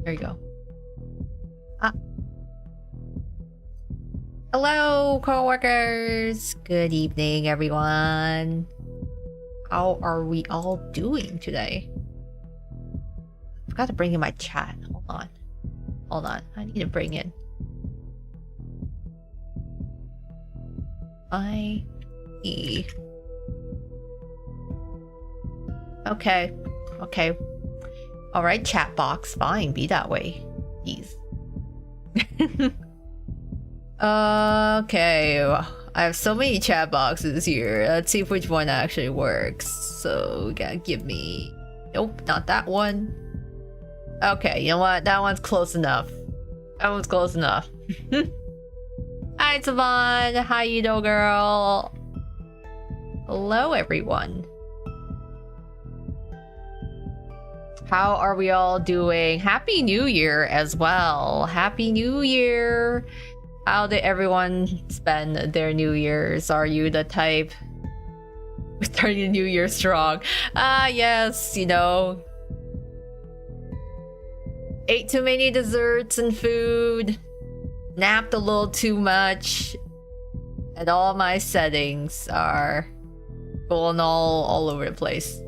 There you go. Ah. Hello, coworkers. Good evening, everyone. How are we all doing today? I forgot to bring in my chat. Hold on. I need to bring in. Okay. Alright, chat box. Fine, be that way. Jeez. Okay. I have so many chat boxes here. Let's see if which one actually works. So, gotta give me... Nope, not that one. Okay, you know what? That one's close enough. Hi, Savon. How you doing, girl? Hello, everyone. How are we all doing? Happy New Year as well. Happy New Year. How did everyone spend their New Year's? Are you the type starting the New Year strong? Yes, you know. Ate too many desserts and food. Napped a little too much. And all my settings are going all over the place.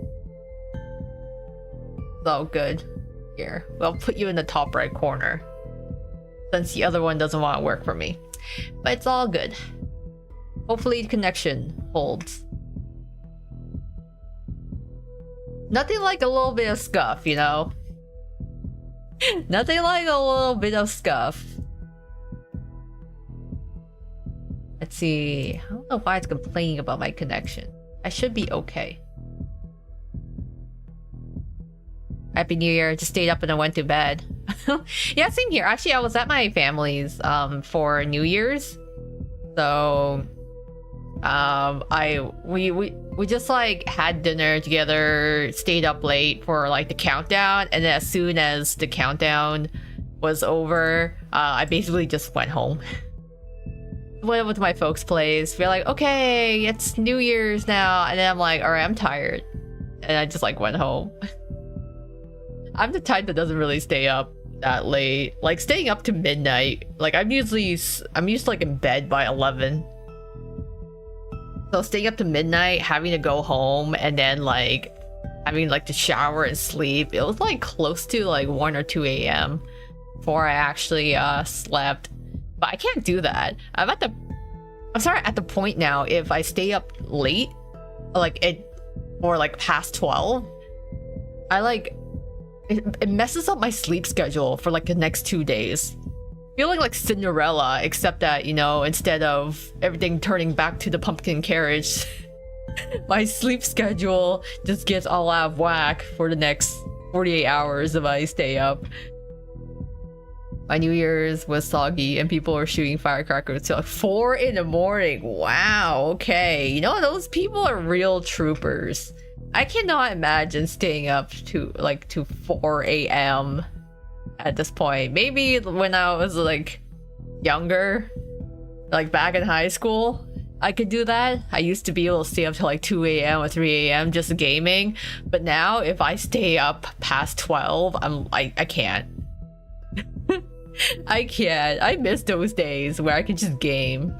Oh, good. Here, we'll put you in the top right corner, since the other one doesn't want to work for me. But it's all good. Hopefully the connection holds. Nothing like a little bit of scuff, you know? Nothing like a little bit of scuff. Let's see. I don't know why it's complaining about my connection. I should be okay. Happy New Year. Just stayed up and I went to bed. Yeah, same here. Actually, I was at my family's for New Year's. So we just like had dinner together, stayed up late for like the countdown, and then as soon as the countdown was over, I basically just went home. Went over to my folks' place. We're like, okay, it's New Year's now, and then I'm like, all right, I'm tired, and I just like went home. I'm the type that doesn't really stay up that late. Like staying up to midnight. Like I'm used to like in bed by 11. So staying up to midnight, having to go home, and then like having like to shower and sleep. It was like close to like 1 or 2 a.m. before I actually slept. But I can't do that. I'm at the point now, if I stay up late, like or like past 12, I like it messes up my sleep schedule for like the next 2 days. Feeling like Cinderella, except that, you know, instead of everything turning back to the pumpkin carriage, my sleep schedule just gets all out of whack for the next 48 hours if I stay up. My New Year's was soggy and people were shooting firecrackers till like 4 in the morning. Wow, okay. You know, those people are real troopers. I cannot imagine staying up to 4 a.m. at this point. Maybe when I was like younger, like back in high school, I could do that. I used to be able to stay up till like 2 a.m. or 3 a.m. just gaming. But now if I stay up past 12, I can't. I can't. I miss those days where I could just game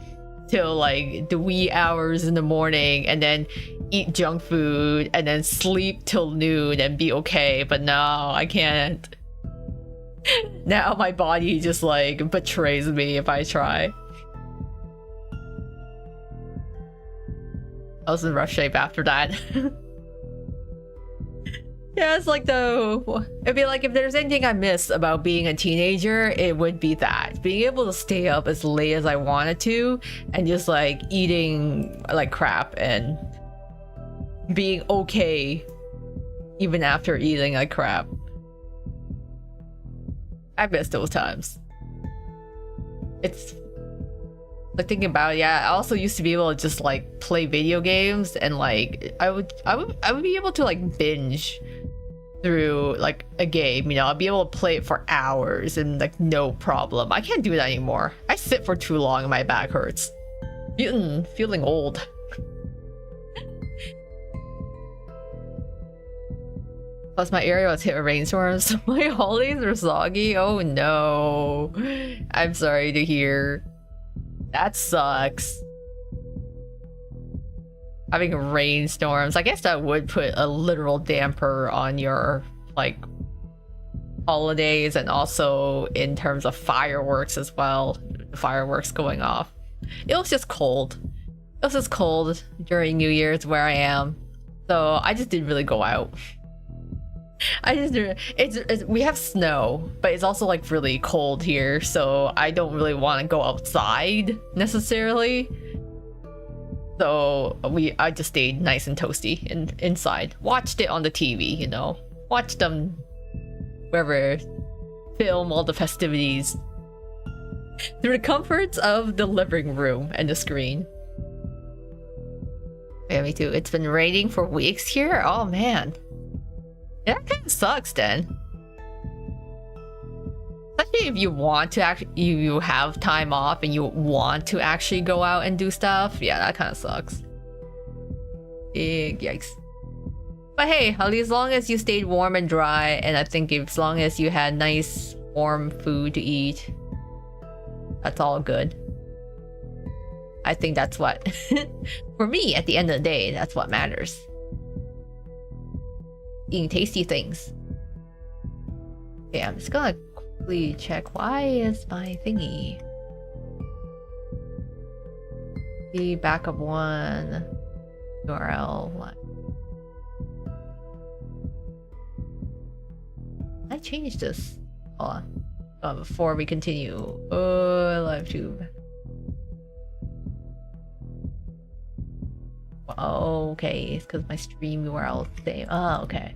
till like the wee hours in the morning and then eat junk food and then sleep till noon and be okay. But no, I can't. Now my body just like betrays me if I try. I was in rough shape after that. Yeah, it's like it'd be like if there's anything I miss about being a teenager, it would be that. Being able to stay up as late as I wanted to and just like eating like crap and being okay even after eating like crap. I miss those times. It's like thinking about it, yeah, I also used to be able to just like play video games and like I would be able to like binge through like a game, you know. I'd be able to play it for hours and like no problem. I can't do that anymore. I sit for too long and my back hurts. Feeling old. Plus my area was hit with rainstorms, so my holidays are soggy. Oh no. I'm sorry to hear. That sucks. Having rainstorms. I guess that would put a literal damper on your, like, holidays, and also in terms of fireworks as well. Fireworks going off. It was just cold. It was just cold during New Year's where I am. So I just didn't really go out. I just it's we have snow, but it's also like really cold here, so I don't really want to go outside necessarily. So I just stayed nice and toasty inside. Watched it on the TV, you know. Watched them wherever film all the festivities through the comforts of the living room and the screen. Yeah, me too. It's been raining for weeks here. Oh man. Yeah, that kind of sucks then. Especially if you want to you have time off and you want to actually go out and do stuff. Yeah, that kind of sucks. Big yikes. But hey, at least as long as you stayed warm and dry, and I think as long as you had nice warm food to eat, that's all good. I think that's what, for me, at the end of the day, that's what matters. Eating tasty things. Okay, I'm just gonna quickly check. Why is my thingy? The backup one URL one. I changed this. Hold on. Before we continue. LiveTube. Okay, it's because my stream URL is the same. Oh, okay.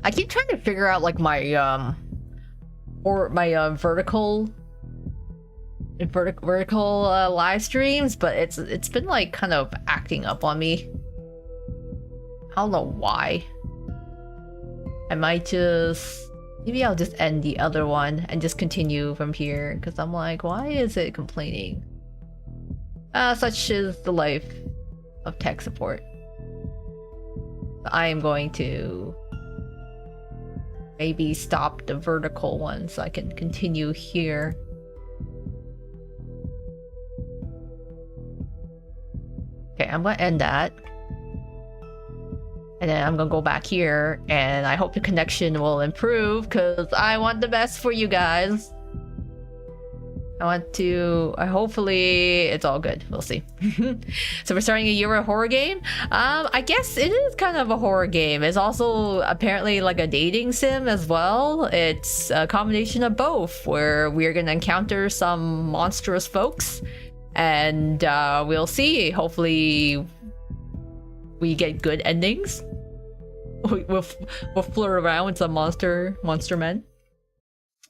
I keep trying to figure out like my vertical live streams, but it's been like kind of acting up on me. I don't know why. I might just maybe I'll just end the other one and just continue from here, because I'm like, why is it complaining? Such is the life of tech support. I am going to maybe stop the vertical one so I can continue here. Okay, I'm gonna end that. And then I'm gonna go back here, and I hope the connection will improve, because I want the best for you guys. Hopefully it's all good. We'll see. So we're starting a Euro horror game. I guess it is kind of a horror game. It's also apparently like a dating sim as well. It's a combination of both, where we're gonna encounter some monstrous folks, and we'll see. Hopefully we get good endings. We'll flirt around with some monster men.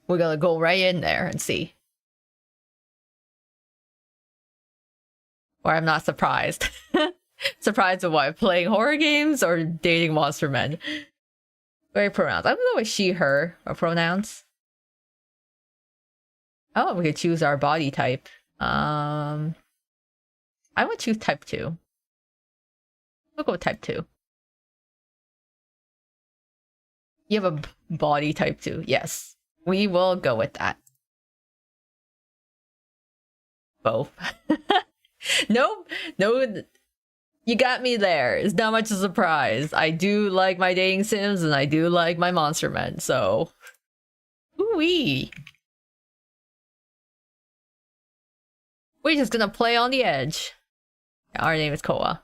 We're gonna go right in there and see. Or I'm not surprised. Surprised at what? Playing horror games or dating monster men? Very pronouns. I'm gonna go with she, her, or pronouns. Oh, we could choose our body type. I would choose type 2. We'll go with type 2. You have a body type 2. Yes. We will go with that. Both. Nope. No, you got me there. It's not much of a surprise. I do like my dating sims, and I do like my monster men, so... Ooh-wee. We're just gonna play on the edge. Our name is Koa.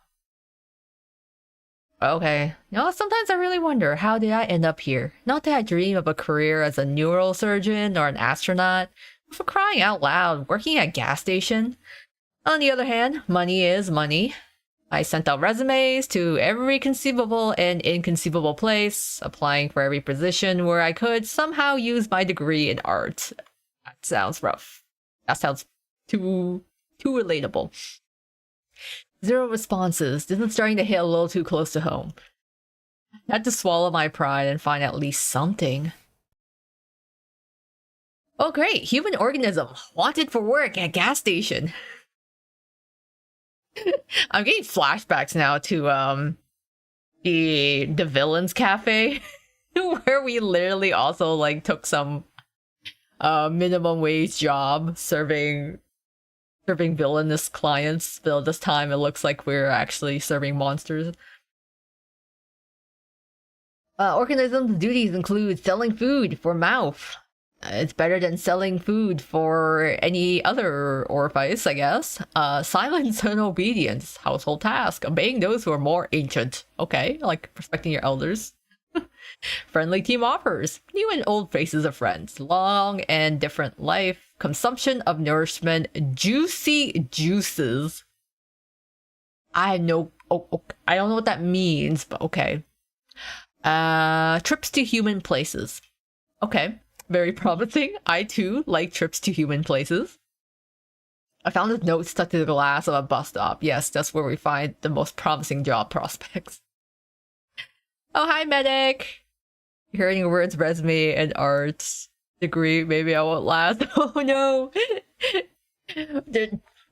Okay. You know, sometimes I really wonder, how did I end up here? Not that I dream of a career as a neurosurgeon or an astronaut, but for crying out loud, working at a gas station. On the other hand, money is money. I sent out resumes to every conceivable and inconceivable place, applying for every position where I could somehow use my degree in art. That sounds rough. That sounds too relatable. 0 responses. This is starting to hit a little too close to home. I had to swallow my pride and find at least something. Oh great, human organism, wanted for work at gas station. I'm getting flashbacks now to the villains cafe, where we literally also like took some minimum wage job serving villainous clients, but this time it looks like we're actually serving monsters. Organism's duties include selling food for mouth. It's better than selling food for any other orifice, I guess. Silence and obedience, household task. Obeying those who are more ancient. Okay, like respecting your elders. Friendly team offers. New and old faces of friends. Long and different life. Consumption of nourishment. Juicy juices. I know. I don't know what that means, but okay. Trips to human places. Okay. Very promising. I too like trips to human places. I found a note stuck to the glass of a bus stop. Yes, that's where we find the most promising job prospects. Oh, hi, medic! Hearing words, resume, and arts degree. Maybe I won't last. Oh no!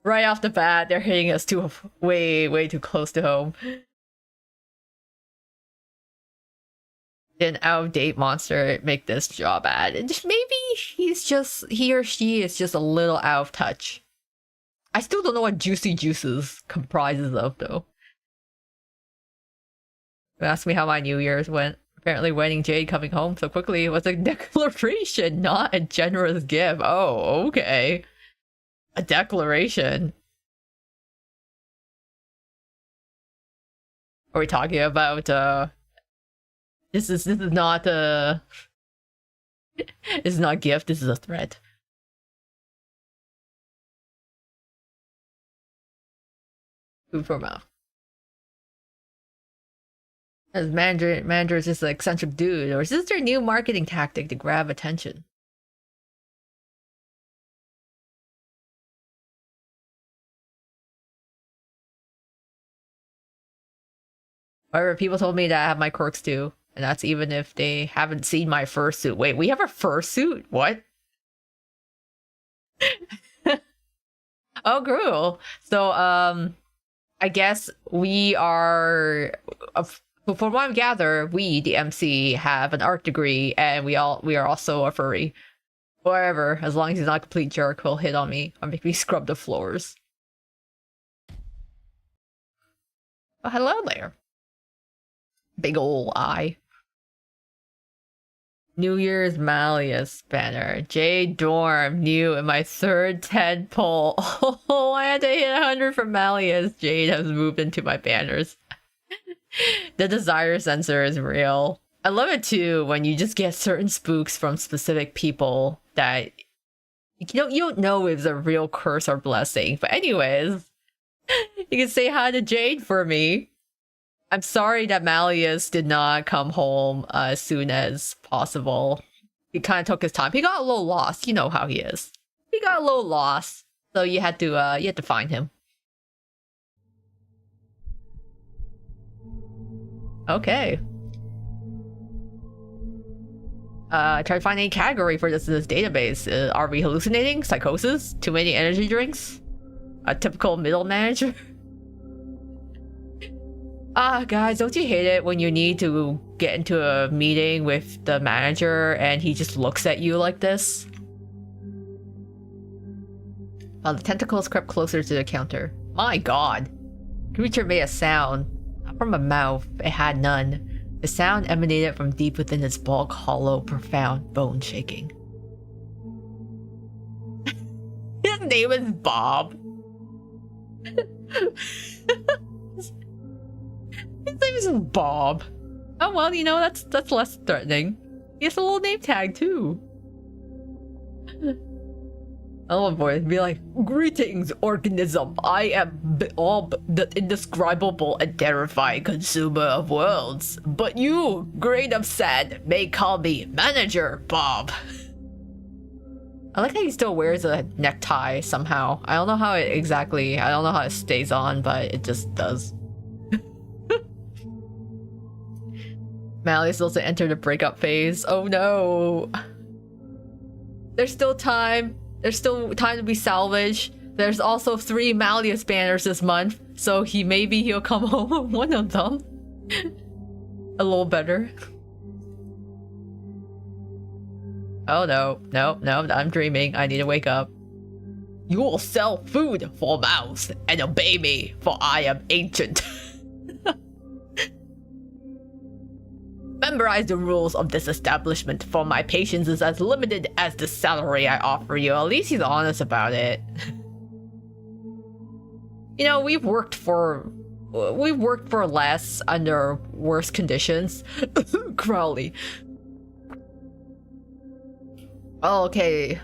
Right off the bat, they're hitting us too way too close to home. An out-of-date monster make this job ad. Maybe he or she is just a little out of touch. I still don't know what juicy juices comprises of though. Ask me how my New Year's went. Apparently wedding Jade coming home so quickly was a declaration, not a generous gift. Oh, okay. A declaration. Are we talking about This is not a this is not a gift, this is a threat. Food for mouth. As manager is just an eccentric dude, or is this their new marketing tactic to grab attention? However, people told me that I have my quirks too. And that's even if they haven't seen my fursuit. Wait, we have a fursuit? What? Oh, cool. So, I guess we are... from what I gather, we, the MC, have an art degree, and we are also a furry. Whatever, as long as he's not a complete jerk, he'll hit on me or make me scrub the floors. Oh, hello there. Big ol' eye. New Year's Malleus banner. Jade Dorm new in my third 10 poll. Oh, I had to hit 100 for Malleus. Jade has moved into my banners. The desire sensor is real. I love it too when you just get certain spooks from specific people that you don't know if it's a real curse or blessing. But anyways, you can say hi to Jade for me. I'm sorry that Malleus did not come home as soon as possible. He kind of took his time. He got a little lost. You know how he is. He got a little lost, so you had to find him. Okay. Try to find any category for this in this database. Are we hallucinating? Psychosis? Too many energy drinks? A typical middle manager? Guys, don't you hate it when you need to get into a meeting with the manager and he just looks at you like this? The tentacles crept closer to the counter. My god! The creature made a sound. Not from a mouth, it had none. The sound emanated from deep within its bulk, hollow, profound, bone shaking. His name is Bob. His name is Bob. Oh well, you know, that's less threatening. He has a little name tag too. Oh boy, be like, greetings, organism. I am the indescribable and terrifying consumer of worlds. But you, grain of sand, may call me Manager Bob. I like how he still wears a necktie somehow. I don't know how it stays on, but it just does. Malleus also entered the breakup phase. Oh no. There's still time. There's still time to be salvaged. There's also 3 Malleus banners this month, so maybe he'll come home with one of them. A little better. Oh no, no, no, I'm dreaming. I need to wake up. You will sell food for mouths and obey me, for I am ancient. Memorize the rules of this establishment, for my patience is as limited as the salary I offer you. At least he's honest about it. You know, we've worked for less under worse conditions. Crowley. Oh, okay.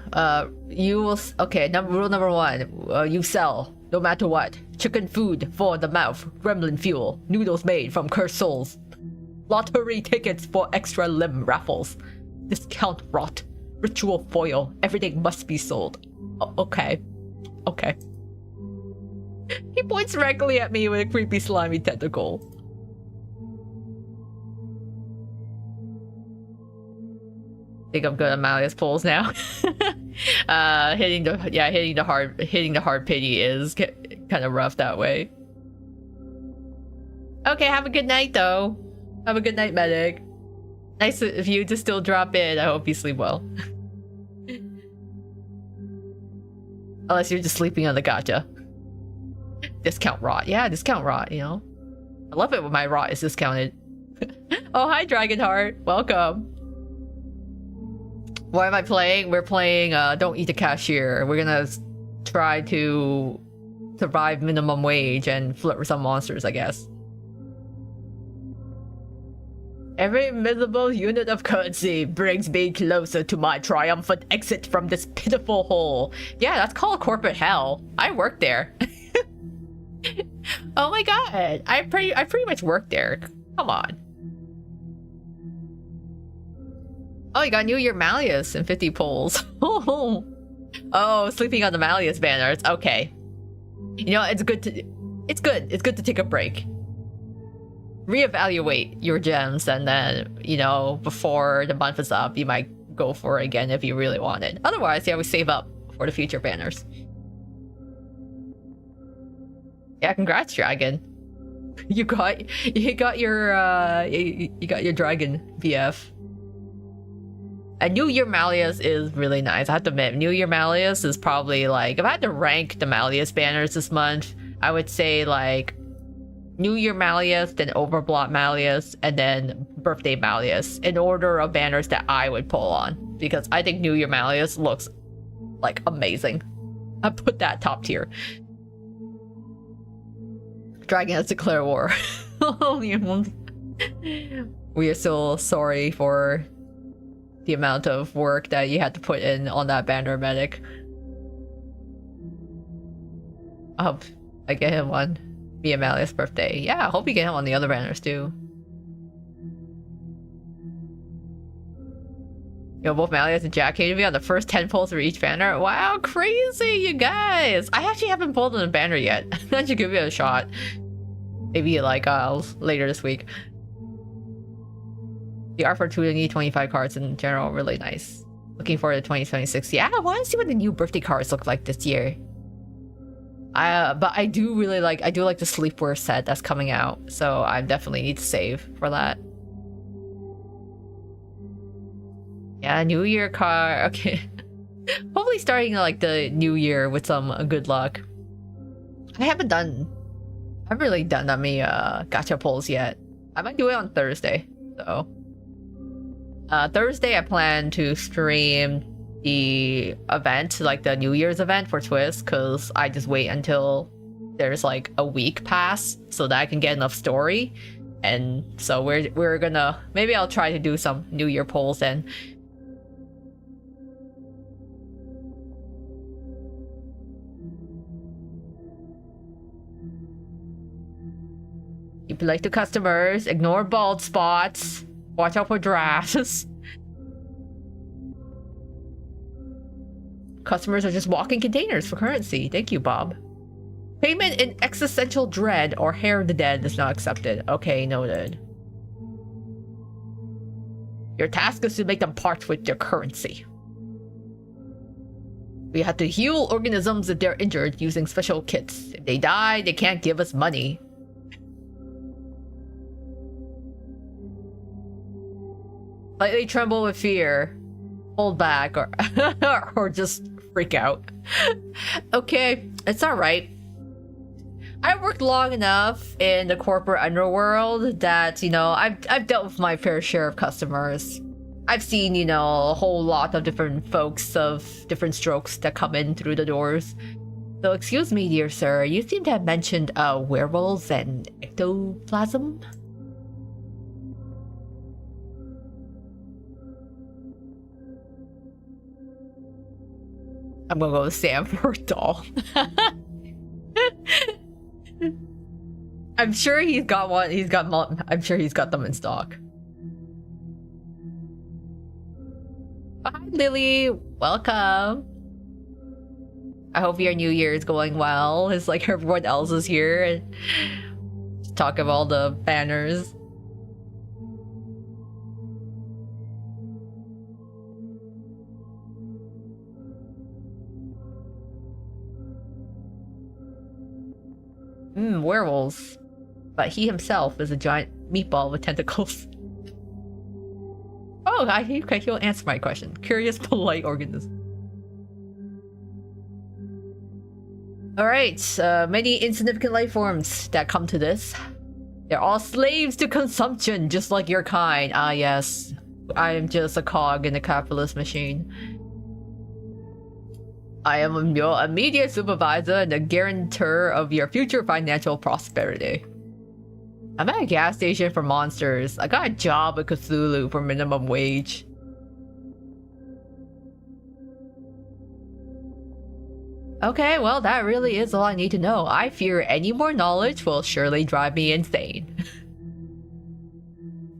You will. Okay. Rule number 1. You sell no matter what. Chicken food for the mouth. Gremlin fuel. Noodles made from cursed souls. Lottery tickets for extra limb raffles. Discount rot. Ritual foil. Everything must be sold. Okay. Okay. He points directly at me with a creepy slimy tentacle. I think I'm good at Malia's pulls now. Hitting the hard pity is kind of rough that way. Okay, have a good night though. Have a good night, medic. Nice of you to still drop in. I hope you sleep well. Unless you're just sleeping on the gacha. Discount rot. Yeah, discount rot, you know. I love it when my rot is discounted. Oh, hi, Dragonheart. Welcome. What am I playing? We're playing Don't Eat the Cashier. We're gonna try to survive minimum wage and flirt with some monsters, I guess. Every miserable unit of currency brings me closer to my triumphant exit from this pitiful hole. Yeah, that's called corporate hell. I work there. Oh my god, I pretty much work there. Come on. Oh, you got New Year Malleus and 50 pulls. Oh, sleeping on the Malleus banners. Okay. You know, it's good to take a break. Reevaluate your gems, and then, you know, before the month is up, you might go for it again if you really want it. Otherwise, yeah, we save up for the future banners. Yeah, congrats, Dragon. You got your Dragon VF. And New Year Malleus is really nice. I have to admit, New Year Malleus is probably like, if I had to rank the Malleus banners this month, I would say like New Year Malleus, then Overblot Malleus, and then Birthday Malleus in order of banners that I would pull on, because I think New Year Malleus looks like amazing. I put that top tier. Dragon has declared war. We are so sorry for the amount of work that you had to put in on that banner, medic. I hope I get him on Mia Malleus' birthday. Yeah, I hope you get him on the other banners too. You know, both Malleus and Jack hated me on the first 10 pulls for each banner. Wow, crazy, you guys! I actually haven't pulled on a banner yet. I should give it a shot. Maybe like later this week. The art for 2025 cards in general really nice. Looking forward to 2026. Yeah, I want to see what the new birthday cards look like this year. But I do like the sleepwear set that's coming out, so I definitely need to save for that. Yeah, New Year card. Okay. Hopefully starting like the new year with some good luck. I haven't really done that many gacha pulls yet. I might do it on Thursday, so. Thursday I plan to stream the event, like the New Year's event for Twist, because I just wait until there's like a week pass so that I can get enough story. And so we're gonna, maybe I'll try to do some New Year polls then. Be polite to customers, ignore bald spots, watch out for drafts. Customers are just walking containers for currency. Thank you, Bob. Payment in existential dread or hair of the dead is not accepted. Okay, noted. Your task is to make them part with their currency. We have to heal organisms if they're injured using special kits. If they die, they can't give us money. Slightly tremble with fear, hold back, or or just freak out. Okay, it's all right. I worked long enough in the corporate underworld that, you know, I've dealt with my fair share of customers. I've seen, you know, a whole lot of different folks of different strokes that come in through the doors. So excuse me, dear sir, you seem to have mentioned werewolves and ectoplasm? I'm gonna go with Sam for a doll. I'm sure he's got one. I'm sure he's got them in stock. Oh, hi, Lily. Welcome. I hope your new year is going well. It's like everyone else is here and talk of all the banners. Werewolves. But he himself is a giant meatball with tentacles. Oh, okay, he'll answer my question. Curious, polite organism. Alright, many insignificant life forms that come to this. They're all slaves to consumption, just like your kind. Ah, yes. I am just a cog in the capitalist machine. I am your immediate supervisor and the guarantor of your future financial prosperity. I'm at a gas station for monsters. I got a job at Cthulhu for minimum wage. Okay, well, that really is all I need to know. I fear any more knowledge will surely drive me insane.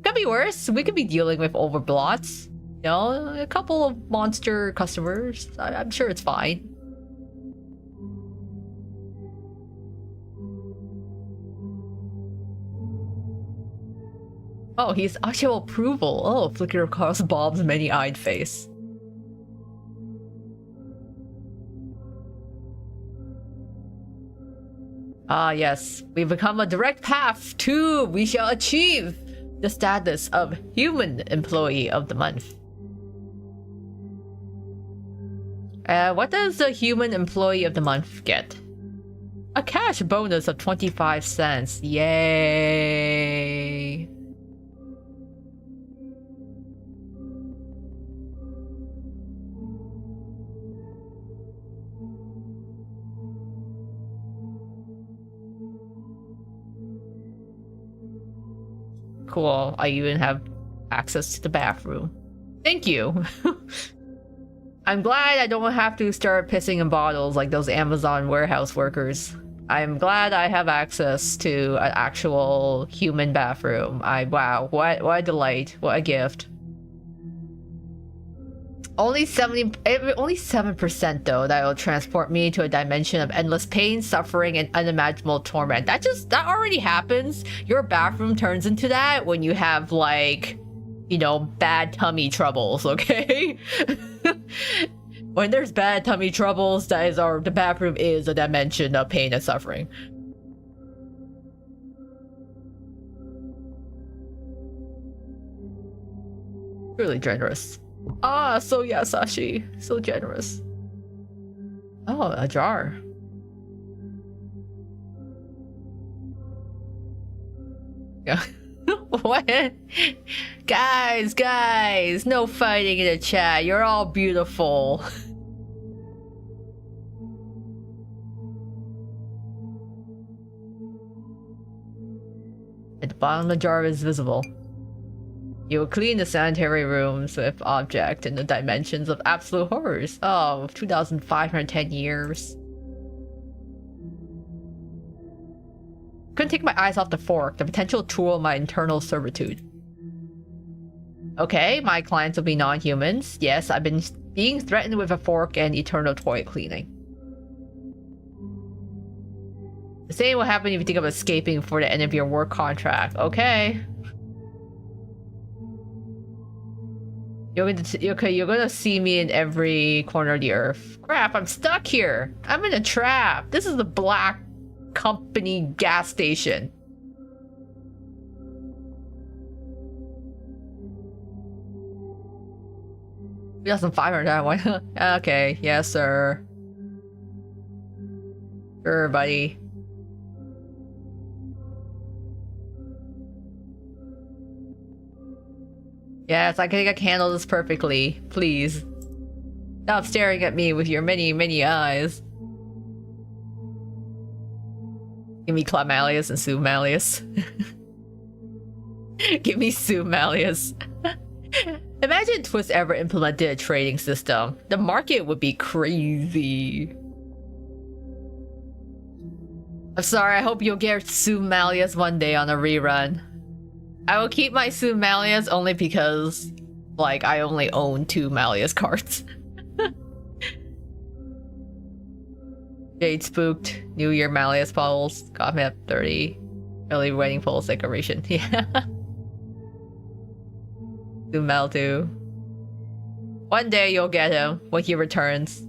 Could be worse. We could be dealing with overblots. You know, a couple of monster customers. I'm sure it's fine. Oh, he's actual approval. Oh, flicker across Bob's many-eyed face. Ah, yes. We've become a direct path to we shall achieve the status of Human Employee of the Month. What does the Human Employee of the Month get? A cash bonus of 25 cents. Yay! Cool. I even have access to the bathroom. Thank you. I'm glad I don't have to start pissing in bottles like those Amazon warehouse workers. I'm glad I have access to an actual human bathroom. Wow, what a delight. What a gift. Only 7% though that will transport me to a dimension of endless pain, suffering, and unimaginable torment. That already happens. Your bathroom turns into that when you have, like, you know, bad tummy troubles, okay? When there's bad tummy troubles, the bathroom is a dimension of pain and suffering. Really generous. Ah, so yeah, Sashi. So generous. Oh, a jar. Yeah. What? Guys, no fighting in the chat. You're all beautiful. At the bottom of the jar is visible. You will clean the sanitary rooms with object in the dimensions of absolute horrors. Oh, 2,510 years. Couldn't take my eyes off the fork, the potential tool of my internal servitude. Okay, my clients will be non-humans. Yes, I've been being threatened with a fork and eternal toilet cleaning. The same will happen if you think of escaping for the end of your work contract. Okay. You're gonna see me in every corner of the earth. Crap, I'm stuck here. I'm in a trap. This is the Black Company gas station. 2,500. Why? Okay, yes, sir. Sure, buddy. Yes, I think I can handle this perfectly. Please. Stop staring at me with your many, many eyes. Give me Club Malleus and Sue Malleus. Give me Sue Malleus. Imagine Twist ever implemented a trading system. The market would be crazy. I'm sorry, I hope you'll get Sue Malleus one day on a rerun. I will keep my Sue Malleus only because, like, I only own 2 Malleus cards. Jade Spooked, New Year Malleus Pulse, got me up 30. Early Wedding Pulse Decoration, yeah. Sue Maltu. One day you'll get him when he returns.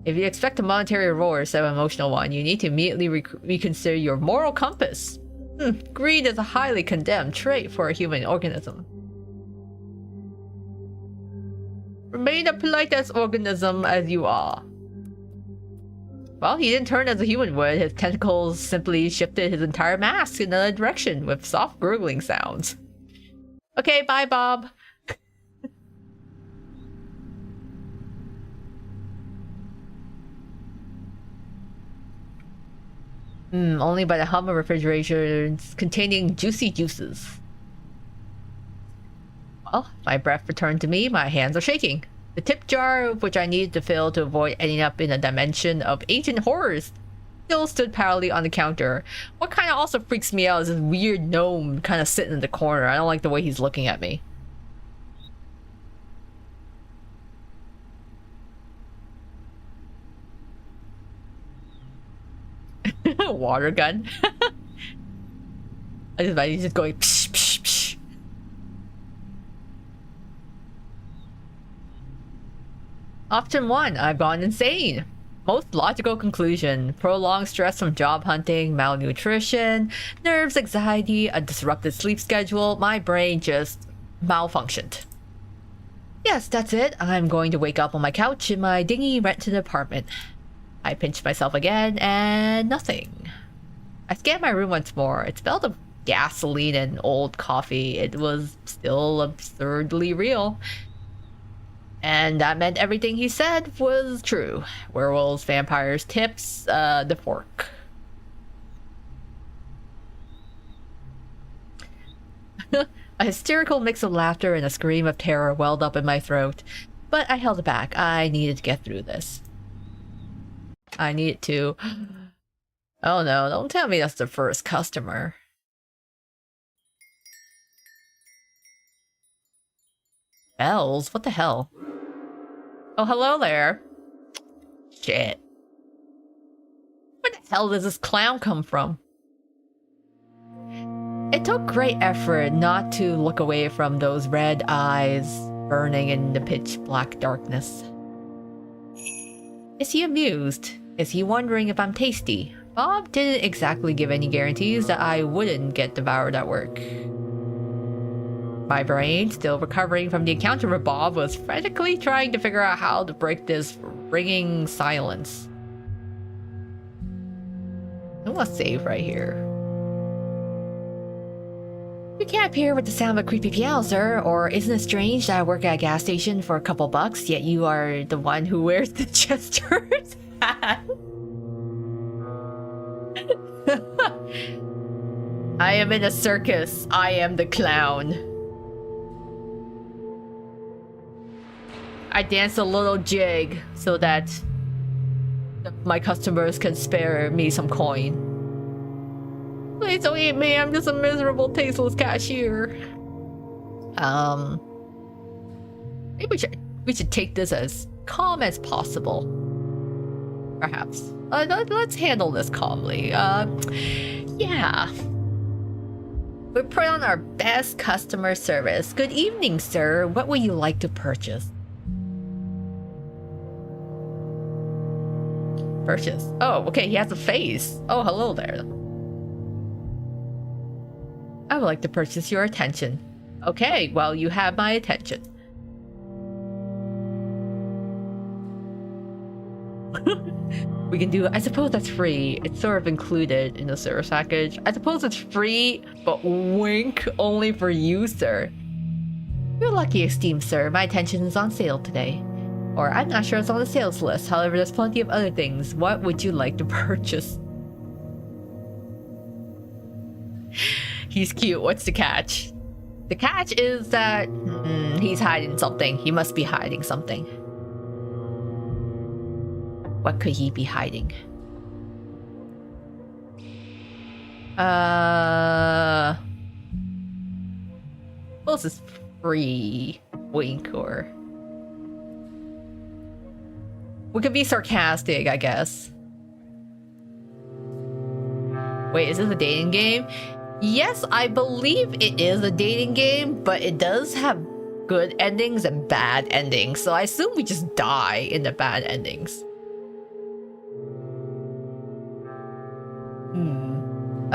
If you expect a monetary reward instead of an emotional one, you need to immediately reconsider your moral compass. Greed is a highly condemned trait for a human organism. Remain a polite as organism as you are. Well, he didn't turn as a human would. His tentacles simply shifted his entire mask in another direction with soft gurgling sounds. Okay, bye, Bob. Only by the hum of refrigerators containing juicy juices. Well, my breath returned to me, my hands are shaking. The tip jar, which I needed to fill to avoid ending up in a dimension of ancient horrors, still stood proudly on the counter. What kind of also freaks me out is this weird gnome kind of sitting in the corner. I don't like the way he's looking at me. Water gun. He's just going psh, psh, psh. Option 1, I've gone insane. Most logical conclusion: prolonged stress from job hunting, malnutrition, nerves, anxiety, a disrupted sleep schedule. My brain just malfunctioned. Yes, that's it. I'm going to wake up on my couch in my dingy rented apartment. I pinched myself again, and nothing. I scanned my room once more. It smelled of gasoline and old coffee. It was still absurdly real. And that meant everything he said was true. Werewolves, vampires, tips, the fork. A hysterical mix of laughter and a scream of terror welled up in my throat. But I held it back. I needed to get through this. I needed to... Oh no, don't tell me that's the first customer. Bells? What the hell? Oh, hello there. Shit. Where the hell does this clown come from? It took great effort not to look away from those red eyes burning in the pitch black darkness. Is he amused? Is he wondering if I'm tasty? Bob didn't exactly give any guarantees that I wouldn't get devoured at work. My brain, still recovering from the encounter with Bob, was frantically trying to figure out how to break this ringing silence. I'm gonna save right here. You can't appear with the sound of a creepy piano, sir, or isn't it strange that I work at a gas station for a couple bucks, yet you are the one who wears the jester's hat? I am in a circus. I am the clown. I dance a little jig so that my customers can spare me some coin. Please don't eat me. I'm just a miserable, tasteless cashier. Maybe we should take this as calm as possible. Perhaps. Let's handle this calmly. Yeah. We put on our best customer service. Good evening, sir. What would you like to purchase? Purchase. Oh, okay, he has a face. Oh, hello there. I would like to purchase your attention. Okay, well, you have my attention. We can do, I suppose that's free. It's sort of included in the service package. I suppose it's free, but wink, only for you, sir. You're lucky, esteemed sir. My attention is on sale today. Or I'm not sure it's on the sales list. However, there's plenty of other things. What would you like to purchase? He's cute. What's the catch? The catch is that he's hiding something. He must be hiding something. What could he be hiding? Well, this is free. Wink, or we could be sarcastic, I guess. Wait, is this a dating game? Yes, I believe it is a dating game, but it does have good endings and bad endings. So I assume we just die in the bad endings.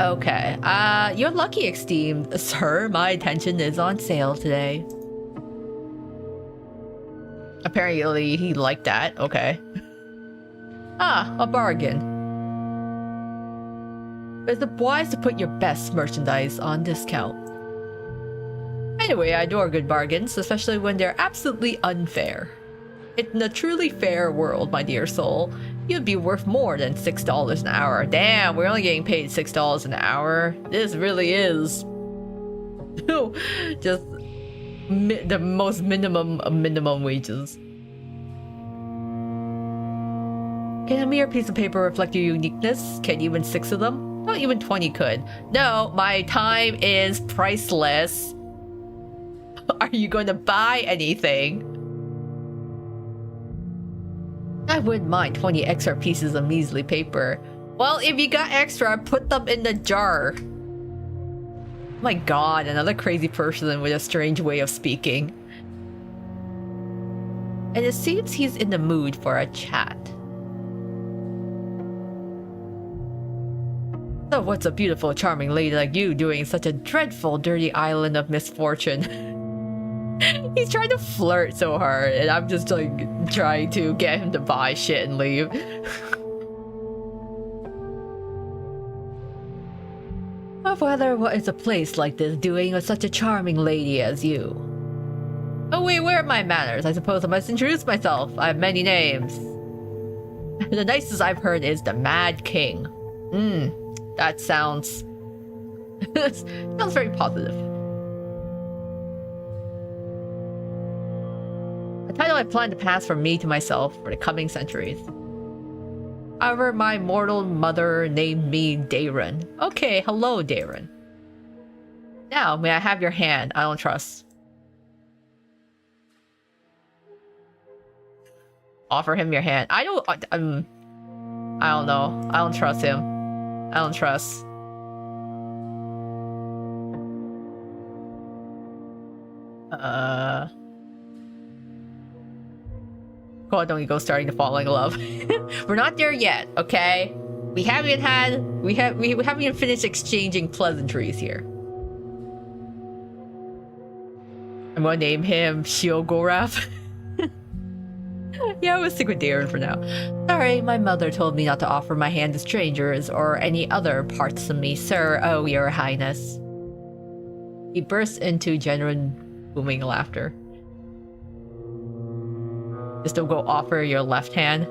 Okay, you're lucky, esteemed sir. My attention is on sale today. Apparently he liked that. Okay. Ah, a bargain. It's wise to put your best merchandise on discount. Anyway, I adore good bargains, especially when they're absolutely unfair. In a truly fair world, my dear soul, you'd be worth more than $6 an hour. Damn, we're only getting paid $6 an hour. This really is just the most minimum of minimum wages. Can a mere piece of paper reflect your uniqueness? Can even 6 of them? Not even 20 could. No, my time is priceless. Are you going to buy anything? I wouldn't mind 20 extra pieces of measly paper. Well, if you got extra, put them in the jar. Oh my god, another crazy person with a strange way of speaking. And it seems he's in the mood for a chat. So what's a beautiful, charming lady like you doing in such a dreadful, dirty island of misfortune? He's trying to flirt so hard, and I'm just like trying to get him to buy shit and leave. Of whether what is a place like this doing with such a charming lady as you? Oh wait, where are my manners? I suppose I must introduce myself. I have many names. The nicest I've heard is the Mad King. That sounds sounds very positive. A title I plan to pass from me to myself for the coming centuries. However, my mortal mother named me Darren. Okay, hello, Darren. Now, may I have your hand? I don't trust. Offer him your hand. I don't know. I don't trust him. I don't trust. Koa Miyo starting to fall in love. We're not there yet, okay? We haven't even finished exchanging pleasantries here. I'm gonna name him Shiogoraf. Yeah, we'll stick with Darren for now. Sorry, my mother told me not to offer my hand to strangers or any other parts of me, sir. Oh, your highness. He burst into genuine booming laughter. Just don't go offer your left hand.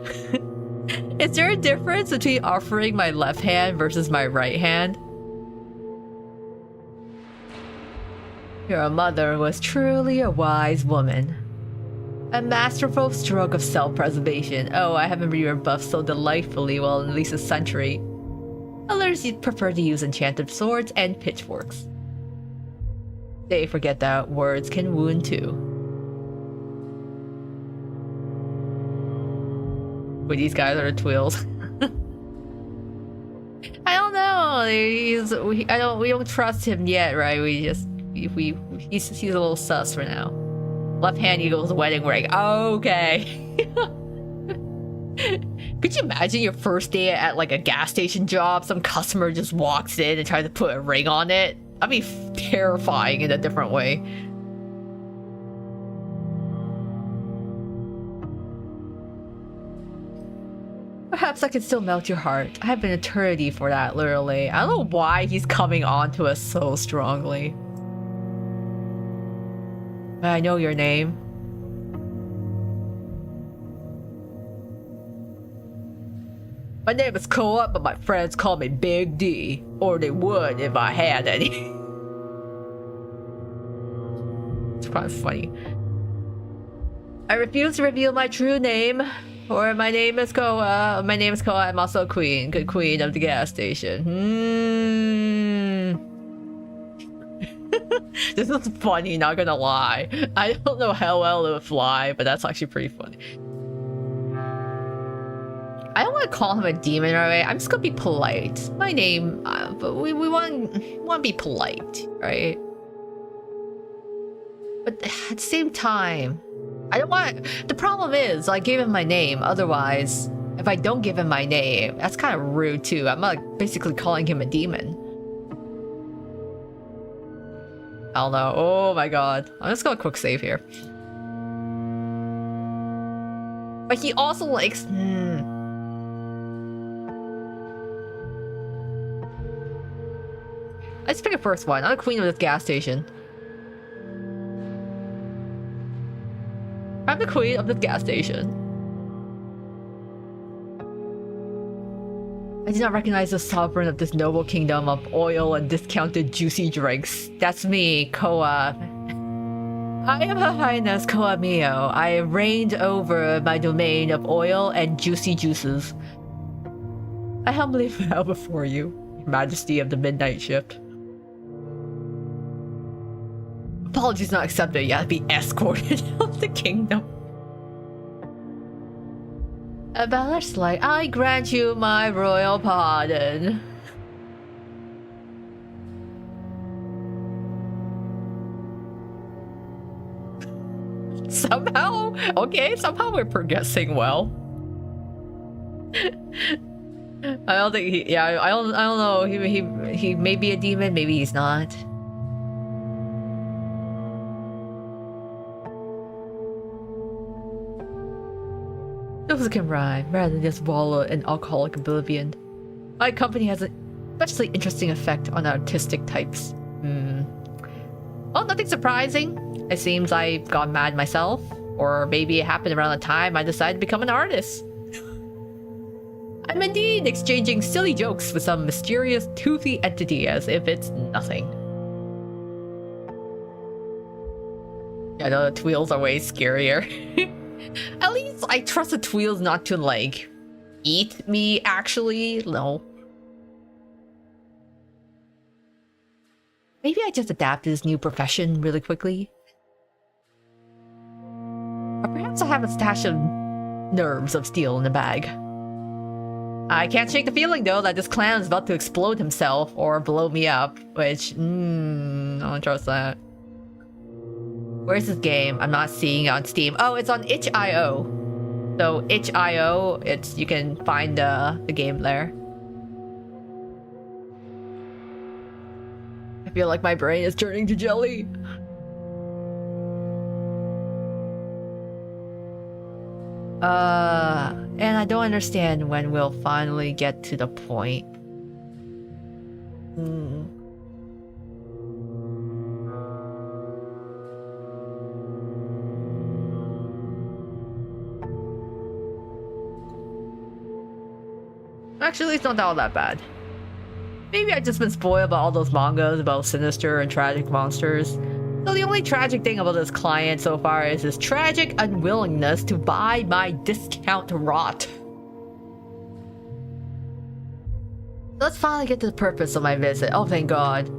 Is there a difference between offering my left hand versus my right hand? Your mother was truly a wise woman. A masterful stroke of self-preservation. Oh, I haven't been rebuffed so delightfully well in at least a century. Others prefer to use enchanted swords and pitchforks. They forget that words can wound too. But these guys are the twills. I don't know. We don't trust him yet, right? He's a little sus for now. Left hand equals wedding ring. Okay. Could you imagine your first day at like a gas station job? Some customer just walks in and tries to put a ring on it. That'd be terrifying in a different way. Perhaps I can still melt your heart. I have an eternity for that, literally. I don't know why he's coming on to us so strongly. May I know your name? My name is Koa, but my friends call me Big D. Or they would if I had any. It's quite funny. I refuse to reveal my true name. Or my name is Koa. My name is Koa. I'm also a queen. Good queen of the gas station. This is funny, not gonna lie. I don't know how well it would fly, but that's actually pretty funny. I don't want to call him a demon right away. I'm just gonna be polite. My name, but we want to be polite, right? But at the same time, I don't want. The problem is, I gave him my name. Otherwise, if I don't give him my name, that's kind of rude too. I'm like basically calling him a demon. I don't know. Oh my god. I'm just gonna quick save here. But he also likes. Let's pick a first one. I'm the queen of this gas station. I'm the queen of this gas station. I do not recognize the sovereign of this noble kingdom of oil and discounted juicy drinks. That's me, Koa. I am Her Highness Koa Miyo. I reigned over my domain of oil and juicy juices. I humbly bow before you, Your Majesty of the Midnight Shift. Apologies not accepted. You have to be escorted out of the kingdom. Balor's like, I grant you my royal pardon. Somehow, okay, somehow we're progressing well. I don't think he, yeah, I don't know. He may be a demon, maybe he's not. Those can rhyme, rather than just wallow in alcoholic oblivion. My company has an especially interesting effect on artistic types. Well, nothing surprising. It seems I got mad myself, or maybe it happened around the time I decided to become an artist. I'm indeed exchanging silly jokes with some mysterious, toothy entity as if it's nothing. I know the Tweels are way scarier. At least I trust the Tweels not to, like, eat me, actually. No. Maybe I just adapted this new profession really quickly. Or perhaps I have a stash of nerves of steel in the bag. I can't shake the feeling, though, that this clown is about to explode himself or blow me up, which, I don't trust that. Where's this game? I'm not seeing it on Steam. Oh, it's on itch.io. So itch.io, you can find the game there. I feel like my brain is turning to jelly. And I don't understand when we'll finally get to the point. Actually, it's not all that bad. Maybe I've just been spoiled by all those mangas about sinister and tragic monsters. So the only tragic thing about this client so far is his tragic unwillingness to buy my discount rot. Let's finally get to the purpose of my visit. Oh, thank God.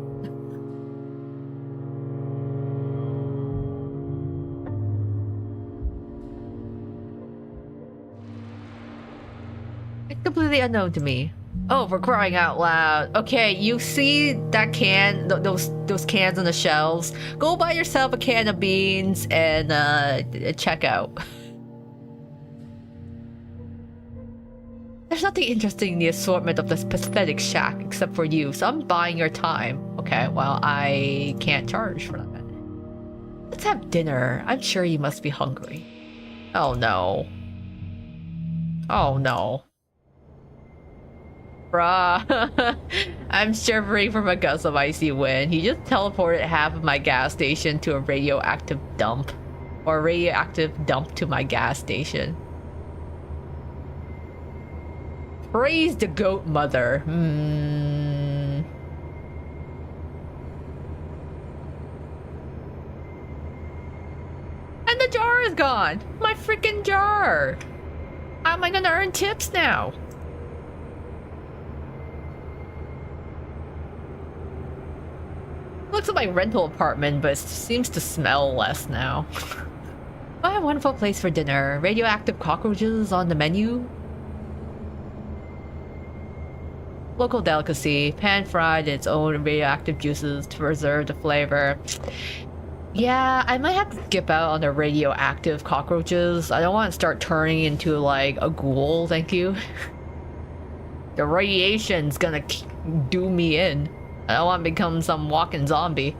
It's completely unknown to me. Oh, for crying out loud. Okay, you see that can, those cans on the shelves? Go buy yourself a can of beans and check out. There's nothing interesting in the assortment of this pathetic shack except for you, so I'm buying your time. Okay, well, I can't charge for that. Let's have dinner. I'm sure you must be hungry. Oh no. Oh no. Bruh. I'm shivering from a gust of icy wind. He just teleported half of my gas station to a radioactive dump. Or a radioactive dump to my gas station. Praise the goat mother. And the jar is gone. My freaking jar. How am I gonna earn tips now? Looks like my rental apartment, but it seems to smell less now. What a wonderful place for dinner. Radioactive cockroaches on the menu. Local delicacy, pan-fried in its own radioactive juices to preserve the flavor. Yeah, I might have to skip out on the radioactive cockroaches. I don't want to start turning into like a ghoul, thank you. The radiation's gonna do me in. I don't want to become some walking zombie.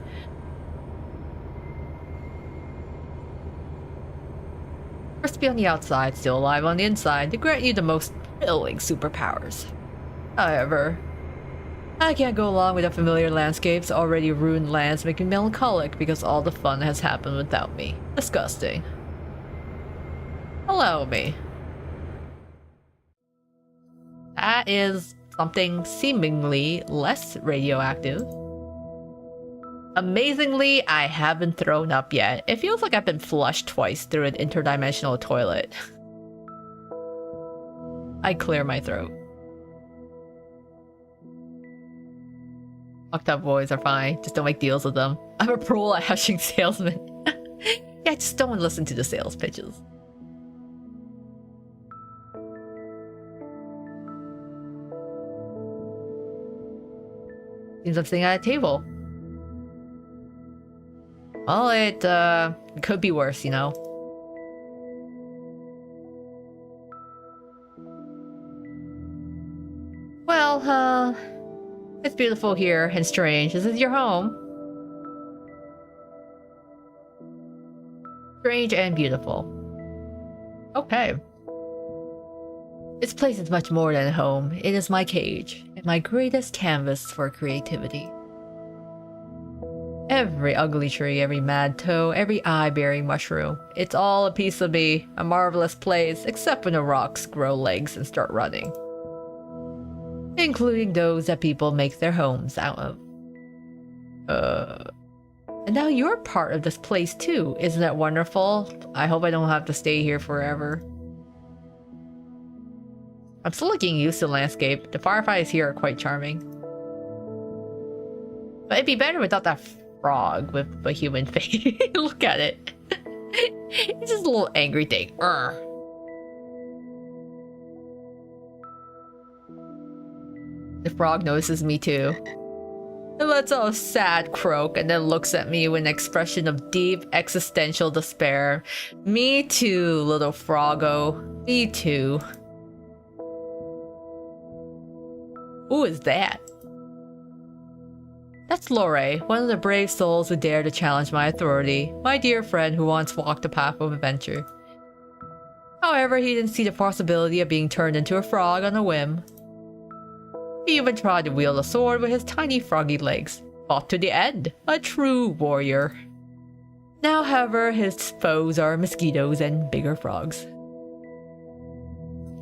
Crispy on the outside, still alive on the inside, to grant you the most thrilling superpowers. However, I can't go along with the familiar landscapes. Already ruined lands make me melancholic because all the fun has happened without me. Disgusting. Allow me. That is something seemingly less radioactive. Amazingly, I haven't thrown up yet. It feels like I've been flushed twice through an interdimensional toilet. I clear my throat. Fucked up boys are fine. Just don't make deals with them. I'm a pro at hushing salesmen. Yeah, just don't listen to the sales pitches. Seems I'm sitting at a table. Well, it could be worse, you know. Well, it's beautiful here and strange. This is your home. Strange and beautiful. Okay. This place is much more than a home. It is my cage and my greatest canvas for creativity. Every ugly tree, every mad toe, every eye-bearing mushroom. It's all a piece of me, a marvelous place, except when the rocks grow legs and start running. Including those that people make their homes out of. And now you're part of this place too. Isn't that wonderful? I hope I don't have to stay here forever. I'm still getting used to the landscape. The fireflies here are quite charming. But it'd be better without that frog with a human face. Look at it. It's just a little angry thing. Urgh. The frog notices me too. It lets out a sad croak and then looks at me with an expression of deep existential despair. Me too, little froggo. Me too. Who is that? That's Lore, one of the brave souls who dare to challenge my authority. My dear friend who once walked the path of adventure. However, he didn't see the possibility of being turned into a frog on a whim. He even tried to wield a sword with his tiny froggy legs. Fought to the end. A true warrior. Now, however, his foes are mosquitoes and bigger frogs.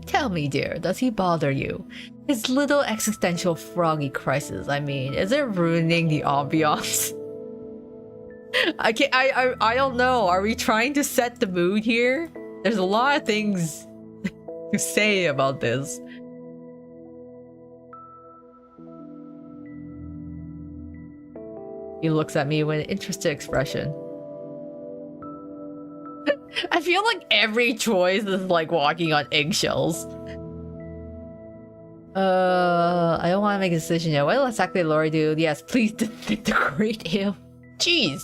Tell me, dear, does he bother you? His little existential froggy crisis, I mean, is it ruining the ambiance? I don't know. Are we trying to set the mood here? There's a lot of things to say about this. He looks at me with an interested expression. I feel like every choice is like walking on eggshells. I don't want to make a decision yet. What will exactly Lori do? Yes, please decorate him. Jeez.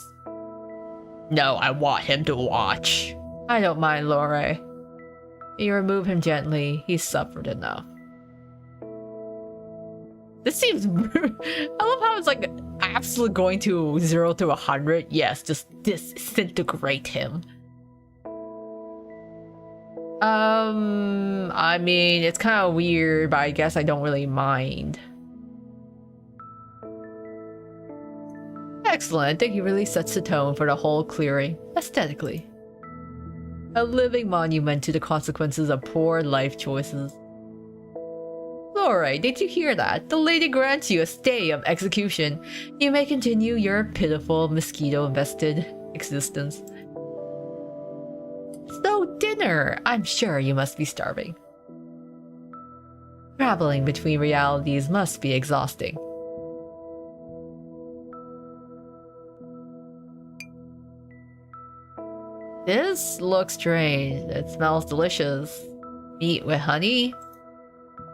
No, I want him to watch. I don't mind, Lori. You remove him gently. He's suffered enough. This seems I love how it's like absolutely going to 0 to 100. Yes, just disintegrate him. I mean, it's kind of weird, but I guess I don't really mind. Excellent. I think he really sets the tone for the whole clearing, aesthetically. A living monument to the consequences of poor life choices. Alright, did you hear that? The lady grants you a stay of execution. You may continue your pitiful, mosquito-infested existence. So, dinner! I'm sure you must be starving. Traveling between realities must be exhausting. This looks strange. It smells delicious. Meat with honey.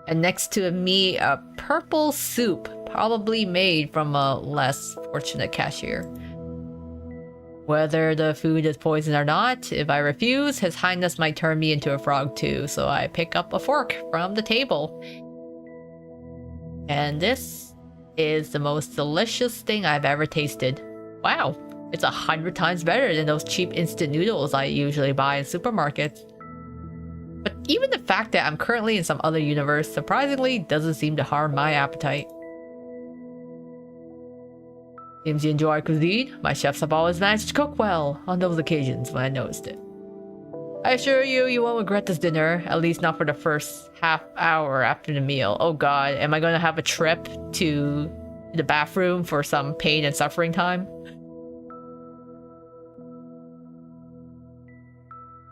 And next to a meat, a purple soup, probably made from a less fortunate cashier. Whether the food is poison or not, if I refuse, His Highness might turn me into a frog too, so I pick up a fork from the table. And this is the most delicious thing I've ever tasted. Wow, it's 100 times better than those cheap instant noodles I usually buy in supermarkets. But even the fact that I'm currently in some other universe surprisingly doesn't seem to harm my appetite. Seems you enjoy cuisine. My chefs have always managed to cook well on those occasions when I noticed it. I assure you, you won't regret this dinner, at least not for the first half hour after the meal. Oh god, am I going to have a trip to the bathroom for some pain and suffering time?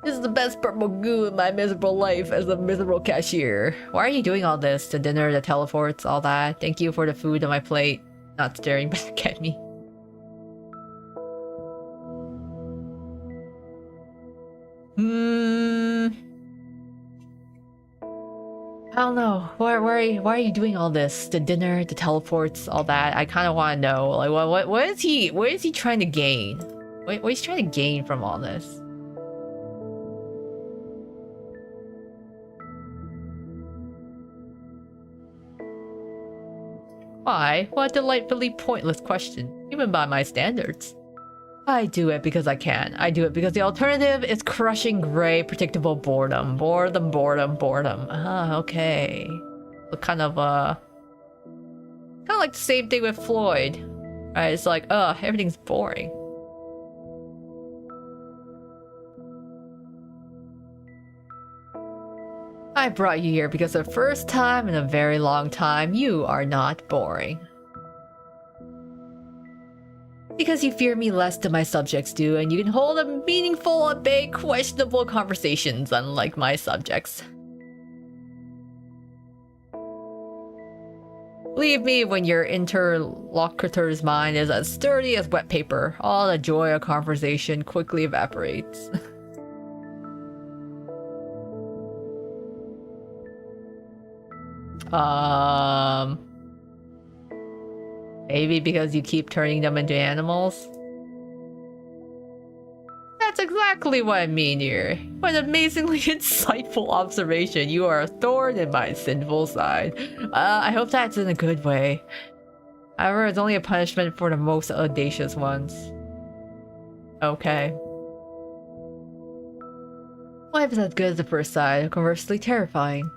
This is the best purple goo in my miserable life as a miserable cashier. Why are you doing all this? The dinner, the teleports, all that? Thank you for the food on my plate. Not staring back at me. I don't know. Why are you doing all this? The dinner, the teleports, all that. I kind of want to know. Like, what is he trying to gain? What is he trying to gain from all this? Why? What a delightfully pointless question, even by my standards. I do it because I can. I do it because the alternative is crushing gray, predictable boredom. Boredom. Okay. So kind of like the same thing with Floyd. Right? It's like, everything's boring. I brought you here because the first time in a very long time, you are not boring. Because you fear me less than my subjects do, and you can hold a meaningful, albeit questionable conversations, unlike my subjects. Believe me, when your interlocutor's mind is as sturdy as wet paper, all the joy of conversation quickly evaporates. Maybe because you keep turning them into animals? That's exactly what I mean here. What an amazingly insightful observation. You are a thorn in my sinful side. I hope that's in a good way. However, it's only a punishment for the most audacious ones. Okay. Life is as good as the first side, conversely terrifying.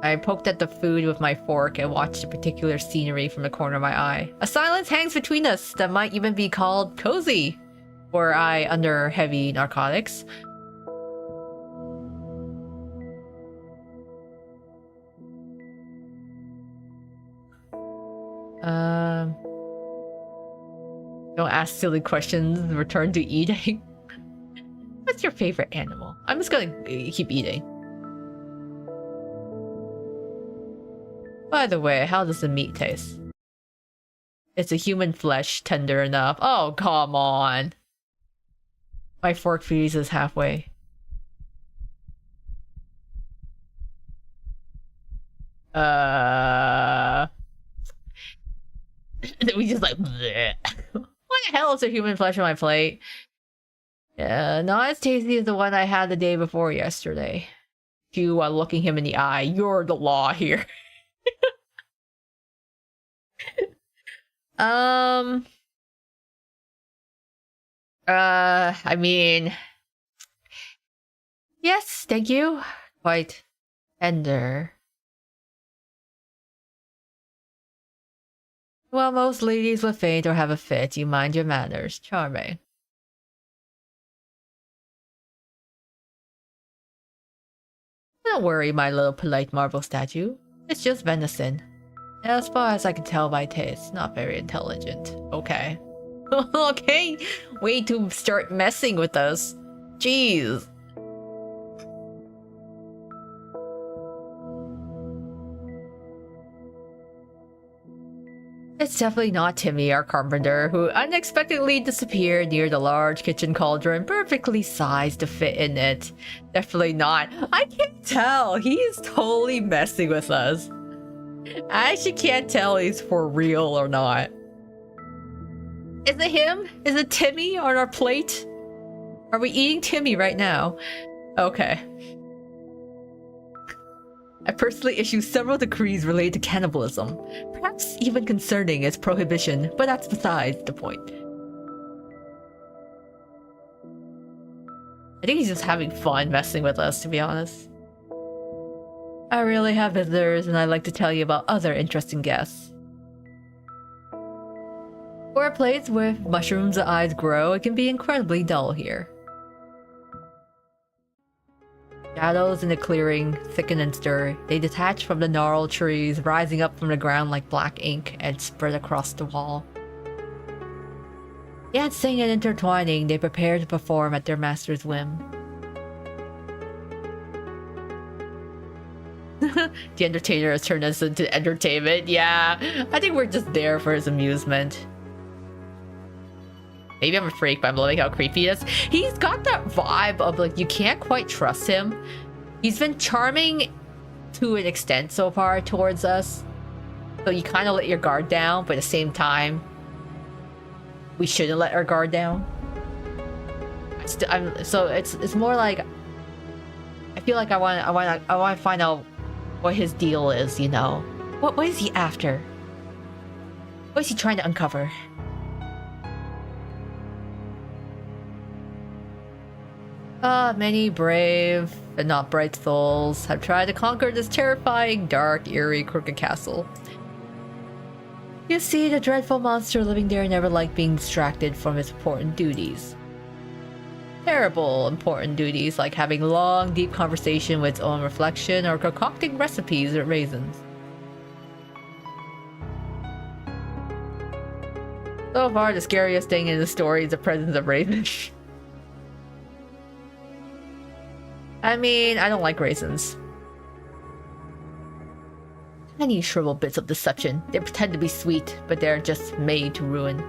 I poked at the food with my fork and watched the particular scenery from the corner of my eye. A silence hangs between us that might even be called cozy, were I under heavy narcotics. Don't ask silly questions, return to eating. What's your favorite animal? I'm just gonna keep eating. By the way, how does the meat taste? It's a human flesh, tender enough. Oh, come on. My fork freezes halfway. We just like, bleh. What the hell is there human flesh on my plate? Yeah, not as tasty as the one I had the day before yesterday. You are looking him in the eye. You're the law here. Um. I mean, yes, thank you. Quite tender. Well, most ladies will faint or have a fit. You mind your manners. Charming. Don't worry, my little polite marble statue. It's just venison. As far as I can tell by taste, not very intelligent. Okay. Okay, way to start messing with us. Jeez. It's definitely not Timmy, our carpenter, who unexpectedly disappeared near the large kitchen cauldron, perfectly sized to fit in it. Definitely not. I can't tell. He is totally messing with us. I actually can't tell if he's for real or not. Is it him? Is it Timmy on our plate? Are we eating Timmy right now? Okay. I personally issue several decrees related to cannibalism, perhaps even concerning its prohibition, but that's besides the point. I think he's just having fun messing with us, to be honest. I really have visitors, and I'd like to tell you about other interesting guests. For a place where mushrooms' eyes grow, it can be incredibly dull here. Shadows in the clearing thicken and stir. They detach from the gnarled trees, rising up from the ground like black ink and spread across the wall. Dancing and intertwining, they prepare to perform at their master's whim. The entertainer has turned us into entertainment. Yeah, I think we're just there for his amusement. Maybe I'm a freak, but I'm loving how creepy he is. He's got that vibe of like, you can't quite trust him. He's been charming to an extent so far towards us. So you kind of let your guard down, but at the same time, we shouldn't let our guard down. So it's more like, I feel like I want to find out what his deal is, you know? What is he after? What is he trying to uncover? Many brave and not bright souls have tried to conquer this terrifying, dark, eerie, crooked castle. You see, the dreadful monster living there never liked being distracted from its important duties. Terrible important duties like having long, deep conversation with its own reflection or concocting recipes with raisins. So far, the scariest thing in the story is the presence of raisins. I mean, I don't like raisins. Tiny shriveled bits of deception. They pretend to be sweet, but they're just made to ruin.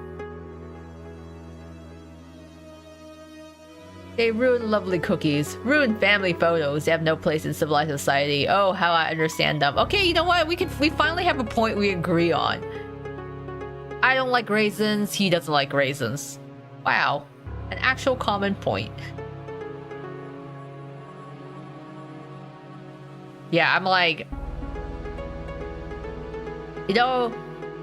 They ruin lovely cookies, ruin family photos. They have no place in civilized society. Oh, how I understand them. Okay, you know what? We finally have a point we agree on. I don't like raisins. He doesn't like raisins. Wow, an actual common point. Yeah, I'm like, you know,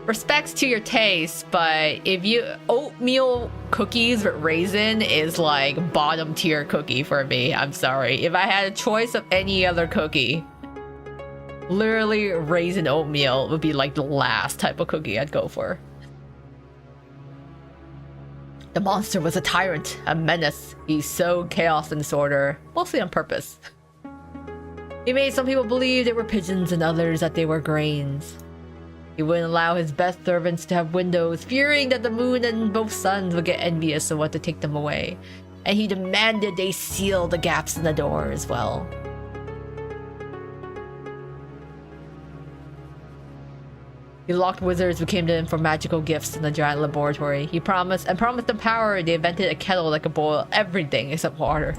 respects to your taste, but if you oatmeal cookies with raisin is like bottom tier cookie for me. I'm sorry. If I had a choice of any other cookie, literally raisin oatmeal would be like the last type of cookie I'd go for. The monster was a tyrant, a menace. He sowed chaos and disorder, mostly on purpose. He made some people believe they were pigeons and others that they were grains. He wouldn't allow his best servants to have windows, fearing that the moon and both suns would get envious and want to take them away. And he demanded they seal the gaps in the door as well. He locked wizards who came to him for magical gifts in the giant laboratory. He promised them power. They invented a kettle that could boil everything except water.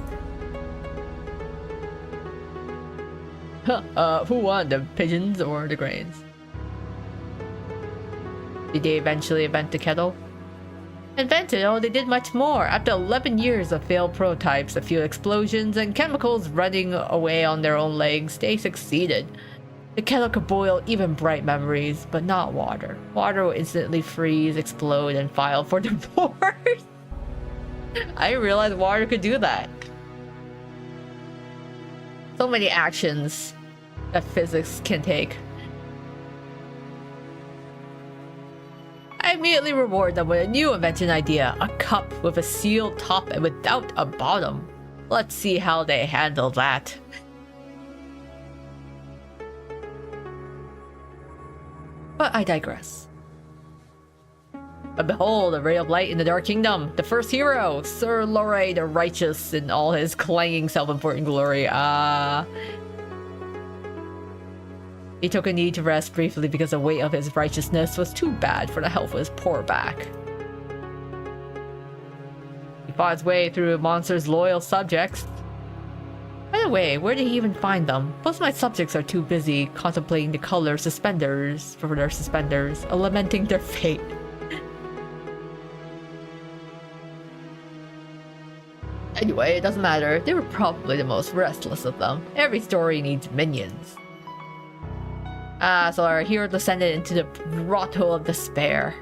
Who won, the pigeons or the grains? Did they eventually invent the kettle? Invented? Oh, they did much more. After 11 years of failed prototypes, a few explosions, and chemicals running away on their own legs, they succeeded. The kettle could boil even bright memories, but not water. Water will instantly freeze, explode, and file for divorce. I didn't realize water could do that. So many actions that physics can take. I immediately reward them with a new invention idea. A cup with a sealed top and without a bottom. Let's see how they handle that. But I digress. But behold, a ray of light in the Dark Kingdom. The first hero, Sir Lorre the Righteous in all his clanging self-important glory. He took a need to rest briefly because the weight of his righteousness was too bad for the health of his poor back. He fought his way through Monster's loyal subjects. By the way, where did he even find them? Most of my subjects are too busy contemplating the color suspenders for their suspenders, or lamenting their fate. Anyway, it doesn't matter. They were probably the most restless of them. Every story needs minions. So our hero descended into the Grotto of Despair.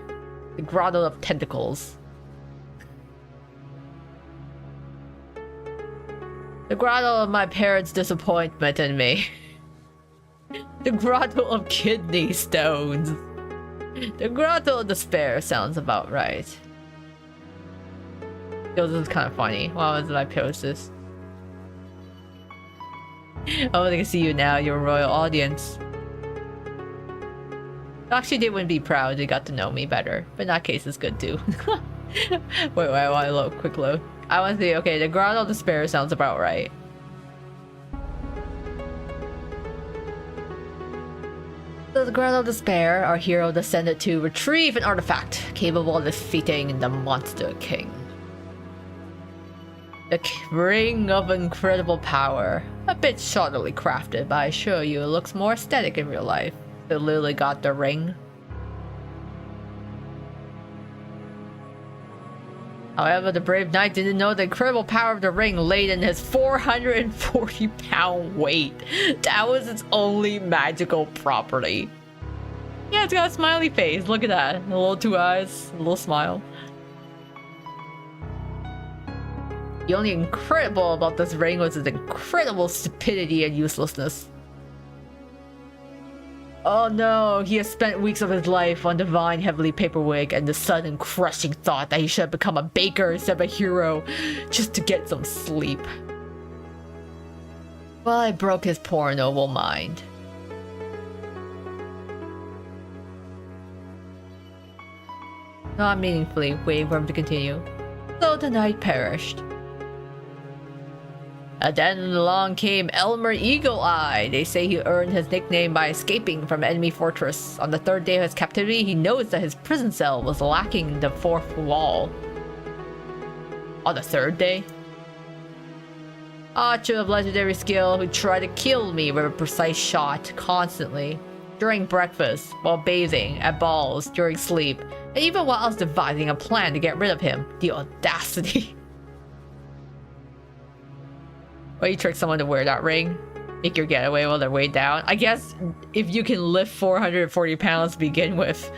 The Grotto of Tentacles. The Grotto of my parents' disappointment in me. The Grotto of Kidney Stones. The Grotto of Despair sounds about right. Yo, this is kind of funny. Why did I post this? Oh, they can see you now, your royal audience. Actually, they wouldn't be proud. They got to know me better. But in that case, it's good too. wait, I want a little quick load. I want to see, okay, the Grotto of Despair sounds about right. So the Grotto of Despair, our hero descended to retrieve an artifact capable of defeating the Monster King. The Ring of Incredible Power. A bit shoddily crafted, but I assure you it looks more aesthetic in real life. They literally got the ring. However, the brave knight didn't know the incredible power of the ring laid in his 440-pound weight. That was its only magical property. Yeah, it's got a smiley face. Look at that. A little two eyes, a little smile. The only incredible about this ring was its incredible stupidity and uselessness. Oh no, he has spent weeks of his life on divine heavenly paperweight and the sudden crushing thought that he should have become a baker instead of a hero just to get some sleep. Well, I broke his poor noble mind. Not meaningfully, waiting for him to continue. So the night perished. And then along came Elmer Eagle-Eye. They say he earned his nickname by escaping from an enemy fortress. On the third day of his captivity, he noticed that his prison cell was lacking the fourth wall. On the third day? Archer of legendary skill who tried to kill me with a precise shot constantly. During breakfast, while bathing, at balls, during sleep, and even while I was devising a plan to get rid of him. The audacity. Why you trick someone to wear that ring? Make your getaway while they're way down? I guess if you can lift 440 pounds to begin with.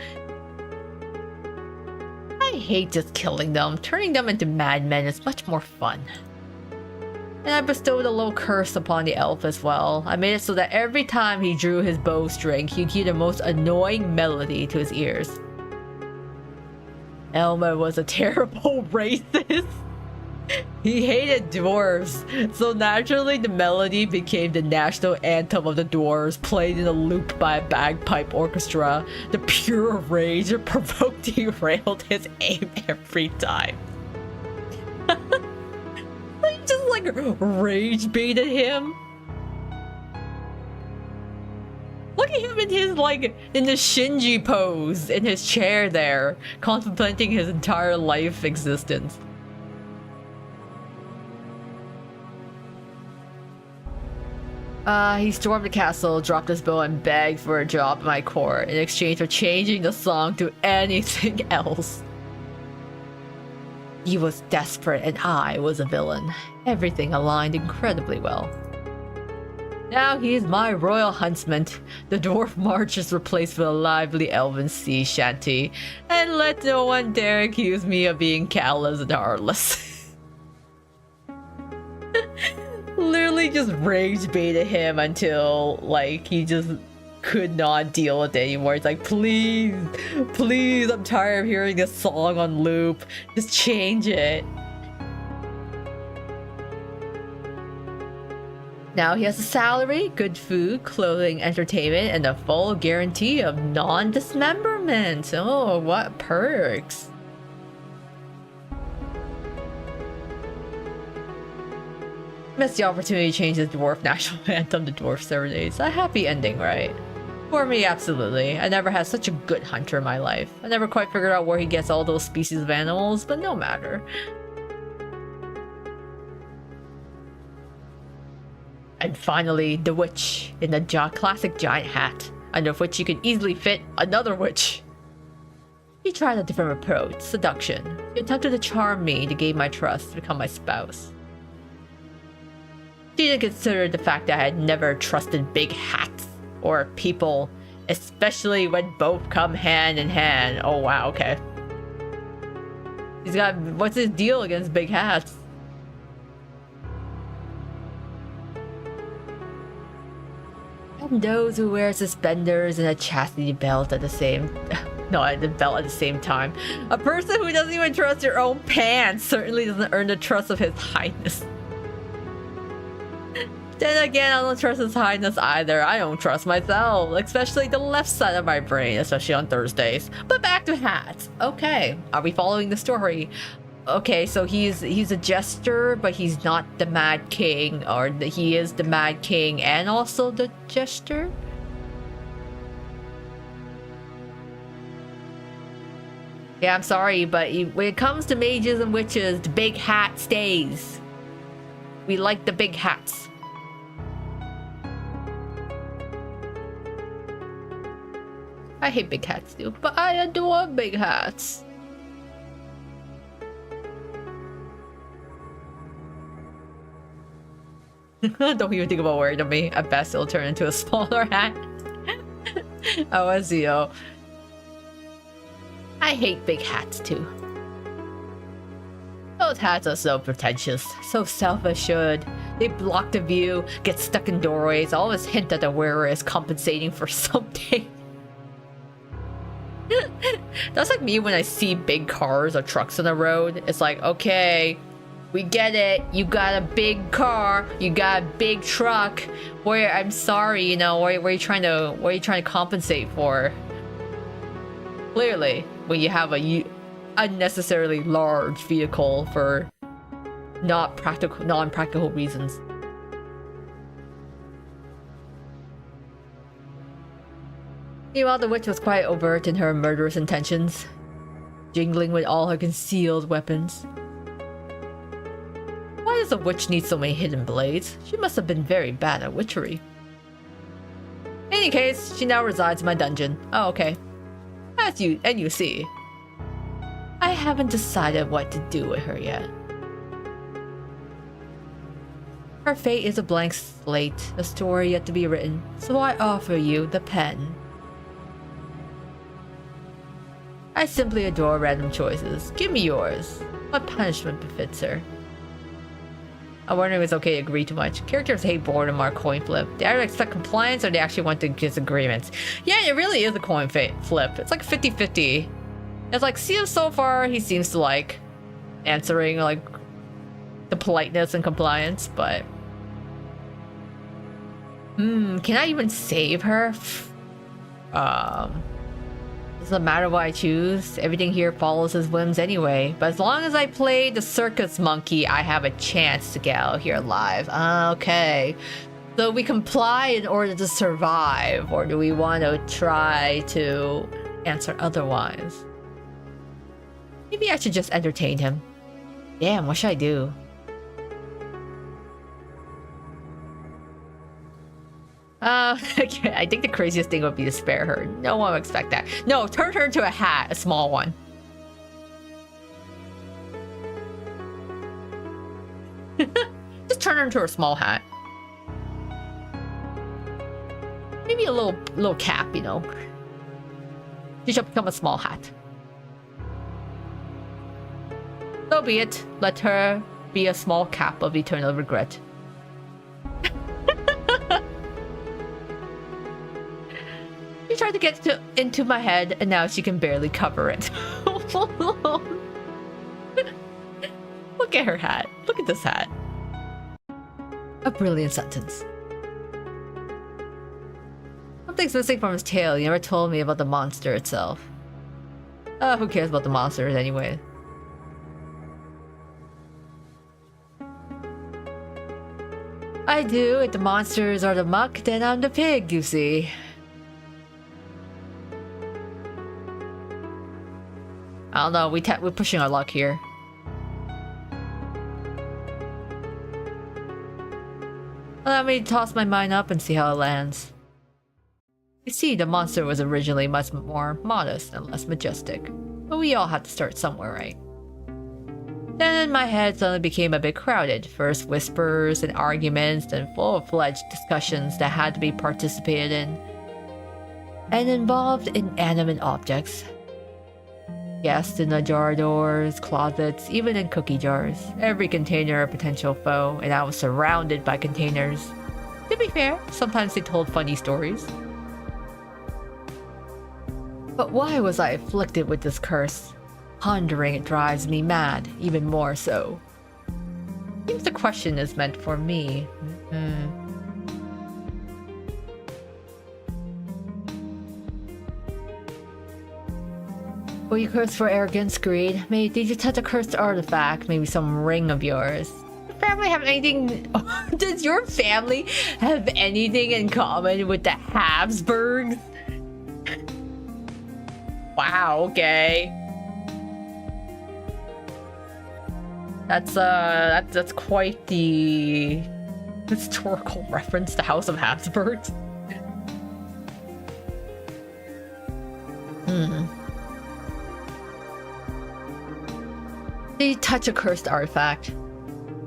I hate just killing them. Turning them into madmen is much more fun. And I bestowed a little curse upon the elf as well. I made it so that every time he drew his bowstring, he'd hear the most annoying melody to his ears. Elmer was a terrible racist. He hated dwarves, so naturally the melody became the national anthem of the dwarves, played in a loop by a bagpipe orchestra. The pure rage it provoked derailed his aim every time. He just like rage baited him. Look at him in his in the Shinji pose in his chair there, contemplating his entire life existence. He stormed the castle, dropped his bow, and begged for a job in my court in exchange for changing the song to anything else. He was desperate and I was a villain. Everything aligned incredibly well. Now he is my royal huntsman. The dwarf march is replaced with a lively elven sea shanty. And let no one dare accuse me of being callous and heartless. Literally just rage baited him until, like, he just could not deal with it anymore. It's like, please, please, I'm tired of hearing this song on loop. Just change it. Now he has a salary, good food, clothing, entertainment, and a full guarantee of non-dismemberment. Oh, what perks. Missed the opportunity to change the dwarf national anthem to Dwarf Serenades. A happy ending, right? For me, absolutely. I never had such a good hunter in my life. I never quite figured out where he gets all those species of animals, but no matter. And finally, the witch in the classic giant hat, under which you could easily fit another witch. He tried a different approach, seduction. He attempted to charm me to gain my trust to become my spouse. She didn't consider the fact that I had never trusted big hats or people, especially when both come hand in hand. Oh wow, okay. He's got, what's his deal against big hats? And those who wear suspenders and a chastity belt at the same the belt at the same time. A person who doesn't even trust their own pants certainly doesn't earn the trust of His Highness. Then again, I don't trust His Highness either. I don't trust myself, especially the left side of my brain, especially on Thursdays. But back to hats. Okay, are we following the story? Okay, so he's a jester, but he's not the Mad King, or he is the Mad King and also the jester? Yeah, I'm sorry, but when it comes to mages and witches, the big hat stays. We like the big hats. I hate big hats too, but I adore big hats. Don't even think about wearing them. At best, it'll turn into a smaller hat. Oh, I see. Oh, I hate big hats too. Those hats are so pretentious, so self-assured. They block the view, get stuck in doorways, always hint that the wearer is compensating for something. That's like me when I see big cars or trucks on the road. It's like, okay, we get it. You got a big car, you got a big truck. Where I'm sorry, you know, what are you trying to compensate for? Clearly, when you have a unnecessarily large vehicle for non-practical reasons. Meanwhile, the witch was quite overt in her murderous intentions, jingling with all her concealed weapons. Why does a witch need so many hidden blades? She must have been very bad at witchery. In any case, she now resides in my dungeon. Oh, okay. You see, I haven't decided what to do with her yet. Her fate is a blank slate, a story yet to be written, so I offer you the pen. I simply adore random choices. Give me yours. What punishment befits her? I'm wondering if it's okay to agree too much. Characters hate boredom or coin flip. They either expect compliance or they actually want the disagreements. Yeah, it really is a coin flip. It's like 50-50. It's like, see, so far he seems to like answering like the politeness and compliance, but can I even save her? Doesn't matter what I choose. Everything here follows his whims anyway. But as long as I play the circus monkey, I have a chance to get out here alive. Okay. So we comply in order to survive, or do we want to try to answer otherwise? Maybe I should just entertain him. Damn, what should I do? Okay, I think the craziest thing would be to spare her. No one would expect that. No, turn her into a hat, a small one. Just turn her into a small hat. Maybe a little cap, you know. She shall become a small hat. So be it. Let her be a small cap of eternal regret. She tried to get into my head, and now she can barely cover it. Look at her hat. Look at this hat. A brilliant sentence. Something's missing from his tail. He never told me about the monster itself. Who cares about the monsters anyway? I do. If the monsters are the muck, then I'm the pig, you see. I don't know. We're pushing our luck here. Allow me to toss my mind up and see how it lands. You see, the monster was originally much more modest and less majestic, but we all had to start somewhere, right? Then my head suddenly became a bit crowded. First whispers and arguments, then full-fledged discussions that had to be participated in, and involved inanimate objects. Guests in the jar doors, closets, even in cookie jars. Every container a potential foe, and I was surrounded by containers. To be fair, sometimes they told funny stories. But why was I afflicted with this curse? Pondering it drives me mad, even more so. Seems the question is meant for me. Were you cursed for arrogance, greed? Maybe did you touch a cursed artifact? Maybe some ring of yours? Does your family have anything? Does your family have anything in common with the Habsburgs? Wow. Okay. That's quite the historical reference to House of Habsburgs. Did you touch a cursed artifact?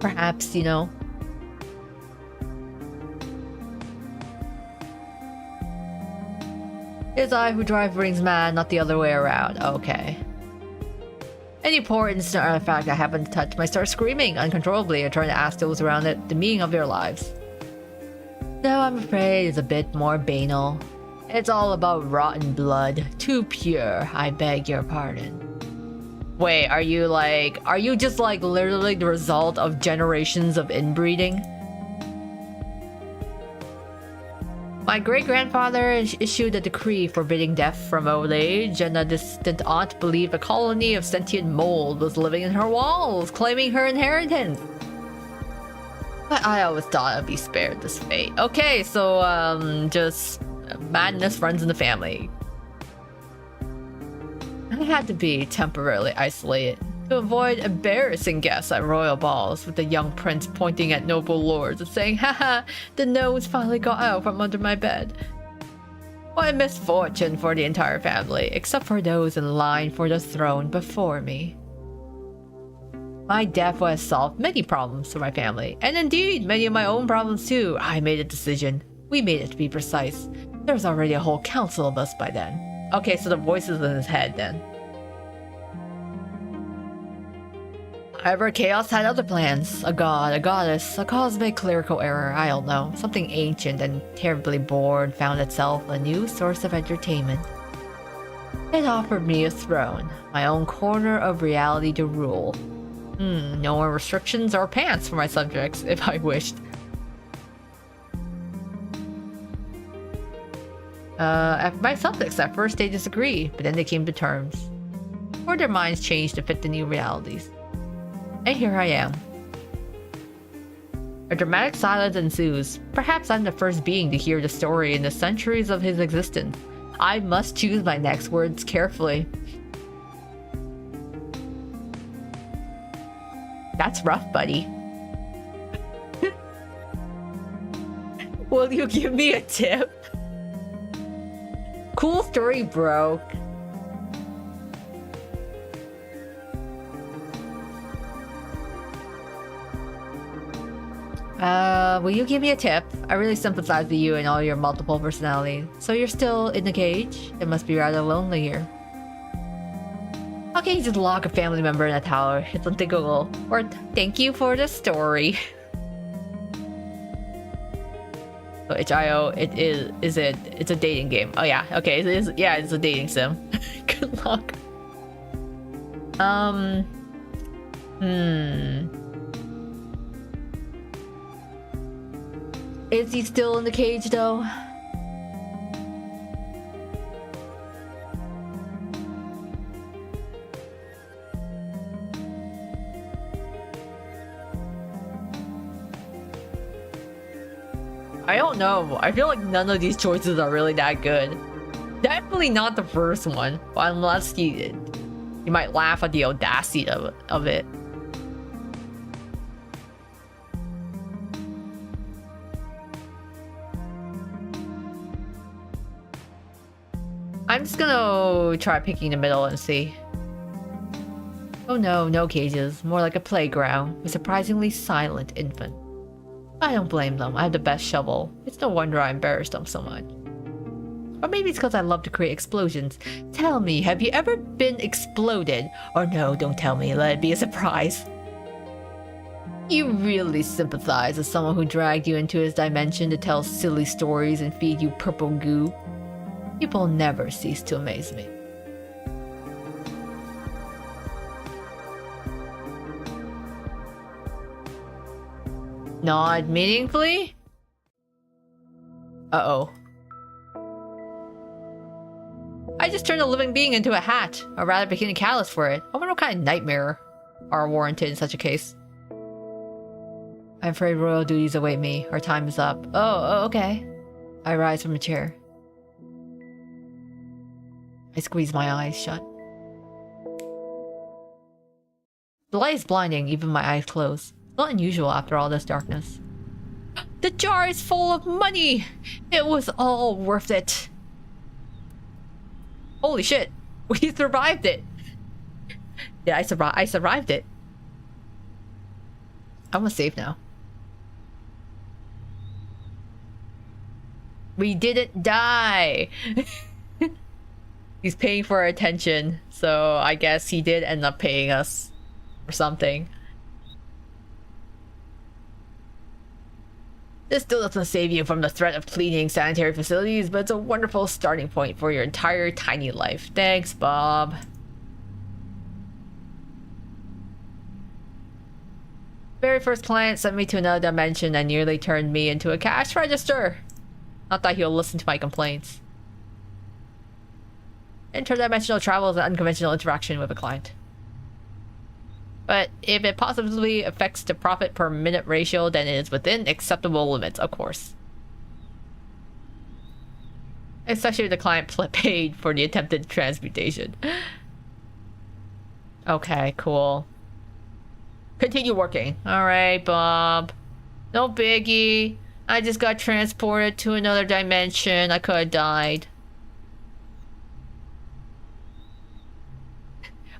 Perhaps, you know. It's I who drive rings mad, not the other way around. Okay. Any poor instant artifact I happen to touch might start screaming uncontrollably or trying to ask those around it the meaning of their lives. No, I'm afraid it's a bit more banal. It's all about rotten blood. Too pure, I beg your pardon. Wait, are you just like literally the result of generations of inbreeding? My great-grandfather issued a decree forbidding death from old age, and a distant aunt believed a colony of sentient mold was living in her walls, claiming her inheritance. But I always thought I'd be spared this fate. Okay, so, just madness runs in the family. I had to be temporarily isolated to avoid embarrassing guests at royal balls, with the young prince pointing at noble lords and saying, "Haha, the nose finally got out from under my bed." What a misfortune for the entire family, except for those in line for the throne before me. My death would have solved many problems for my family, and indeed many of my own problems too. I made a decision. We made it, to be precise. There was already a whole council of us by then. Okay, so the voice is in his head then. However, Chaos had other plans. A god, a goddess, a cosmic clerical error, I don't know. Something ancient and terribly bored found itself a new source of entertainment. It offered me a throne, my own corner of reality to rule. No more restrictions or pants for my subjects, if I wished. My subjects at first they disagreed, but then they came to terms. Or their minds changed to fit the new realities. And here I am. A dramatic silence ensues. Perhaps I'm the first being to hear the story in the centuries of his existence. I must choose my next words carefully. That's rough, buddy. Will you give me a tip? Cool story, bro. Will you give me a tip? I really sympathize with you and all your multiple personalities. So you're still in the cage? It must be rather lonely here. How can you just lock a family member in a tower? It's unthinkable. Or thank you for the story. So HIO, it's a dating game. Oh yeah, okay, it's a dating sim. Good luck. Is he still in the cage though? I don't know. I feel like none of these choices are really that good. Definitely not the first one, unless you might laugh at the audacity of it. I'm just gonna try picking the middle and see. Oh no, no cages. More like a playground with a surprisingly silent infant. I don't blame them. I have the best shovel. It's no wonder I embarrassed them so much. Or maybe it's because I love to create explosions. Tell me, have you ever been exploded? Or no, don't tell me. Let it be a surprise. You really sympathize with someone who dragged you into his dimension to tell silly stories and feed you purple goo. People never cease to amaze me. Not meaningfully? Uh-oh. I just turned a living being into a hat, or rather became a catalyst for it. I wonder what kind of nightmare are warranted in such a case. I'm afraid royal duties await me. Our time is up. Oh, okay. I rise from a chair. I squeeze my eyes shut. The light is blinding, even my eyes close. Not unusual after all this darkness. The jar is full of money! It was all worth it. Holy shit, we survived it. Yeah, I survived it. I'm gonna save now. We didn't die. He's paying for our attention, so I guess he did end up paying us or something. This still doesn't save you from the threat of cleaning sanitary facilities, but it's a wonderful starting point for your entire tiny life. Thanks, Bob. Very first client sent me to another dimension and nearly turned me into a cash register. Not that he'll listen to my complaints. Interdimensional travel is an unconventional interaction with a client. But if it positively affects the profit per minute ratio, then it is within acceptable limits, of course. Especially if the client paid for the attempted transmutation. Okay, cool. Continue working. Alright, Bob. No biggie. I just got transported to another dimension. I could have died.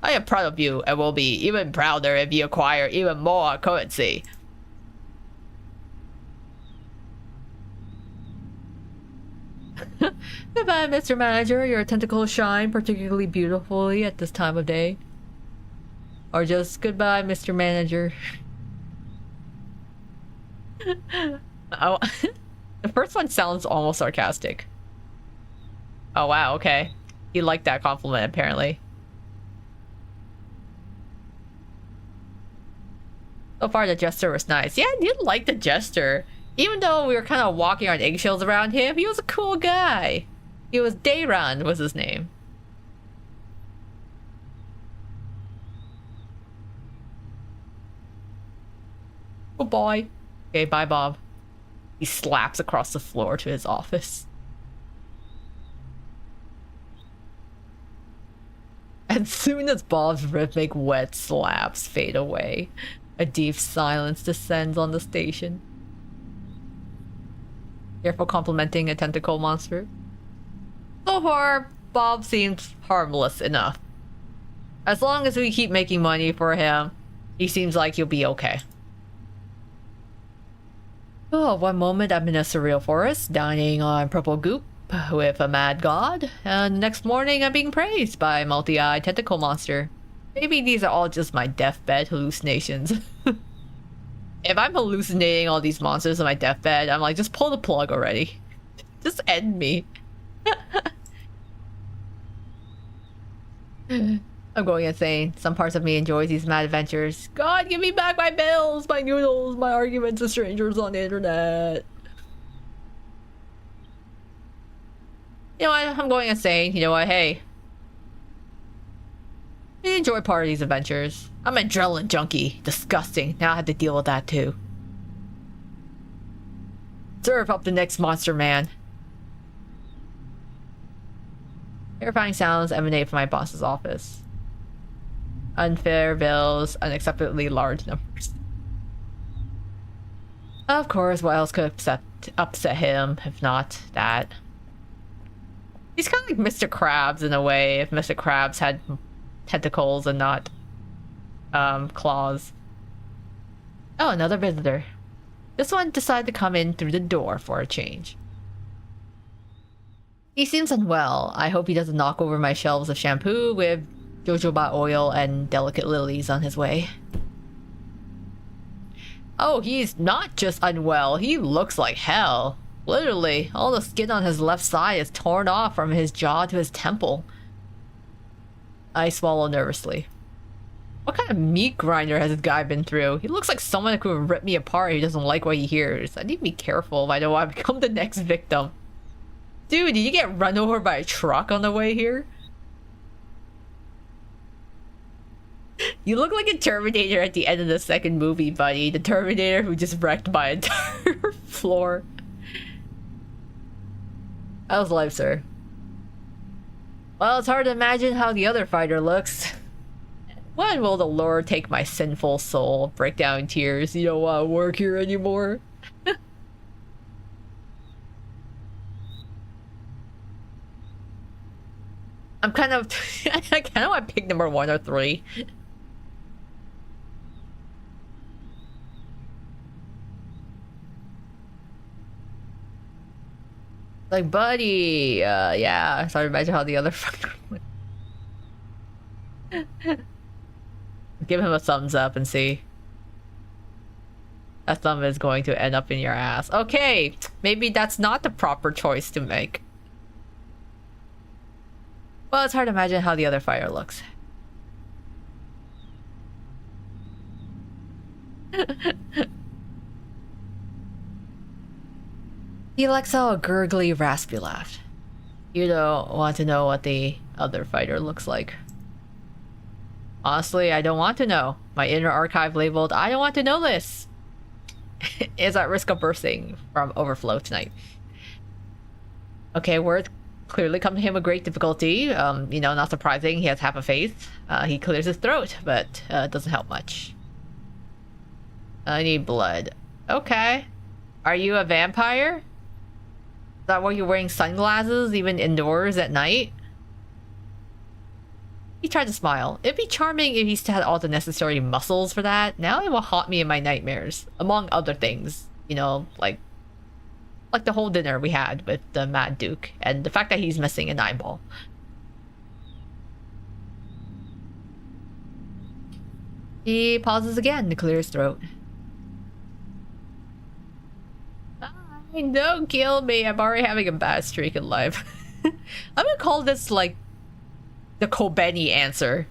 I am proud of you and will be even prouder if you acquire even more currency. Goodbye, Mr. Manager. Your tentacles shine particularly beautifully at this time of day. Or just goodbye, Mr. Manager. Oh, the first one sounds almost sarcastic. Oh wow, okay. He liked that compliment apparently. So far, the jester was nice. Yeah, I did like the jester. Even though we were kind of walking on eggshells around him, he was a cool guy. He was Dayron was his name. Oh boy. Okay, bye, Bob. He slaps across the floor to his office. As soon as Bob's rhythmic wet slaps fade away, a deep silence descends on the station. Careful complimenting a tentacle monster. So far, Bob seems harmless enough. As long as we keep making money for him, he seems like he'll be okay. Oh, one moment I'm in a surreal forest, dining on purple goop with a mad god, and the next morning I'm being praised by a multi-eyed tentacle monster. Maybe these are all just my deathbed hallucinations. If I'm hallucinating all these monsters on my deathbed, I'm like, just pull the plug already. Just end me. I'm going insane. Some parts of me enjoys these mad adventures. God, give me back my bills, my noodles, my arguments with strangers on the internet. You know what? I'm going insane. You know what? Hey. I enjoy part of these adventures. I'm an adrenaline junkie. Disgusting. Now I have to deal with that too. Serve up the next monster man. Terrifying sounds emanate from my boss's office. Unfair bills, unacceptably large numbers. Of course, what else could upset him if not that? He's kind of like Mr. Krabs in a way, if Mr. Krabs had tentacles and not claws. Oh, another visitor. This one decided to come in through the door for a change. He seems unwell. I hope he doesn't knock over my shelves of shampoo with jojoba oil and delicate lilies on his way. Oh, he's not just unwell. He looks like hell. Literally, all the skin on his left side is torn off from his jaw to his temple. I swallow nervously. What kind of meat grinder has this guy been through? He looks like someone that could rip me apart if he doesn't like what he hears. I need to be careful if I don't want to become the next victim. Dude, did you get run over by a truck on the way here? You look like a Terminator at the end of the second movie, buddy. The Terminator who just wrecked my entire floor. How's life, sir? Well, it's hard to imagine how the other fighter looks. When will the Lord take my sinful soul, break down in tears? You don't want to work here anymore? I'm kind of... I kind of want to pick number 1 or 3. Like, buddy, yeah, sorry to imagine how the other fucker went. Give him a thumbs up and see. That thumb is going to end up in your ass. Okay, maybe that's not the proper choice to make. Well, it's hard to imagine how the other fire looks. He lets out a gurgly, raspy laugh. You don't want to know what the other fighter looks like. Honestly, I don't want to know. My inner archive labeled, I don't want to know this, is at risk of bursting from overflow tonight. Okay, words clearly come to him with great difficulty. You know, not surprising, he has half a face. He clears his throat, but it doesn't help much. I need blood. Okay. Are you a vampire? Is that why you're wearing sunglasses even indoors at night? He tried to smile. It'd be charming if he still had all the necessary muscles for that. Now it will haunt me in my nightmares, among other things. You know, like the whole dinner we had with the Mad Duke, and the fact that he's missing an eyeball. He pauses again to clear his throat. Don't kill me. I'm already having a bad streak in life. I'm gonna call this like the Kobeni answer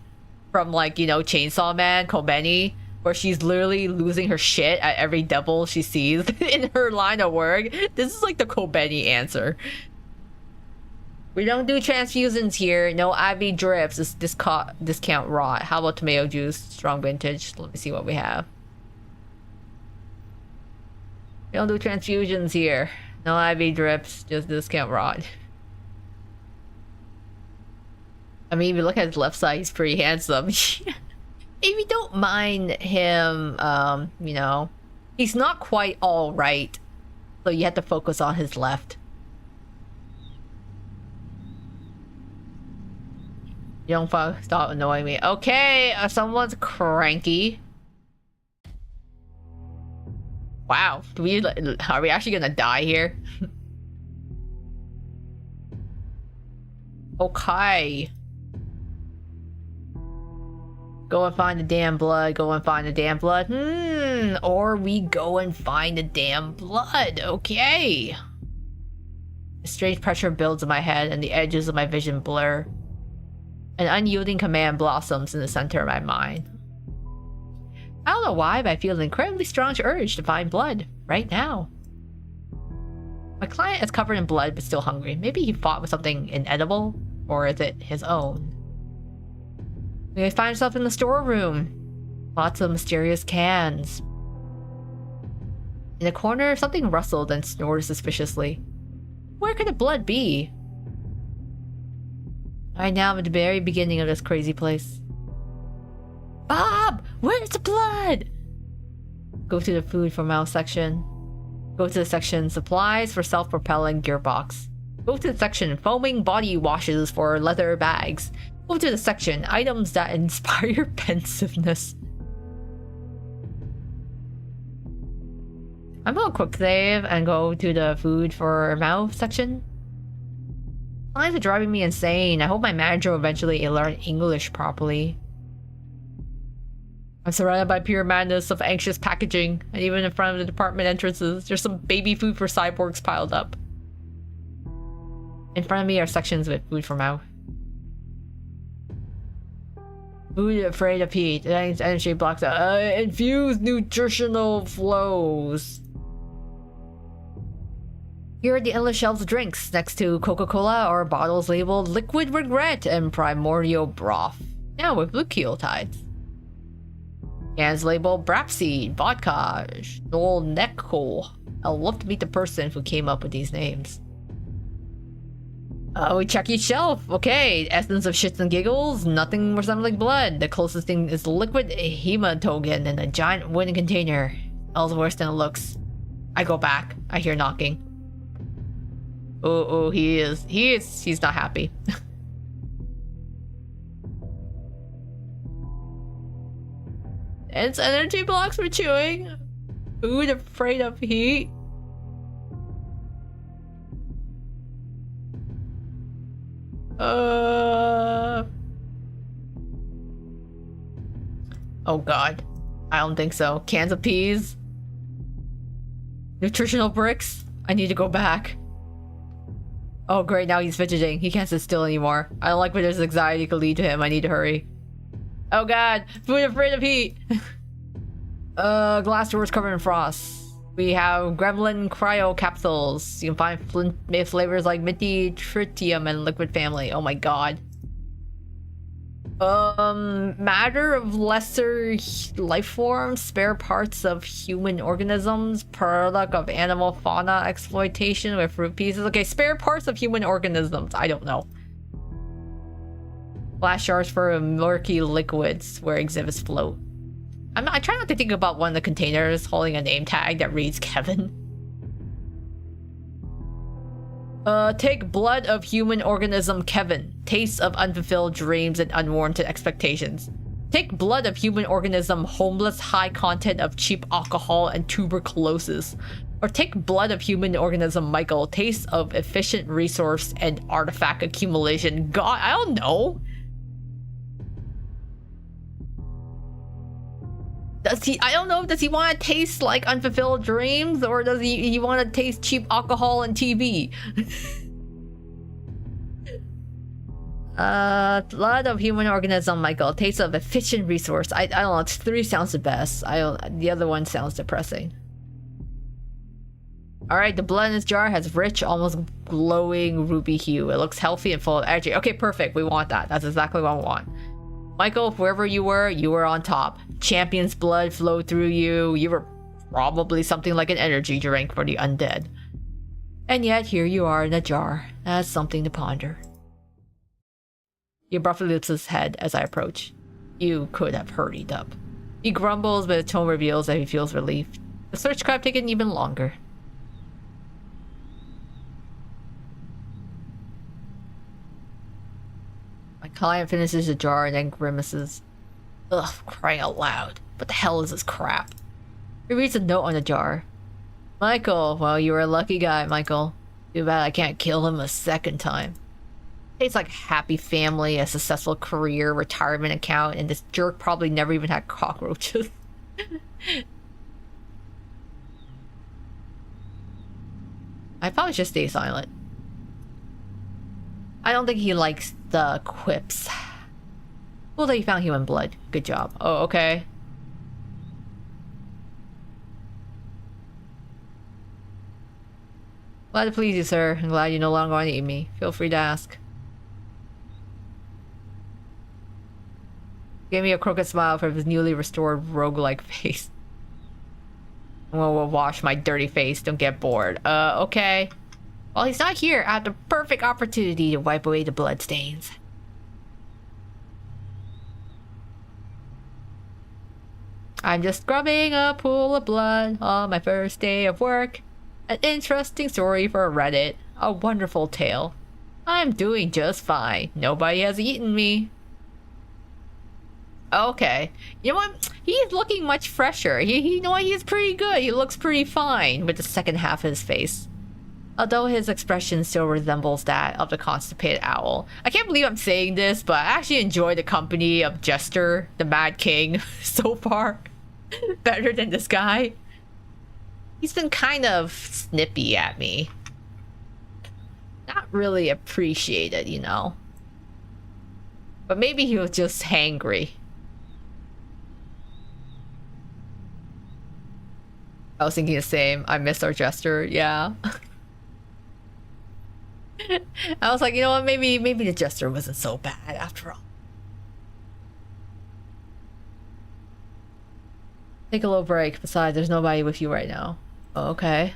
from, like, you know, Chainsaw Man, Kobeni, where she's literally losing her shit at every devil she sees in her line of work. This is like the Kobeni answer. We don't do transfusions here. No IV drips. It's discount rot. How about tomato juice? Strong vintage. Let me see what we have. We don't do transfusions here. No IV drips, just discount rod. I mean, if you look at his left side, he's pretty handsome. If you don't mind him, you know, he's not quite all right. So you have to focus on his left. You don't stop annoying me. Okay, someone's cranky. Wow, are we actually gonna die here? Okay. Go and find the damn blood, go and find the damn blood. Or we go and find the damn blood, okay. A strange pressure builds in my head and the edges of my vision blur. An unyielding command blossoms in the center of my mind. I don't know why, but I feel an incredibly strong urge to find blood right now. My client is covered in blood but still hungry. Maybe he fought with something inedible, or is it his own? We find ourselves in the storeroom. Lots of mysterious cans. In a corner, something rustled and snored suspiciously. Where could the blood be? Right now, I'm at the very beginning of this crazy place. Bob! Where's the blood? Go to the food for mouse section. Go to the section supplies for self-propelling gearbox. Go to the section foaming body washes for leather bags. Go to the section items that inspire pensiveness. I'm gonna quick save and go to the food for mouth section. Lines are driving me insane. I hope my manager will eventually learn English properly. I'm surrounded by pure madness of anxious packaging, and even in front of the department entrances, there's some baby food for cyborgs piled up. In front of me are sections with food for mouth. Food afraid of heat. Energy blocks out. Infused nutritional flows. Here are the endless shelves of drinks, next to Coca-Cola are bottles labeled Liquid Regret and Primordial Broth. Now with nucleotides. Cans labeled Brapseed, Vodka, Stolneko. I'll love to meet the person who came up with these names. We check each shelf. Okay, essence of shits and giggles, nothing resembling blood. The closest thing is liquid hematogene in a giant wooden container. Smells worse than it looks. I go back. I hear knocking. Oh, he's not happy. It's energy blocks for chewing. Food afraid of heat. Oh god. I don't think so. Cans of peas. Nutritional bricks. I need to go back. Oh great, now he's fidgeting. He can't sit still anymore. I don't like where this anxiety could lead to him. I need to hurry. Oh god. Food afraid of heat. Glass doors covered in frost. We have gremlin cryo capsules. You can find flavors like minty, tritium, and liquid family. Oh my god. Matter of lesser life forms, spare parts of human organisms, product of animal fauna exploitation with fruit pieces. Okay, spare parts of human organisms. I don't know. Glass jars for murky liquids where exhibits float. I try not to think about one of the containers holding a name tag that reads Kevin. Take blood of human organism Kevin. Taste of unfulfilled dreams and unwarranted expectations. Take blood of human organism homeless, high content of cheap alcohol and tuberculosis. Or take blood of human organism Michael. Taste of efficient resource and artifact accumulation. God, I don't know. I don't know, does he want to taste like unfulfilled dreams, or does he want to taste cheap alcohol and TV? Blood of human organism, Michael. Taste of efficient resource. I don't know, 3 sounds the best. The other one sounds depressing. Alright, the blood in this jar has rich, almost glowing ruby hue. It looks healthy and full of energy. Okay, perfect. We want that. That's exactly what I want. Michael, whoever you were on top. Champion's blood flowed through you. You were probably something like an energy drink for the undead. And yet, here you are in a jar. That's something to ponder. He abruptly lifts his head as I approach. You could have hurried up. He grumbles, but his tone reveals that he feels relieved. The search could have taken even longer. My client finishes the jar and then grimaces. Ugh, crying out loud. What the hell is this crap? He reads a note on the jar. Michael, well, you were a lucky guy, Michael. Too bad I can't kill him a second time. It's like happy family, a successful career, retirement account, and this jerk probably never even had cockroaches. I probably should stay silent. I don't think he likes the quips. Cool that you found human blood. Good job. Oh, okay. Glad to please you, sir. I'm glad you no longer want to eat me. Feel free to ask. Gave me a crooked smile from his newly restored roguelike face. We'll wash my dirty face. Don't get bored. Okay. While he's not here, I have the perfect opportunity to wipe away the bloodstains. I'm just scrubbing a pool of blood on my first day of work. An interesting story for Reddit. A wonderful tale. I'm doing just fine. Nobody has eaten me. Okay. You know what? He's looking much fresher. You know what? He's pretty good. He looks pretty fine with the second half of his face. Although his expression still resembles that of the constipated owl. I can't believe I'm saying this, but I actually enjoy the company of Jester, the Mad King, so far. Better than this guy. He's been kind of snippy at me. Not really appreciated, you know. But maybe he was just hangry. I was thinking the same. I miss our Jester, yeah. I was like, you know what, maybe the Jester wasn't so bad after all. Take a little break. Besides, there's nobody with you right now. Oh, okay.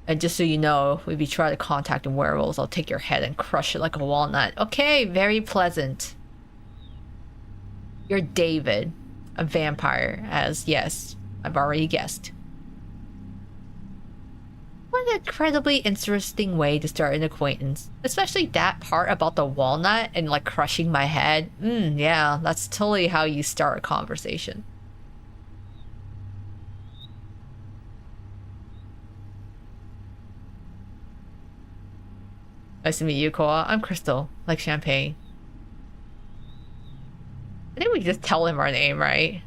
And just so you know, if you try to contact the werewolves, I'll take your head and crush it like a walnut. Okay, very pleasant. You're David, a vampire, as yes, I've already guessed. What an incredibly interesting way to start an acquaintance. Especially that part about the walnut and like crushing my head. Yeah, that's totally how you start a conversation. Nice to meet you, Koa. I'm Crystal, like champagne. I think we just tell him our name, right?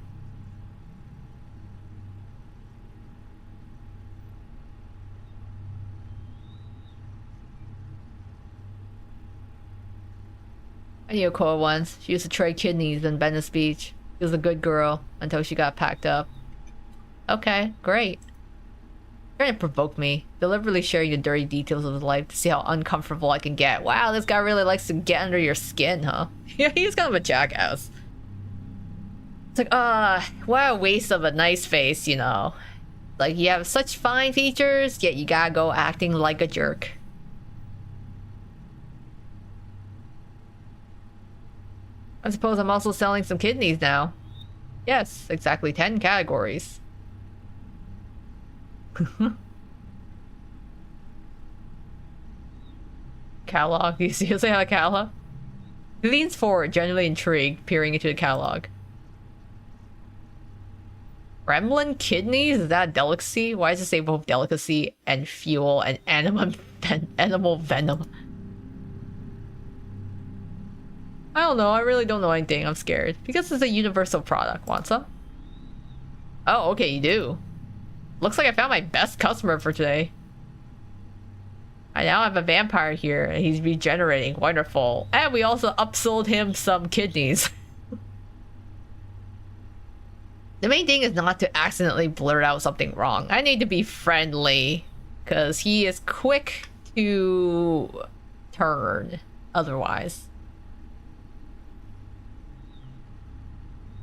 I knew Koa once. She used to trade kidneys in Venice Beach. She was a good girl until she got packed up. Okay, great. Trying to provoke me, deliberately sharing the dirty details of his life to see how uncomfortable I can get. Wow, this guy really likes to get under your skin, huh? Yeah, he's kind of a jackass. It's like, what a waste of a nice face, you know. Like, you have such fine features, yet you gotta go acting like a jerk. I suppose I'm also selling some kidneys now. Yes, exactly 10 categories. Catalog. Do you seriously have a catalog? He leans forward, genuinely intrigued, peering into the catalog. Gremlin kidneys? Is that a delicacy? Why does it say both delicacy and fuel and animal venom? I don't know. I really don't know anything. I'm scared. Because it's a universal product. Want some? Oh, okay, you do. Looks like I found my best customer for today. I now have a vampire here, and he's regenerating. Wonderful. And we also upsold him some kidneys. The main thing is not to accidentally blurt out something wrong. I need to be friendly, because he is quick to turn otherwise.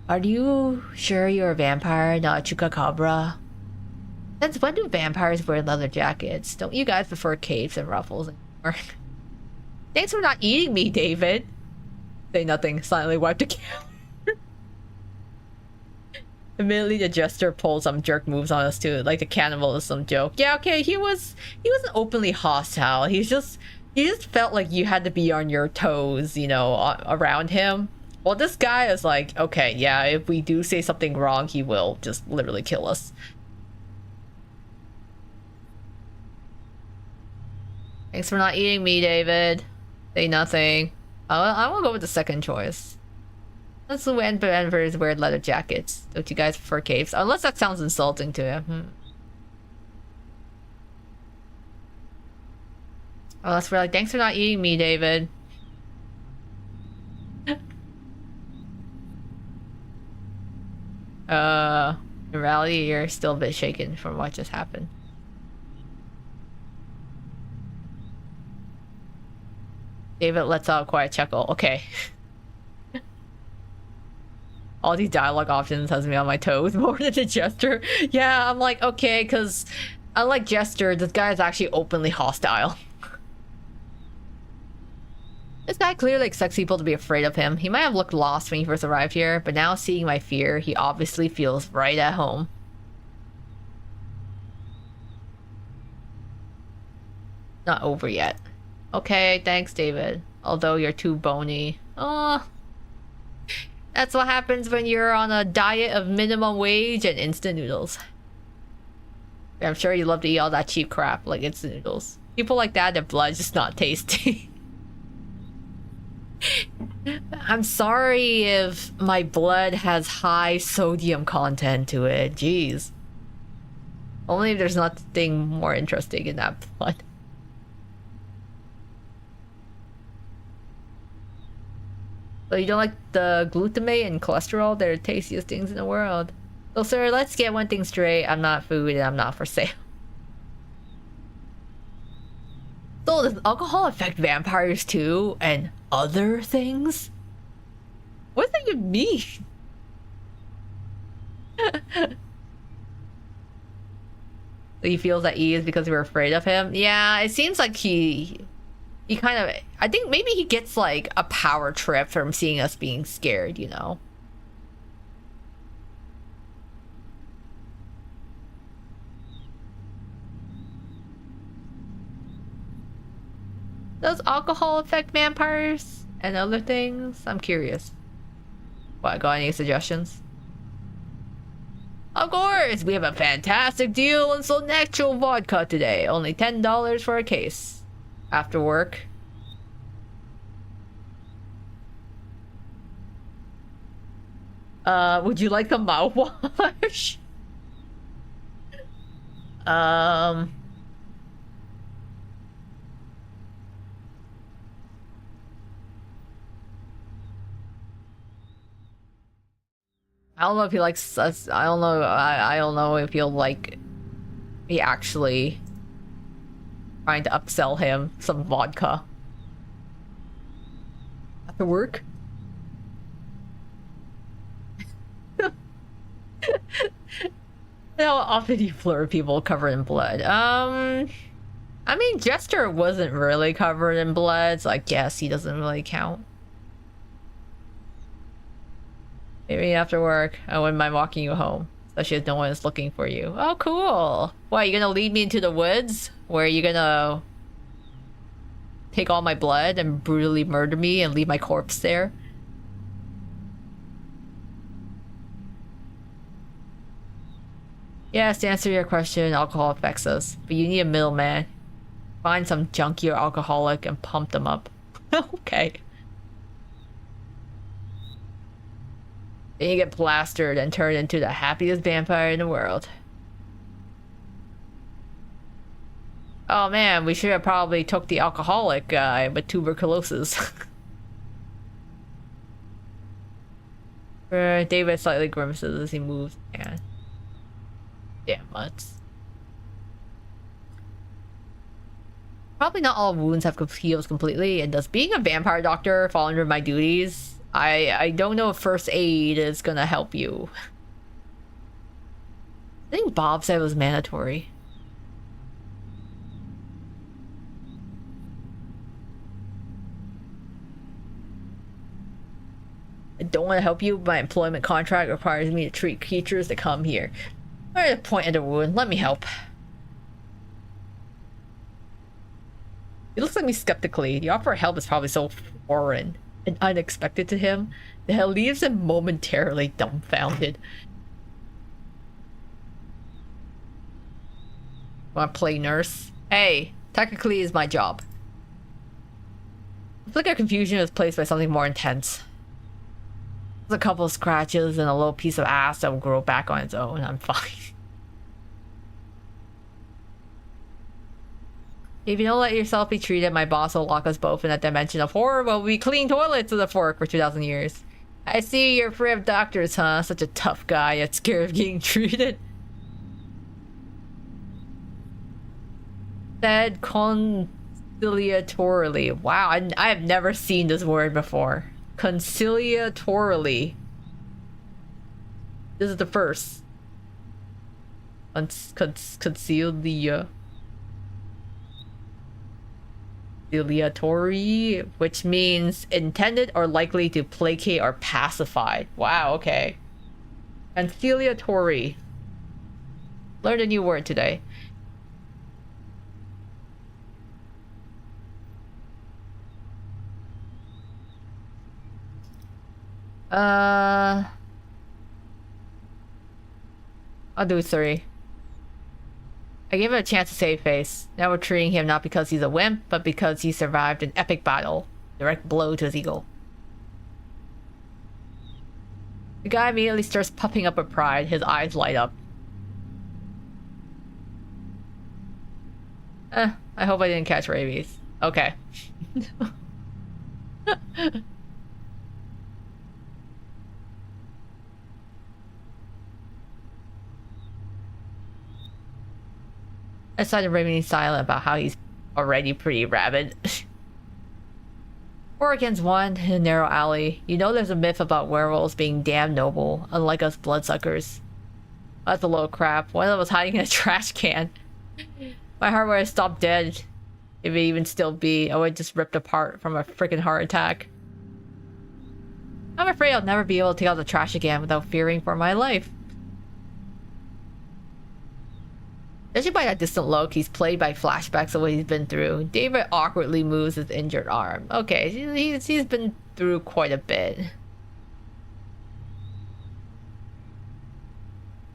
Are you sure you're a vampire, not a chupacabra? Since when do vampires wear leather jackets? Don't you guys prefer capes and ruffles anymore? Thanks for not eating me, David. Say nothing. Silently wipe the camera. Immediately, the jester pulled some jerk moves on us too, like the cannibalism joke. Yeah, okay, he wasn't openly hostile. He just felt like you had to be on your toes, you know, around him. Well, this guy is like, okay, yeah, if we do say something wrong, he will just literally kill us. Thanks for not eating me, David. Say nothing. I will go with the second choice. Let's win for his weird leather jackets. Don't you guys prefer caves? Unless that sounds insulting to him. Unless we're like, thanks for not eating me, David. In reality, you're still a bit shaken from what just happened. David lets out a quiet chuckle. Okay. All these dialogue options has me on my toes more than the gesture. Yeah, I'm like, okay, because unlike gesture, this guy is actually openly hostile. This guy clearly expects people to be afraid of him. He might have looked lost when he first arrived here, but now seeing my fear, he obviously feels right at home. Not over yet. Okay, thanks, David. Although you're too bony. Oh, that's what happens when you're on a diet of minimum wage and instant noodles. I'm sure you love to eat all that cheap crap like instant noodles. People like that, their blood's just not tasty. I'm sorry if my blood has high sodium content to it. Jeez. Only if there's nothing more interesting in that blood. So you don't like the glutamate and cholesterol? They're the tastiest things in the world. So sir, let's get one thing straight. I'm not food and I'm not for sale. So does alcohol affect vampires too? And other things? What does that even mean? So he feels at ease because we're afraid of him? Yeah, it seems like he kind of... I think maybe he gets like a power trip from seeing us being scared, you know? Does alcohol affect vampires and other things? I'm curious. What, got any suggestions? Of course! We have a fantastic deal on some natural vodka today. Only $10 for a case. After work. Would you like the mouthwash? I don't know if he likes us. I don't know. I don't know if he'll like me actually trying to upsell him some vodka after work. How often do you flirt people covered in blood? I mean, Jester wasn't really covered in blood, so I guess he doesn't really count. Maybe after work, I wouldn't mind walking you home, especially if no one is looking for you. Oh, cool. What, you gonna lead me into the woods? Where you gonna take all my blood and brutally murder me and leave my corpse there? Yes, to answer your question, alcohol affects us, but you need a middleman. Find some junkie or alcoholic and pump them up. Okay. Then you get plastered and turned into the happiest vampire in the world. Oh man, we should have probably took the alcoholic guy with tuberculosis. David slightly grimaces as he moves. Yeah. Damn mutts. Probably not all wounds have healed completely, and does being a vampire doctor fall under my duties? I don't know if first aid is gonna help you. I think Bob said it was mandatory. I don't want to help you, but my employment contract requires me to treat creatures that come here. Right at the point of the wound, let me help. He looks at me skeptically. The offer of help is probably so foreign and unexpected to him that it leaves him momentarily dumbfounded. Want to play nurse? Hey, Technically, is my job. Flicker confusion is placed by something more intense. There's a couple of scratches and a little piece of ass that will grow back on its own. I'm fine. If you don't let yourself be treated, my boss will lock us both in a dimension of horror while we clean toilets with a fork for 2,000 years. I see you're afraid of doctors, huh? Such a tough guy, yet scared of getting treated. Said conciliatorily. Wow, I have never seen this word before. Conciliatorily. This is the first. Conciliatory, which means intended or likely to placate or pacify. Wow, okay. Conciliatory. Learned a new word today. I'll do 3. I gave him a chance to save face. Now we're treating him not because he's a wimp, but because he survived an epic battle. Direct blow to his ego. The guy immediately starts puffing up with pride. His eyes light up. I hope I didn't catch rabies. Okay. I started remaining silent about how he's already pretty rabid. 4 against 1 in a narrow alley. You know there's a myth about werewolves being damn noble, unlike us bloodsuckers. That's a load of crap. One of us hiding in a trash can. My heart would have stopped dead. If it even still be, I would just ripped apart from a freaking heart attack. I'm afraid I'll never be able to take out the trash again without fearing for my life. Judging by that distant look, he's plagued by flashbacks of what he's been through. David awkwardly moves his injured arm. Okay, he's been through quite a bit.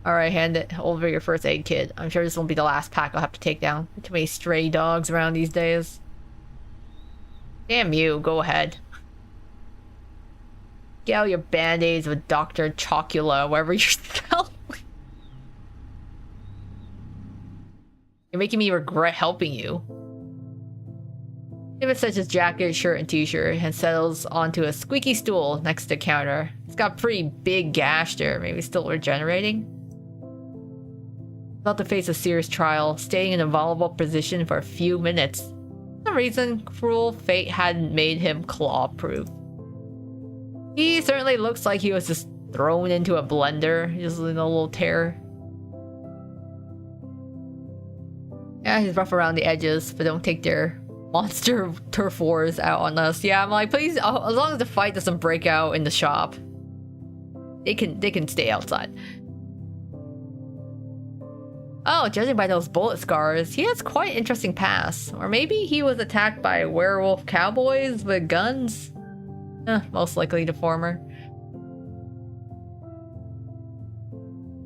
Alright, hand it over your first aid kit. I'm sure this won't be the last pack I'll have to take down. Too many stray dogs around these days. Damn you, go ahead. Get out your band-aids with Dr. Chocula wherever you're spelled. You're making me regret helping you. David sets his jacket, shirt, and t-shirt and settles onto a squeaky stool next to the counter. It's got a pretty big gash there, maybe still regenerating. About to face a serious trial, staying in a vulnerable position for a few minutes. For some reason, cruel fate hadn't made him claw-proof. He certainly looks like he was just thrown into a blender, just in a little tear. Yeah, he's rough around the edges, but don't take their monster turf wars out on us. Yeah, I'm like, please, as long as the fight doesn't break out in the shop, they can stay outside. Oh, judging by those bullet scars, he has quite an interesting past. Or maybe he was attacked by werewolf cowboys with guns? Most likely the former.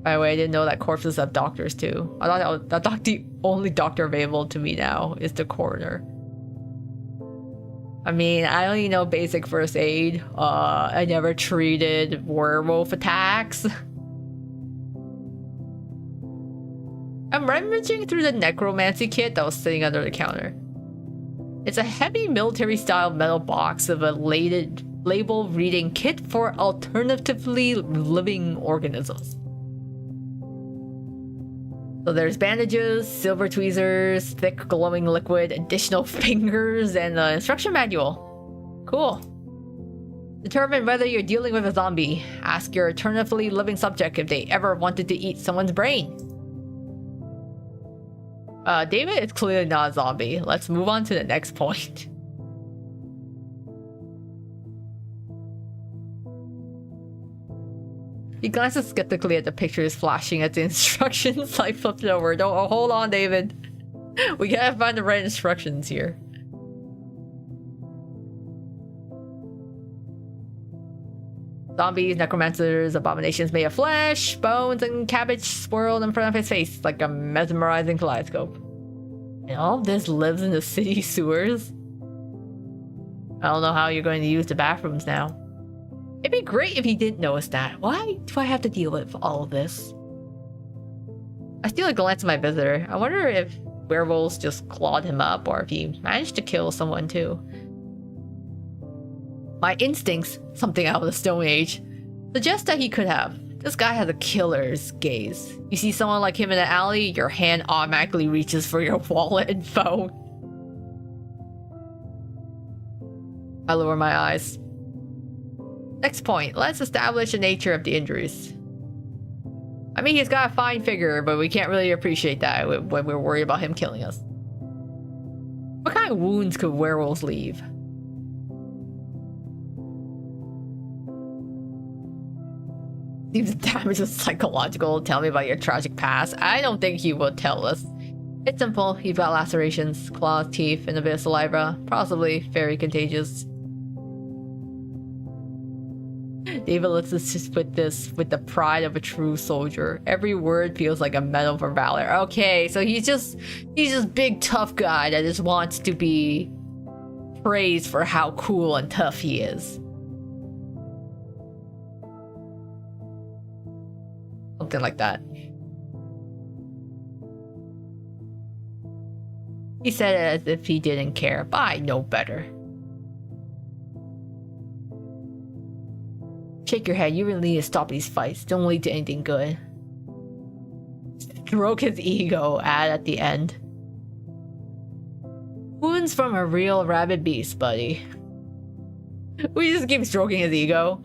By the way, I didn't know that corpses have doctors too. I thought the only doctor available to me now is the coroner. I mean, I only know basic first aid. I never treated werewolf attacks. I'm rummaging through the necromancy kit that was sitting under the counter. It's a heavy military-style metal box of a label reading Kit for Alternatively Living Organisms. So there's bandages, silver tweezers, thick glowing liquid, additional fingers, and an instruction manual. Cool. Determine whether you're dealing with a zombie. Ask your alternatively living subject if they ever wanted to eat someone's brain. David is clearly not a zombie. Let's move on to the next point. He glances skeptically at the pictures flashing at the instructions. I flipped it over. Don't hold on, David. We gotta find the right instructions here. Zombies, necromancers, abominations made of flesh, bones, and cabbage swirled in front of his face like a mesmerizing kaleidoscope. And all of this lives in the city sewers? I don't know how you're going to use the bathrooms now. It'd be great if he didn't notice that. Why do I have to deal with all of this? I steal a glance at my visitor. I wonder if werewolves just clawed him up or if he managed to kill someone too. My instincts, something out of the Stone Age, suggest that he could have. This guy has a killer's gaze. You see someone like him in the alley, your hand automatically reaches for your wallet and phone. I lower my eyes. Next point, let's establish the nature of the injuries. I mean, he's got a fine figure, but we can't really appreciate that when we're worried about him killing us. What kind of wounds could werewolves leave? Seems the damage was psychological. Tell me about your tragic past. I don't think he will tell us. It's simple. You've got lacerations, claws, teeth, and a bit of saliva. Possibly very contagious. David listens with this with the pride of a true soldier. Every word feels like a medal for valor. Okay, so he's just big tough guy that just wants to be praised for how cool and tough he is. Something like that. He said it as if he didn't care, but I know better. Shake your head, you really need to stop these fights. Don't lead to anything good. Stroke his ego, add at the end. Wounds from a real rabid beast, buddy. We just keep stroking his ego.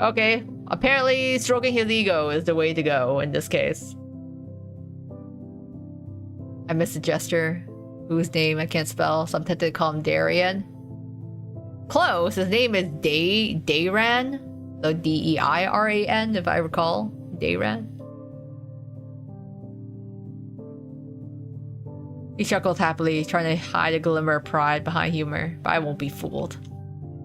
Okay, apparently stroking his ego is the way to go in this case. I missed a gesture, whose name I can't spell, so I'm tempted to call him Darian. Close, his name is Dayran, so D-E-I-R-A-N if I recall, Dayran. He chuckles happily, trying to hide a glimmer of pride behind humor, but I won't be fooled.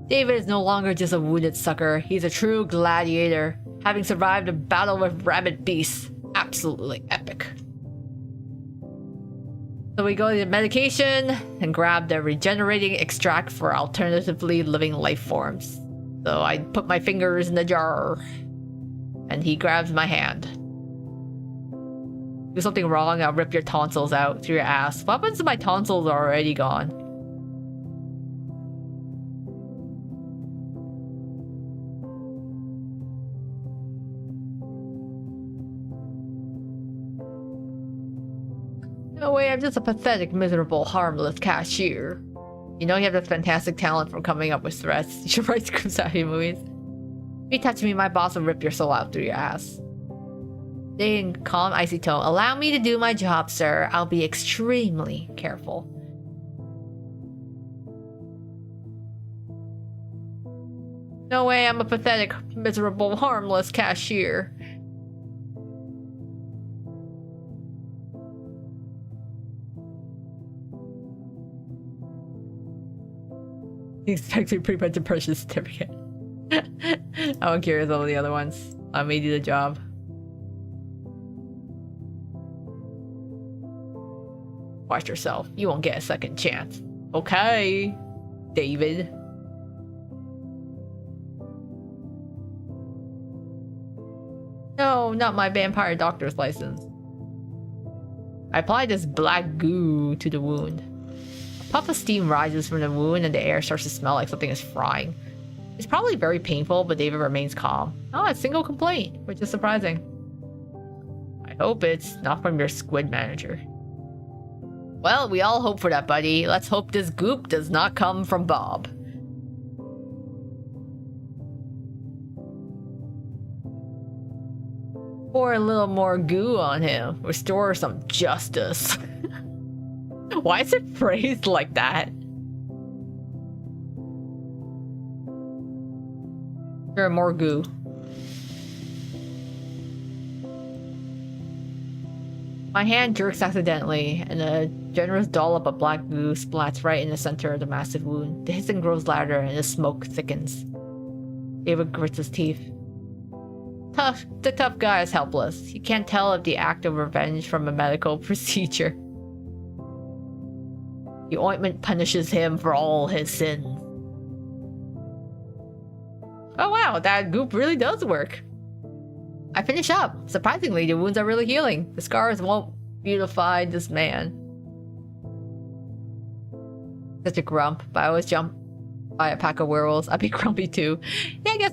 David is no longer just a wounded sucker, he's a true gladiator, having survived a battle with rabid beasts. Absolutely epic. So we go to the medication and grab the regenerating extract for alternatively living life forms. So I put my fingers in the jar and he grabs my hand. Do something wrong, I'll rip your tonsils out through your ass. What happens if my tonsils are already gone? No way, I'm just a pathetic, miserable, harmless cashier. You know you have this fantastic talent for coming up with threats. You should write scripts out of your movies. If you touch me, my boss will rip your soul out through your ass. Say in calm, icy tone, allow me to do my job, sir. I'll be extremely careful. No way, I'm a pathetic, miserable, harmless cashier. Expect to pretty much a purchase certificate. I'm curious about the other ones. I may do the job. Watch yourself. You won't get a second chance. Okay, David. No, not my vampire doctor's license. I apply this black goo to the wound. A puff of steam rises from the wound and the air starts to smell like something is frying. It's probably very painful, but David remains calm. Not a single complaint, which is surprising. I hope it's not from your squid manager. Well, we all hope for that, buddy. Let's hope this goop does not come from Bob. Pour a little more goo on him. Restore some justice. Why is it phrased like that? Sure, more goo. My hand jerks accidentally, and a generous dollop of black goo splats right in the center of the massive wound. The hissing grows louder, and the smoke thickens. David grits his teeth. The tough guy is helpless. He can't tell if the act of revenge from a medical procedure. The ointment punishes him for all his sins. Oh wow, that goop really does work. I finish up. Surprisingly, the wounds are really healing. The scars won't beautify this man. Such a grump, but I was jumped by a pack of werewolves. I'd be grumpy too. Yeah, I guess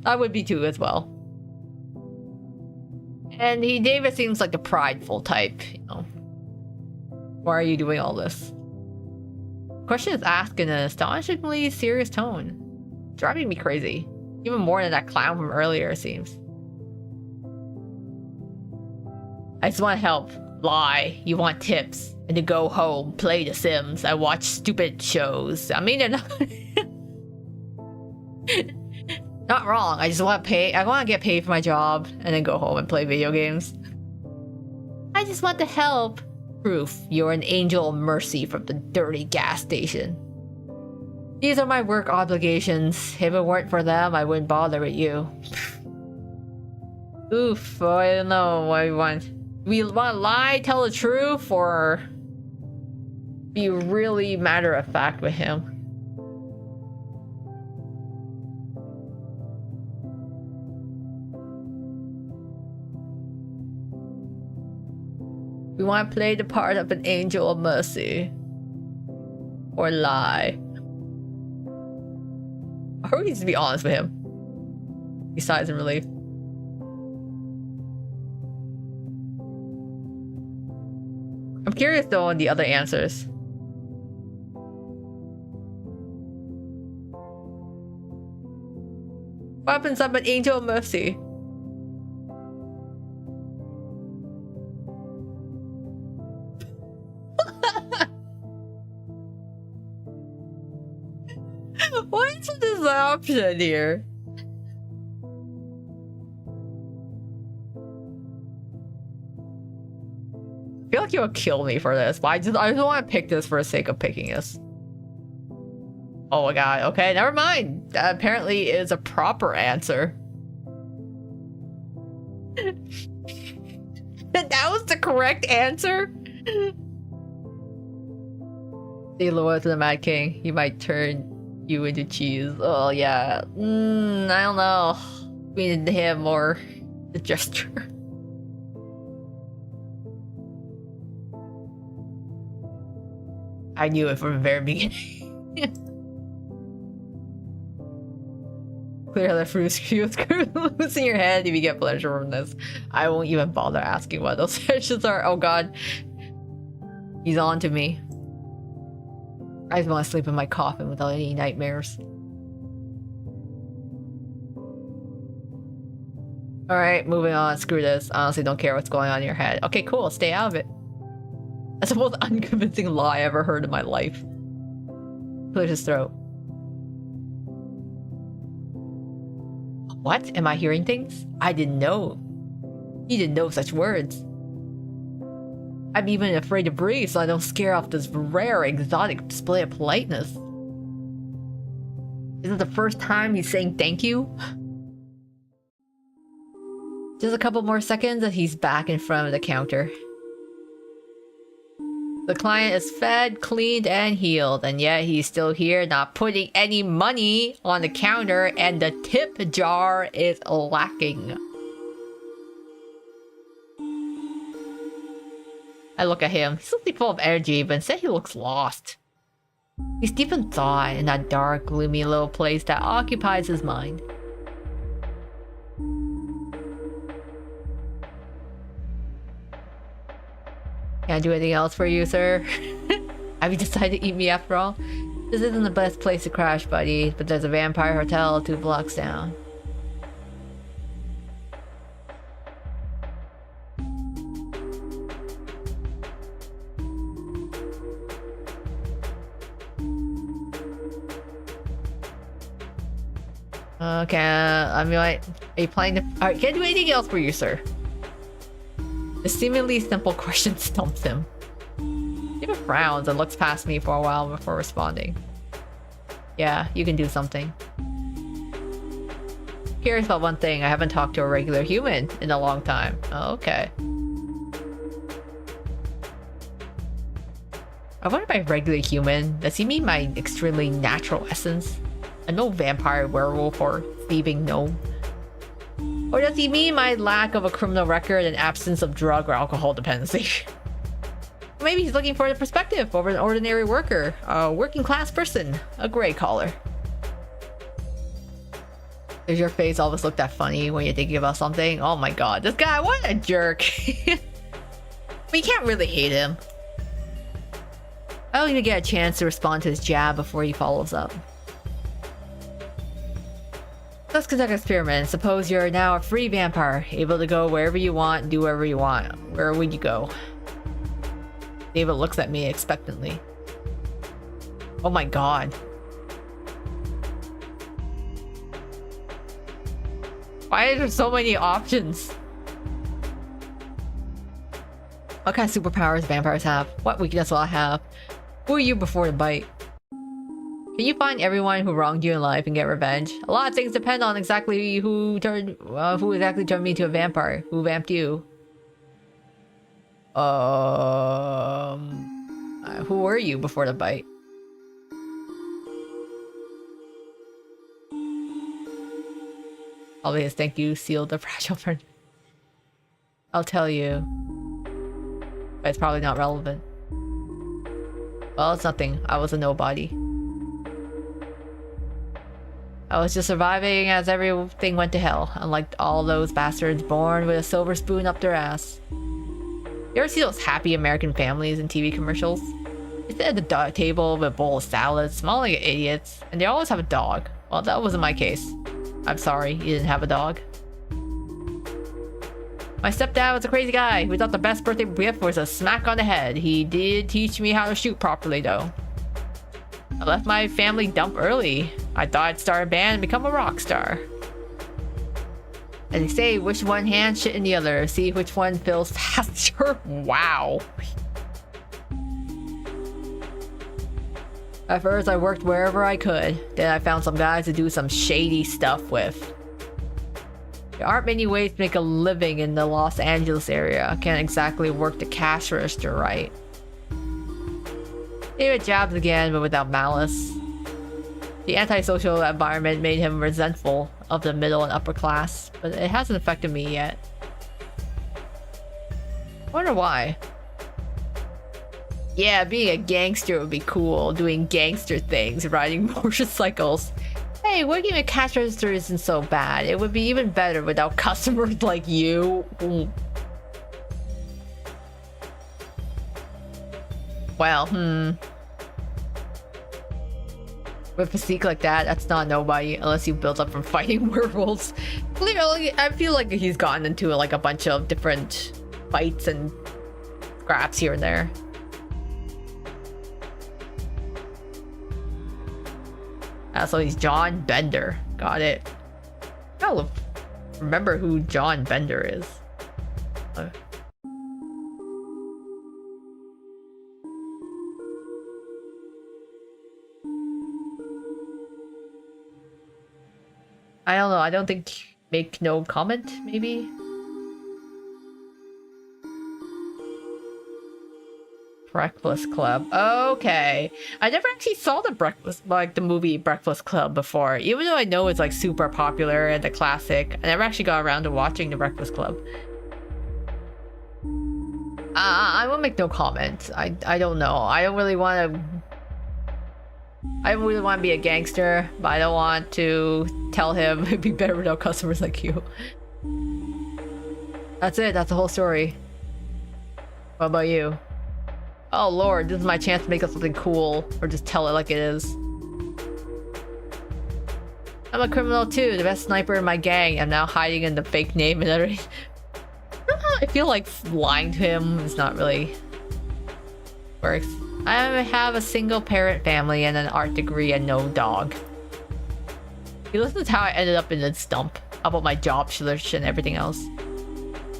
I would be too as well. And David seems like the prideful type, you know. Why are you doing all this? The question is asked in an astonishingly serious tone. Driving me crazy. Even more than that clown from earlier, it seems. I just want help. Lie. You want tips. And to go home, play The Sims. I watch stupid shows. I mean, they're not... not wrong. I just want to pay. I want to get paid for my job and then go home and play video games. I just want to help. Proof. You're an angel of mercy from the dirty gas station. These are my work obligations. If it weren't for them, I wouldn't bother with you. Oof. Oh, I don't know what we want. We want to lie, tell the truth, or be really matter of fact with him. We want to play the part of an angel of mercy. Or lie. Or we need to be honest with him. Besides in relief. I'm curious though on the other answers. What happens if I'm an angel of mercy? Why is this an option here? I feel like you'll kill me for this, but I just want to pick this for the sake of picking this. Oh my god, okay, never mind. That apparently is a proper answer. That was the correct answer? Stay loyal to the Mad King. He might turn you into cheese. Oh yeah. I don't know. We need him or the gesture. I knew it from the very beginning. Clear the fruit loose in your head if you get pleasure from this. I won't even bother asking what those sessions are. Oh god. He's on to me. I just want to sleep in my coffin without any nightmares. Alright, moving on. Screw this. I honestly don't care what's going on in your head. Okay, cool. Stay out of it. That's the most unconvincing lie I ever heard in my life. Clear his throat. What? Am I hearing things? I didn't know. He didn't know such words. I'm even afraid to breathe so I don't scare off this rare, exotic display of politeness. Is it the first time he's saying thank you? Just a couple more seconds and he's back in front of the counter. The client is fed, cleaned, and healed, and yet he's still here not putting any money on the counter and the tip jar is lacking. I look at him. He's looking full of energy, but instead he looks lost. He's deep in thought in that dark, gloomy little place that occupies his mind. Can't do anything else for you, sir? Have you decided to eat me after all? This isn't the best place to crash, buddy, but there's a vampire hotel 2 blocks down. Okay, I mean, like, are you planning to... Alright, can't do anything else for you, sir. The seemingly simple question stumps him. He even frowns and looks past me for a while before responding. Yeah, you can do something. Curious about one thing. I haven't talked to a regular human in a long time. Oh, okay. I wonder by regular human, does he mean my extremely natural essence? A no vampire, werewolf, or thieving gnome? Or does he mean my lack of a criminal record and absence of drug or alcohol dependency? Maybe he's looking for the perspective of an ordinary worker, a working class person, a gray collar. Does your face always look that funny when you're thinking about something? Oh my god, this guy, what a jerk! We can't really hate him. I don't even get a chance to respond to his jab before he follows up. Let's conduct an experiment. Suppose you're now a free vampire, able to go wherever you want, do whatever you want. Where would you go? David looks at me expectantly. Oh my god. Why are there so many options? What kind of superpowers vampires have? What weakness will I have? Who are you before the bite? Can you find everyone who wronged you in life and get revenge? A lot of things depend on exactly who exactly turned me into a vampire. Who vamped you? Who were you before the bite? Probably his thank you sealed the fragile friend. I'll tell you. But it's probably not relevant. Well, it's nothing. I was a nobody. I was just surviving as everything went to hell, unlike all those bastards born with a silver spoon up their ass. You ever see those happy American families in TV commercials? They sit at the table with a bowl of salad, smiling at idiots, and they always have a dog. Well, that wasn't my case. I'm sorry, you didn't have a dog. My stepdad was a crazy guy who thought the best birthday gift was a smack on the head. He did teach me how to shoot properly, though. I left my family dump early. I thought I'd start a band and become a rock star. As they say, wish one hand, shit in the other. See which one fills faster. Wow. At first, I worked wherever I could. Then I found some guys to do some shady stuff with. There aren't many ways to make a living in the Los Angeles area. I can't exactly work the cash register right. David jabs again, but without malice. The antisocial environment made him resentful of the middle and upper class, but it hasn't affected me yet. I wonder why. Yeah, being a gangster would be cool, doing gangster things, riding motorcycles. Hey, working with cash register isn't so bad. It would be even better without customers like you. Well, with physique like that, that's not nobody unless you build up from fighting werewolves. Clearly, I feel like he's gotten into like a bunch of different fights and scraps here and there. So he's John Bender. Got it. I gotta remember who John Bender is. I don't know. I don't think make no comment, maybe? Breakfast Club. Okay. I never actually saw the movie Breakfast Club before. Even though I know it's like super popular and a classic, I never actually got around to watching the Breakfast Club. I will make no comment. I don't know. I don't really want to be a gangster, but I don't want to tell him it'd be better without customers like you. That's it. That's the whole story. What about you? Oh lord, this is my chance to make up something cool, or just tell it like it is. I'm a criminal too, the best sniper in my gang. I'm now hiding in the fake name and everything. I feel like lying to him is not really works. I have a single parent family and an art degree and no dog. You listen to how I ended up in this dump. How about my job search and everything else?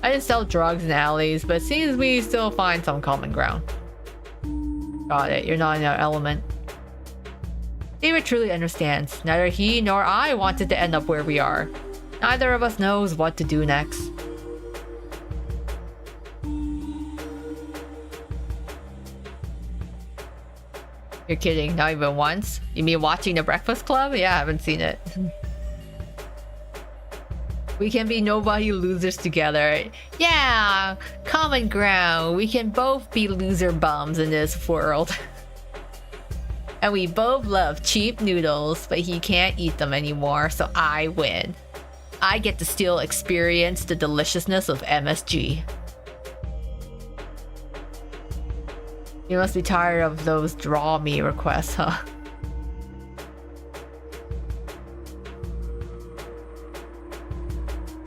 I didn't sell drugs in alleys, but it seems we still find some common ground. Got it, you're not in our element. David truly understands. Neither he nor I wanted to end up where we are. Neither of us knows what to do next. You're kidding, not even once? You mean watching The Breakfast Club? Yeah, I haven't seen it. We can be nobody losers together. Yeah, common ground. We can both be loser bums in this world. And we both love cheap noodles, but he can't eat them anymore, so I win. I get to still experience the deliciousness of MSG. You must be tired of those draw me requests, huh?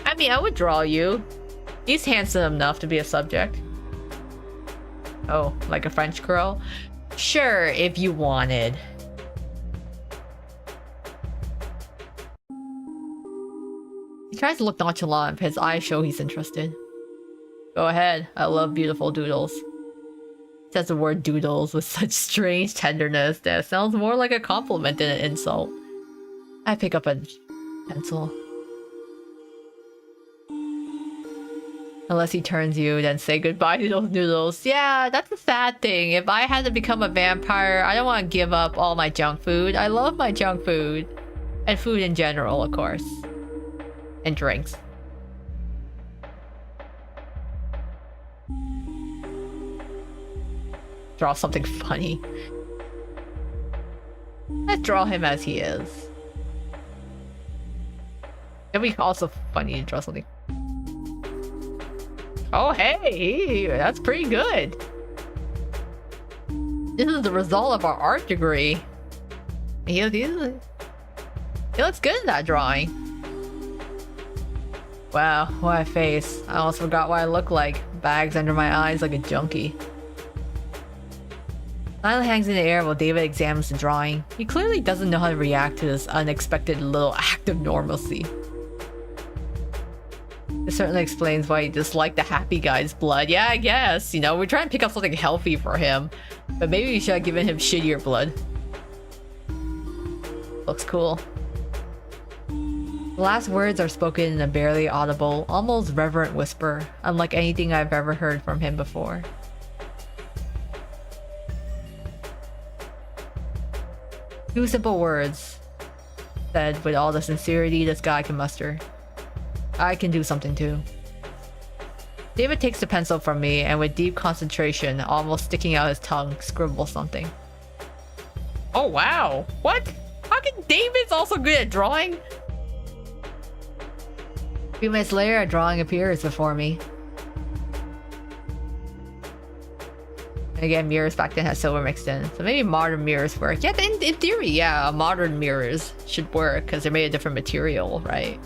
I mean, I would draw you. He's handsome enough to be a subject. Oh, like a French girl? Sure, if you wanted. He tries to look nonchalant, but his eyes show he's interested. Go ahead, I love beautiful doodles. He says the word doodles with such strange tenderness that it sounds more like a compliment than an insult. I pick up a pencil. Unless he turns you, then say goodbye to those noodles. Yeah, that's a sad thing. If I had to become a vampire, I don't want to give up all my junk food. I love my junk food. And food in general, of course. And drinks. Draw something funny. Let's draw him as he is. It'd be also funny to draw something. Oh, hey, that's pretty good. This is the result of our art degree. He looks good in that drawing. Wow, what a face. I almost forgot what I look like. Bags under my eyes like a junkie. Lila hangs in the air while David examines the drawing. He clearly doesn't know how to react to this unexpected little act of normalcy. It certainly explains why he disliked the happy guy's blood. Yeah, I guess. You know, we're trying to pick up something healthy for him. But maybe we should have given him shittier blood. Looks cool. The last words are spoken in a barely audible, almost reverent whisper, unlike anything I've ever heard from him before. Two simple words, said with all the sincerity this guy can muster. I can do something too. David takes the pencil from me and with deep concentration, almost sticking out his tongue, scribbles something. Oh wow! What? How can David's also good at drawing? A few minutes later, a drawing appears before me. And again, mirrors back then had silver mixed in, so maybe modern mirrors work. Yeah, in theory, yeah, modern mirrors should work because they're made of different material, right?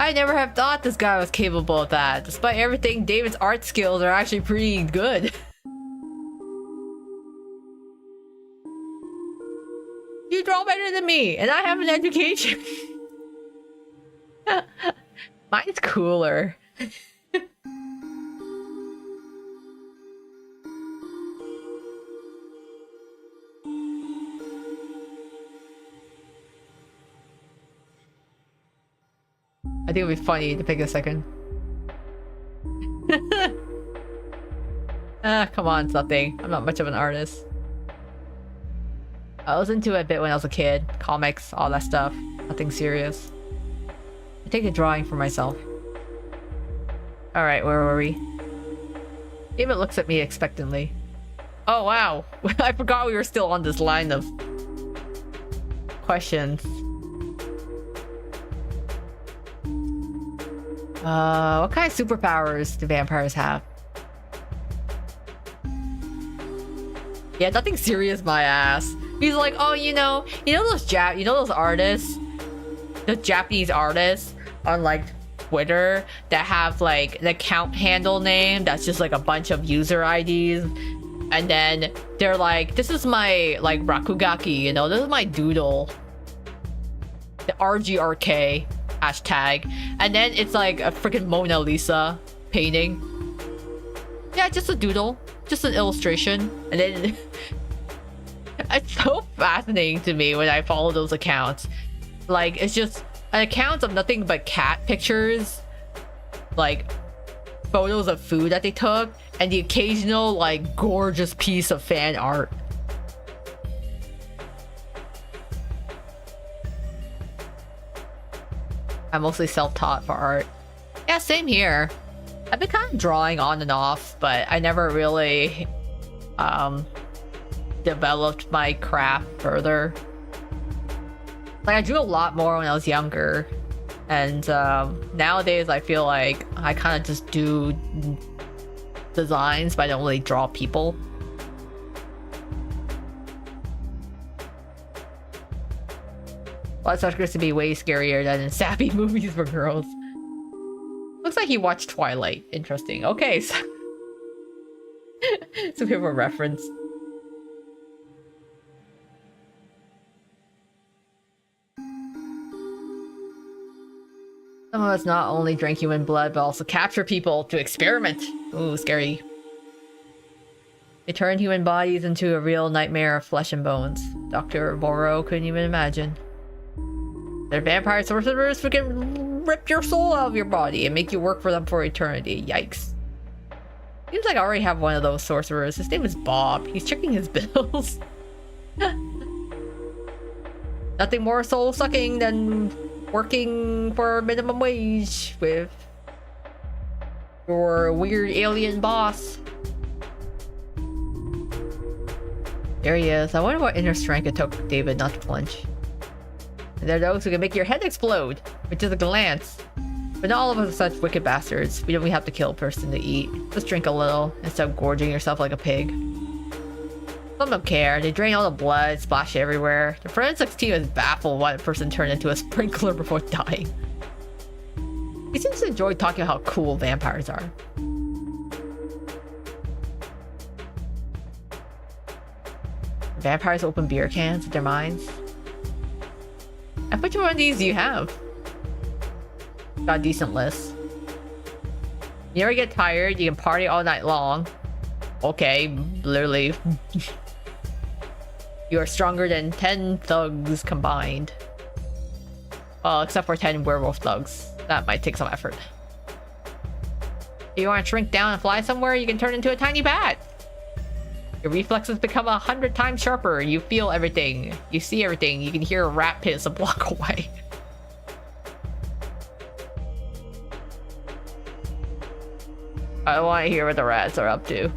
I never have thought this guy was capable of that. Despite everything, David's art skills are actually pretty good. You draw better than me, and I have an education. Mine's cooler. I think it would be funny to pick a second. Come on, it's nothing. I'm not much of an artist. I was into it a bit when I was a kid. Comics, all that stuff. Nothing serious. I take the drawing for myself. Alright, where were we? David looks at me expectantly. Oh wow! I forgot we were still on this line of questions. What kind of superpowers do vampires have? Yeah, nothing serious, my ass. He's like, oh, you know those artists, the Japanese artists on like Twitter that have like an account handle name that's just like a bunch of user IDs, and then they're like, this is my like rakugaki, you know, this is my doodle, the RGRK hashtag, and then it's like a freaking Mona Lisa painting. Yeah, just a doodle, just an illustration, and then it's so fascinating to me when I follow those accounts. Like, it's just account of nothing but cat pictures, like photos of food that they took, and the occasional like gorgeous piece of fan art. I'm mostly self-taught for art. Yeah, same here. I've been kind of drawing on and off, but I never really developed my craft further. Like, I drew a lot more when I was younger, and nowadays I feel like I kind of just do designs, but I don't really draw people. Blood Suckers to be way scarier than in sappy movies for girls. Looks like he watched Twilight. Interesting. Okay, so it's a bit of a reference. Some of us not only drink human blood, but also capture people to experiment. Ooh, scary. They turn human bodies into a real nightmare of flesh and bones. Dr. Moreau couldn't even imagine. They're vampire sorcerers who can rip your soul out of your body and make you work for them for eternity. Yikes. Seems like I already have one of those sorcerers. His name is Bob. He's checking his bills. Nothing more soul-sucking than working for minimum wage with your weird alien boss. There he is. I wonder what inner strength it took David not to flinch. And there are those who can make your head explode with just a glance. But not all of us are such wicked bastards. We don't have to kill a person to eat. Just drink a little instead of gorging yourself like a pig. Some don't care. They drain all the blood, splash it everywhere. The forensics team is baffled why the person turned into a sprinkler before dying. He seems to enjoy talking about how cool vampires are. Vampires open beer cans with their minds. And which one of these do you have? Got a decent list. You never get tired, you can party all night long. Okay, literally. You are stronger than 10 thugs combined. Well, except for 10 werewolf thugs. That might take some effort. If you want to shrink down and fly somewhere, you can turn into a tiny bat. Your reflexes become 100 times sharper. You feel everything. You see everything. You can hear a rat piss a block away. I want to hear what the rats are up to.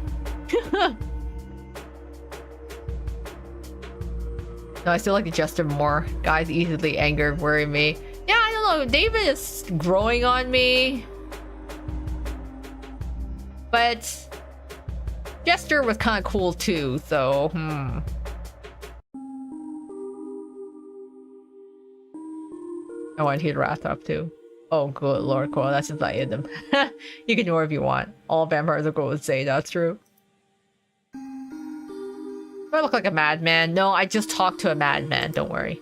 No, I still like the Jester more. Guys easily angered worry me. Yeah, I don't know. David is growing on me. But Jester was kind of cool too, so I want to hear the rats up too. Oh, good Lord, Koa, that's just I in them. You can ignore if you want. All vampires will go and say that's true. Do I look like a madman? No, I just talked to a madman, don't worry.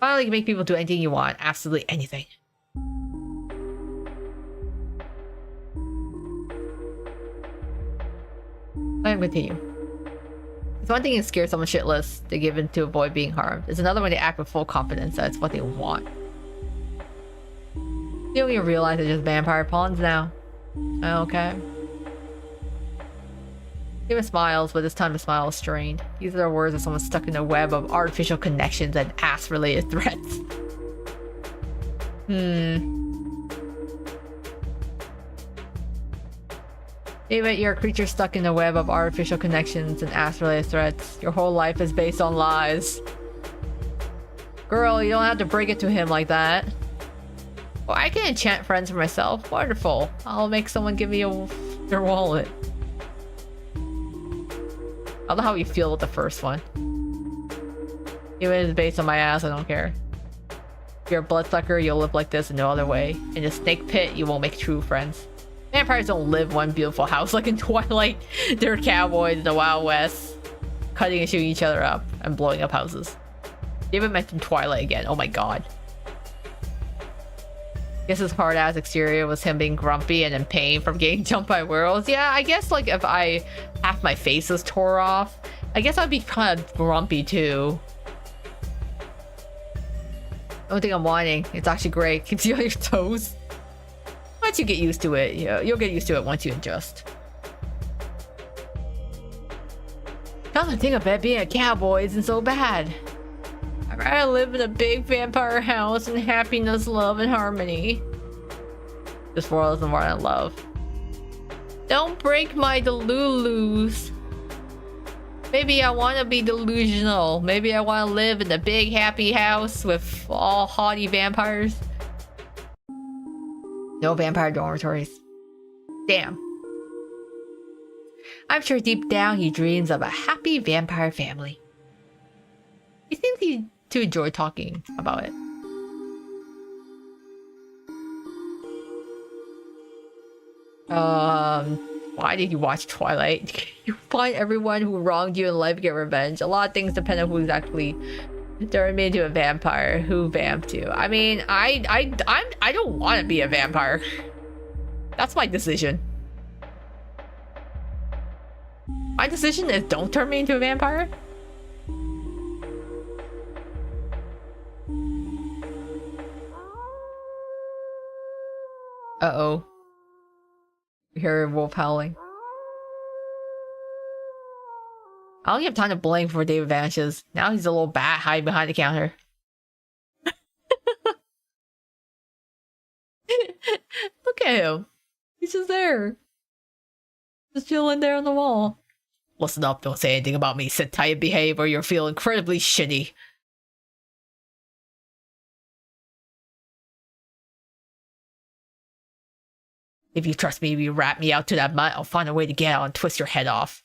Finally, you can make people do anything you want. Absolutely anything. Let me continue. It's one thing to scare someone shitless to give in to avoid being harmed. It's another one to act with full confidence that it's what they want. You don't even realize they're just vampire pawns now. Okay. David smiles, but this time the smile is strained. These are the words of someone stuck in a web of artificial connections and ass-related threats. David, you're a creature stuck in a web of artificial connections and ass-related threats. Your whole life is based on lies. Girl, you don't have to break it to him like that. Well, I can enchant friends for myself. Wonderful. I'll make someone give me their wallet. I don't know how you feel with the first one. Even if it's based on my ass, I don't care. If you're a bloodsucker, you'll live like this in no other way. In the snake pit, you won't make true friends. Vampires don't live one beautiful house like in Twilight. They're cowboys in the Wild West, cutting and shooting each other up and blowing up houses. They even mentioned Twilight again. Oh my god. Guess his hard-ass exterior was him being grumpy and in pain from getting jumped by werewolves. Yeah, I guess like if half my face was tore off, I guess I'd be kind of grumpy too. don't think I'm whining. It's actually great. Keeps you on your toes. Once you get used to it, you'll get used to it once you adjust. Come to think of it, being a cowboy isn't so bad. I'd rather live in a big vampire house in happiness, love, and harmony. This world isn't what I love. Don't break my delulus. Maybe I want to be delusional. Maybe I want to live in a big happy house with all haughty vampires. No vampire dormitories. Damn. I'm sure deep down he dreams of a happy vampire family. He seems to enjoy talking about it. Why did you watch Twilight? You find everyone who wronged you in life get revenge. A lot of things depend on who's actually turned me into a vampire. Who vamped you? I mean, I don't want to be a vampire. That's my decision. My decision is don't turn me into a vampire. Uh-oh. You hear a wolf howling. I only have time to blink before David vanishes. Now he's a little bat hiding behind the counter. Look at him. He's just there. Just chilling there on the wall. Listen up, don't say anything about me. Sit tight and behave or you'll feel incredibly shitty. If you trust me, if you rat me out to that mud, I'll find a way to get out and twist your head off.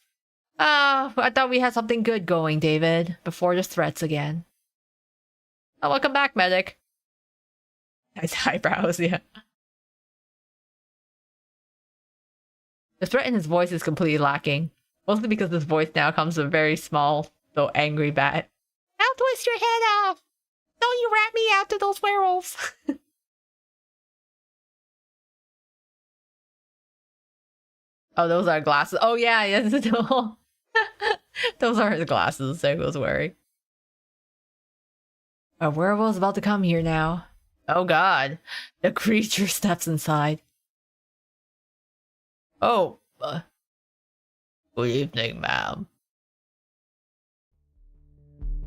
I thought we had something good going, David, before the threats again. Oh, welcome back, medic. Nice eyebrows, yeah. The threat in his voice is completely lacking. Mostly because his voice now comes from a very small, though angry bat. I'll twist your head off! Don't you rat me out to those werewolves! Oh, those are glasses. Oh, yeah, yes. Those are his glasses that he was wearing. A werewolf's about to come here now. Oh, God. The creature steps inside. Oh. Good evening, ma'am.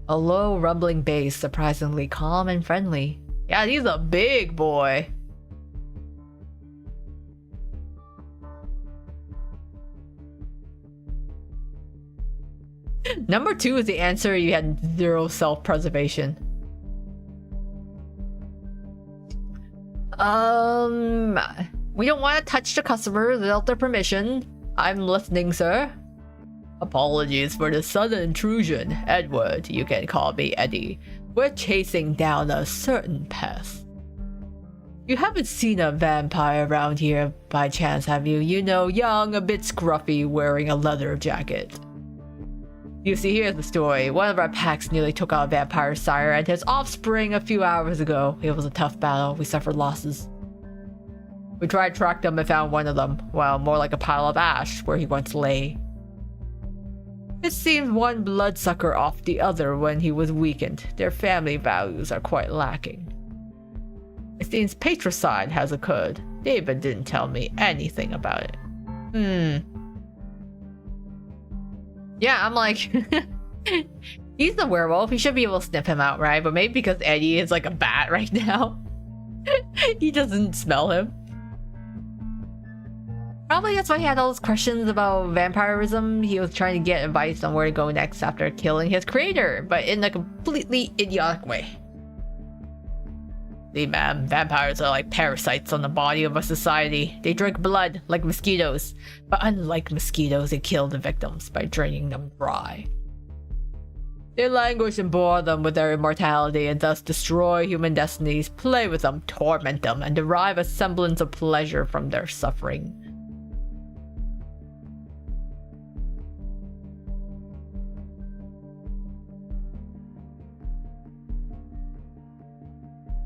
A low, rumbling bass, surprisingly calm and friendly. Yeah, he's a big boy. Number 2 is the answer. You had 0 self-preservation. We don't want to touch the customer without their permission. I'm listening, sir. Apologies for the sudden intrusion. Edward, you can call me Eddie. We're chasing down a certain pest. You haven't seen a vampire around here by chance, have you? You know, young, a bit scruffy, wearing a leather jacket. You see, here's the story. One of our packs nearly took out a vampire sire and his offspring a few hours ago. It was a tough battle. We suffered losses. We tried to track them and found one of them. Well, more like a pile of ash where he once lay. It seems one bloodsucker off the other when he was weakened. Their family values are quite lacking. It seems patricide has occurred. David didn't tell me anything about it. Yeah, I'm like, he's the werewolf. He should be able to sniff him out, right? But maybe because Eddie is like a bat right now, he doesn't smell him. Probably that's why he had all those questions about vampirism. He was trying to get advice on where to go next after killing his creator, but in a completely idiotic way. See, ma'am, vampires are like parasites on the body of a society. They drink blood like mosquitoes, but unlike mosquitoes, they kill the victims by draining them dry. They languish and bore them with their immortality and thus destroy human destinies, play with them, torment them, and derive a semblance of pleasure from their suffering.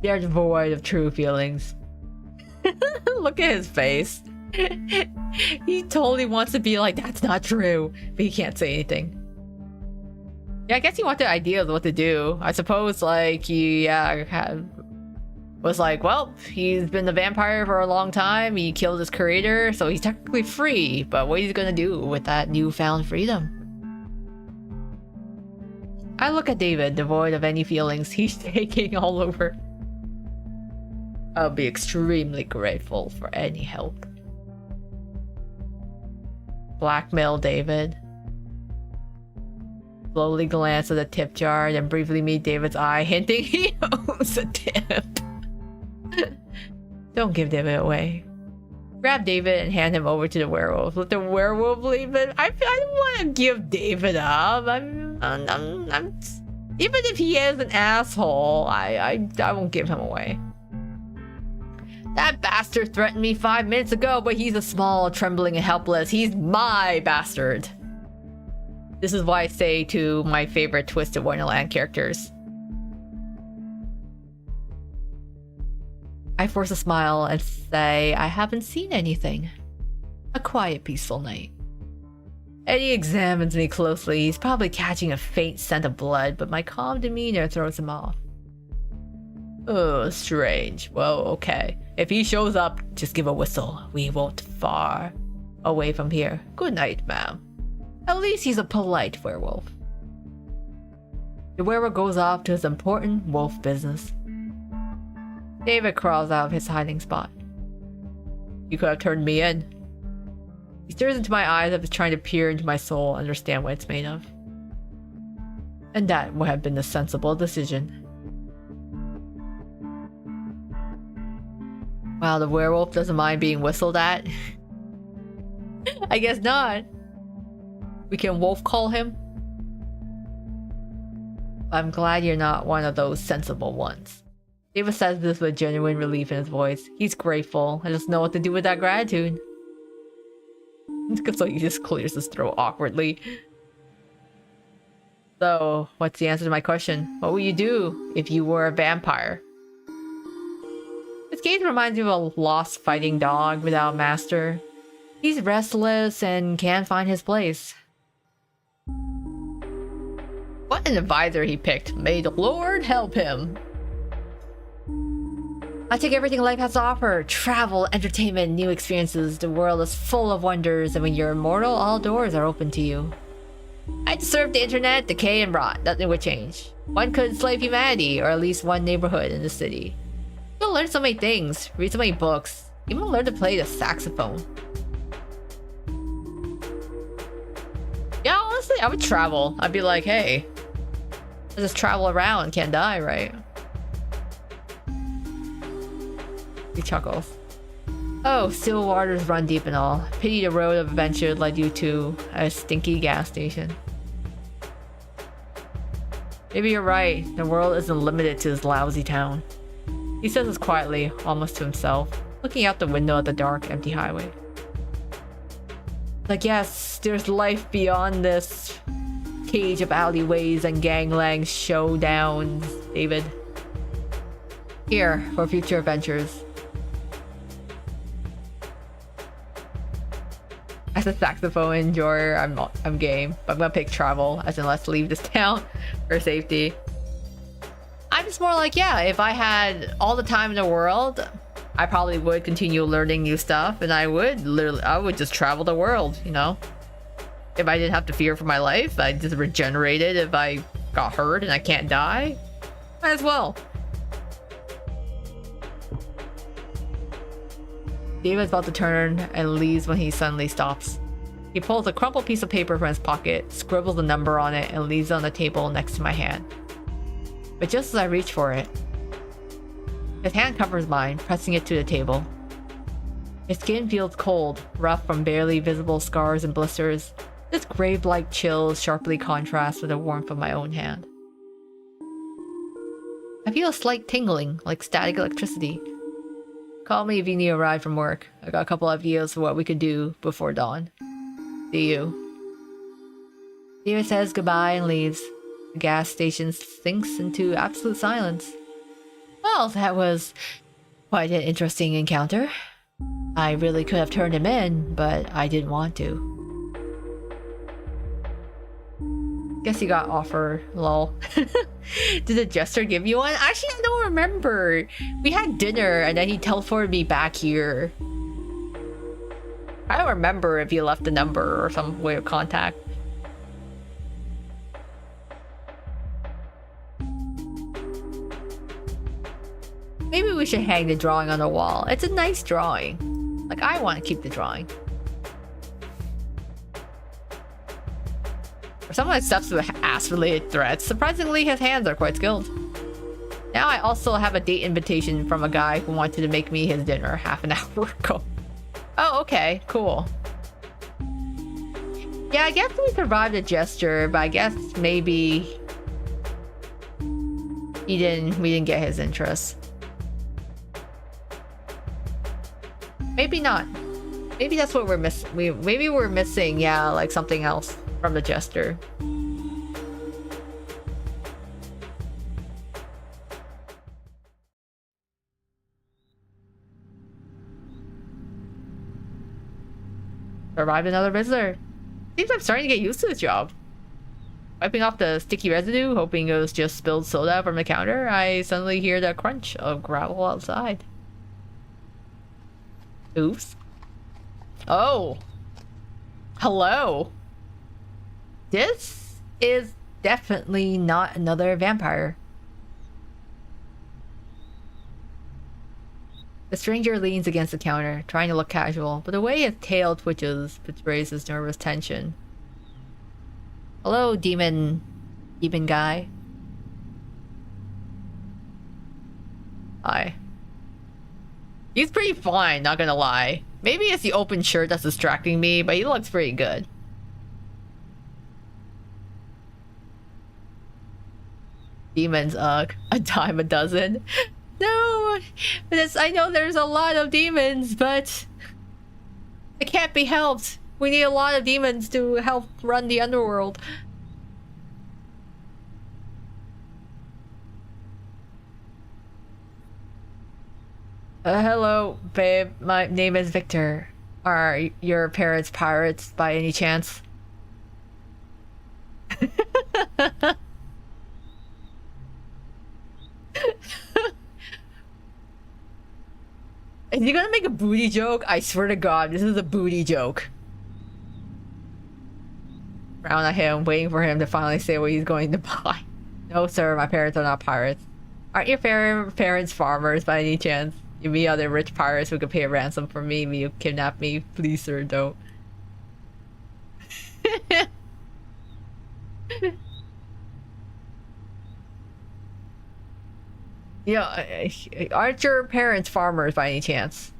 They're devoid of true feelings. Look at his face. He totally wants to be like, that's not true, but he can't say anything. Yeah, I guess he wanted ideas of what to do. I suppose, like, he was like, well, he's been a vampire for a long time. He killed his creator, so he's technically free. But what he's gonna do with that newfound freedom? I look at David, devoid of any feelings. He's shaking all over. I'll be extremely grateful for any help. Blackmail David. Slowly glance at the tip jar, then briefly meet David's eye, hinting he owes a tip. Don't give David away. Grab David and hand him over to the werewolf. Let the werewolf leave it. I don't want to give David up. I'm even if he is an asshole, I won't give him away. That bastard threatened me 5 minutes ago, but he's a small, trembling, and helpless. He's my bastard. This is why I say to my favorite Twisted Wonderland characters. I force a smile and say I haven't seen anything. A quiet, peaceful night. Eddie examines me closely. He's probably catching a faint scent of blood, but my calm demeanor throws him off. Oh, strange. Well, okay. If he shows up, just give a whistle. We won't far away from here. Good night, ma'am. At least he's a polite werewolf. The werewolf goes off to his important wolf business. David crawls out of his hiding spot. You could have turned me in. He stares into my eyes as if trying to peer into my soul, understand what it's made of. And that would have been a sensible decision. Wow, the werewolf doesn't mind being whistled at. I guess not. We can wolf call him. I'm glad you're not one of those sensible ones. David says this with genuine relief in his voice. He's grateful. I just know what to do with that gratitude. So he just clears his throat awkwardly. So, what's the answer to my question? What would you do if you were a vampire? This game reminds me of a lost fighting dog without a master. He's restless and can't find his place. What an advisor he picked. May the Lord help him. I take everything life has to offer. Travel, entertainment, new experiences. The world is full of wonders, and when you're immortal, all doors are open to you. I'd surf the internet, decay and rot. Nothing would change. One could enslave humanity, or at least one neighborhood in the city. You'll learn so many things, read so many books, even learn to play the saxophone. Yeah, honestly, I would travel. I'd be like, hey, I just travel around, can't die, right? He chuckles. Oh, still waters run deep and all. Pity the road of adventure led you to a stinky gas station. Maybe you're right. The world isn't limited to this lousy town. He says this quietly, almost to himself, looking out the window at the dark, empty highway. Like, yes, there's life beyond this cage of alleyways and gangland showdowns, David. Here, for future adventures. As a saxophone enjoyer, I'm game, but I'm gonna pick travel, as in let's leave this town for safety. I'm just more like, yeah, if I had all the time in the world, I probably would continue learning new stuff, and I would just travel the world, you know? If I didn't have to fear for my life, I just regenerated if I got hurt and I can't die. Might as well. David's about to turn and leaves when he suddenly stops. He pulls a crumpled piece of paper from his pocket, scribbles a number on it, and leaves it on the table next to my hand. But just as I reach for it, his hand covers mine, pressing it to the table. His skin feels cold, rough from barely visible scars and blisters. This grave-like chill sharply contrasts with the warmth of my own hand. I feel a slight tingling, like static electricity. Call me if you need a ride from work. I got a couple ideas for what we could do before dawn. See you. David says goodbye and leaves. The gas station sinks into absolute silence. Well, that was quite an interesting encounter. I really could have turned him in, but I didn't want to. Guess you got offer, lol. Did the jester give you one? Actually, I don't remember. We had dinner and then he teleported me back here. I don't remember if you left a number or some way of contact. Maybe we should hang the drawing on the wall. It's a nice drawing. Like, I want to keep the drawing. For someone that stuffs with ass-related threats, surprisingly his hands are quite skilled. Now I also have a date invitation from a guy who wanted to make me his dinner half an hour ago. Oh, okay, cool. Yeah, I guess we survived a gesture, but I guess maybe we didn't get his interest. Maybe not. Maybe that's what we're missing. Maybe we're missing, yeah, like something else from the jester. Survived another visitor. Seems I'm starting to get used to this job. Wiping off the sticky residue, hoping it was just spilled soda from the counter, I suddenly hear the crunch of gravel outside. Oops. Oh. Hello. This is definitely not another vampire. The stranger leans against the counter, trying to look casual, but the way his tail twitches betrays his nervous tension. Hello, demon guy. Hi. He's pretty fine, not gonna lie. Maybe it's the open shirt that's distracting me, but he looks pretty good. Demons, a dime a dozen. No, I know there's a lot of demons, but it can't be helped. We need a lot of demons to help run the underworld. Hello, babe. My name is Victor. Are your parents pirates by any chance? Is he gonna make a booty joke? I swear to God, this is a booty joke. Frown at him, waiting for him to finally say what he's going to buy. No, sir, my parents are not pirates. Aren't your parents farmers by any chance? You mean other rich pirates who could pay a ransom for me? You kidnap me? Please, sir, don't. Yeah, aren't your parents farmers by any chance?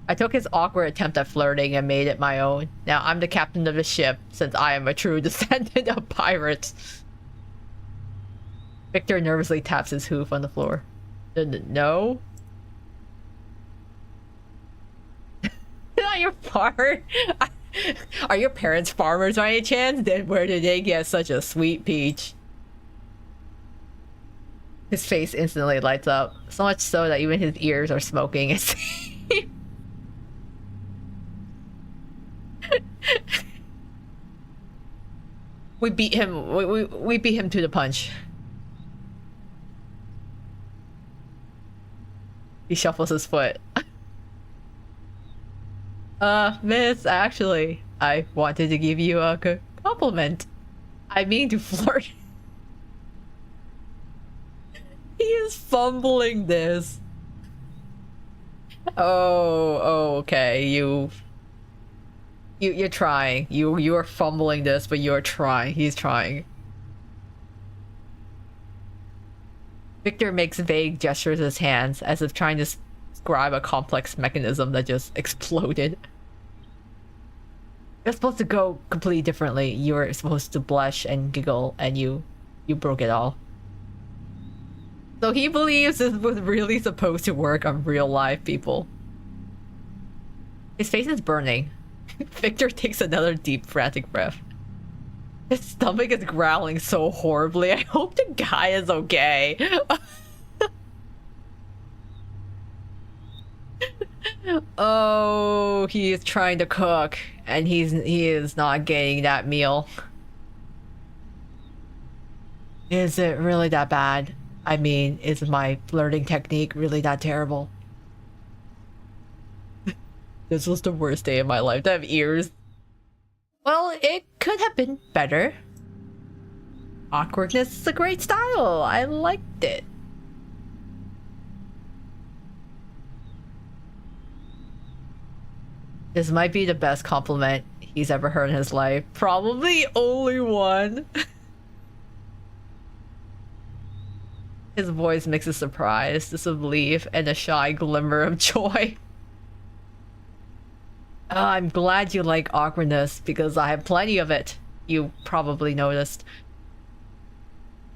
I took his awkward attempt at flirting and made it my own. Now I'm the captain of the ship, since I am a true descendant of pirates. Victor nervously taps his hoof on the floor. No? Not your farmer? Are your parents farmers by any chance? Then where did they get such a sweet peach? His face instantly lights up, so much so that even his ears are smoking. We beat him. We beat him to the punch. He shuffles his foot. Miss, actually, I wanted to give you a compliment. I mean to flirt. He is fumbling this. Oh, okay. You're trying. You are fumbling this, but you're trying. He's trying. Victor makes vague gestures with his hands, as if trying to describe a complex mechanism that just exploded. You're supposed to go completely differently. You were supposed to blush and giggle, and you broke it all. So he believes this was really supposed to work on real life people. His face is burning. Victor takes another deep, frantic breath. His stomach is growling so horribly. I hope the guy is okay. Oh, he is trying to cook. and he is not getting that meal. Is it really that bad? I mean, is my flirting technique really that terrible? This was the worst day of my life to have ears. Well, it could have been better. Awkwardness is a great style. I liked it. This might be the best compliment he's ever heard in his life. Probably only one. His voice mixes surprise, disbelief, and a shy glimmer of joy. I'm glad you like awkwardness because I have plenty of it. You probably noticed.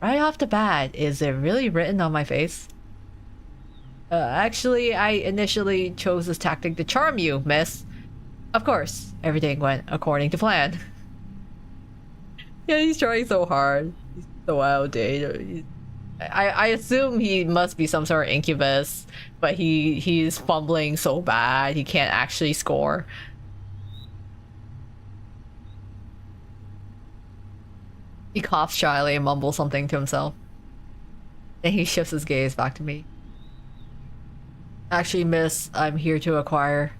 Right off the bat, is it really written on my face? Actually, I initially chose this tactic to charm you, miss. Of course, everything went according to plan. Yeah, he's trying so hard. He's so outdated. I assume he must be some sort of incubus, but he's fumbling so bad he can't actually score. He coughs shyly and mumbles something to himself. Then he shifts his gaze back to me. Actually, miss, I'm here to acquire.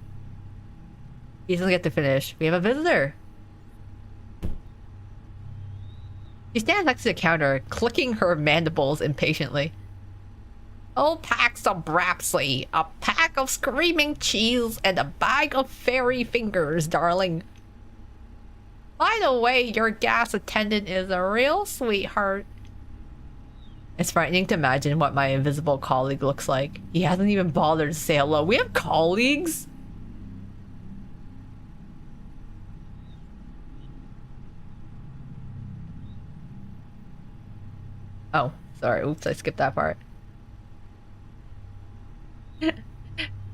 He doesn't get to finish. We have a visitor. She stands next to the counter, clicking her mandibles impatiently. Oh, packs of Brapsy, a pack of screaming cheese, and a bag of fairy fingers, darling. By the way, your gas attendant is a real sweetheart. It's frightening to imagine what my invisible colleague looks like. He hasn't even bothered to say hello. We have colleagues? Oh, sorry. Oops, I skipped that part.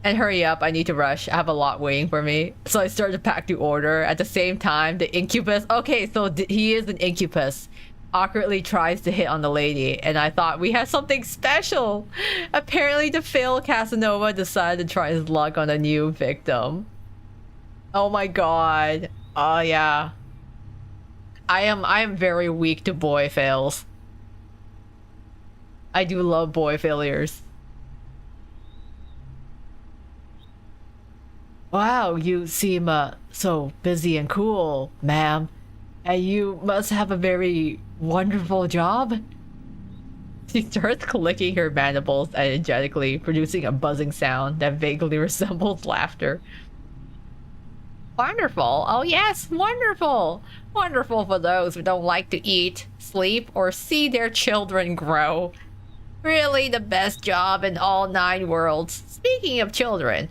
And hurry up, I need to rush. I have a lot waiting for me. So I start to pack the order. At the same time, the incubus... Okay, so he is an incubus. Awkwardly tries to hit on the lady. And I thought we had something special. Apparently, the failed Casanova decided to try his luck on a new victim. Oh my god. Oh yeah. I am very weak to boy fails. I do love boy failures. Wow, you seem so busy and cool, ma'am. And you must have a very wonderful job. She starts clicking her mandibles energetically, producing a buzzing sound that vaguely resembles laughter. Wonderful. Oh yes, wonderful. Wonderful for those who don't like to eat, sleep, or see their children grow. Really the best job in all 9 worlds. Speaking of children.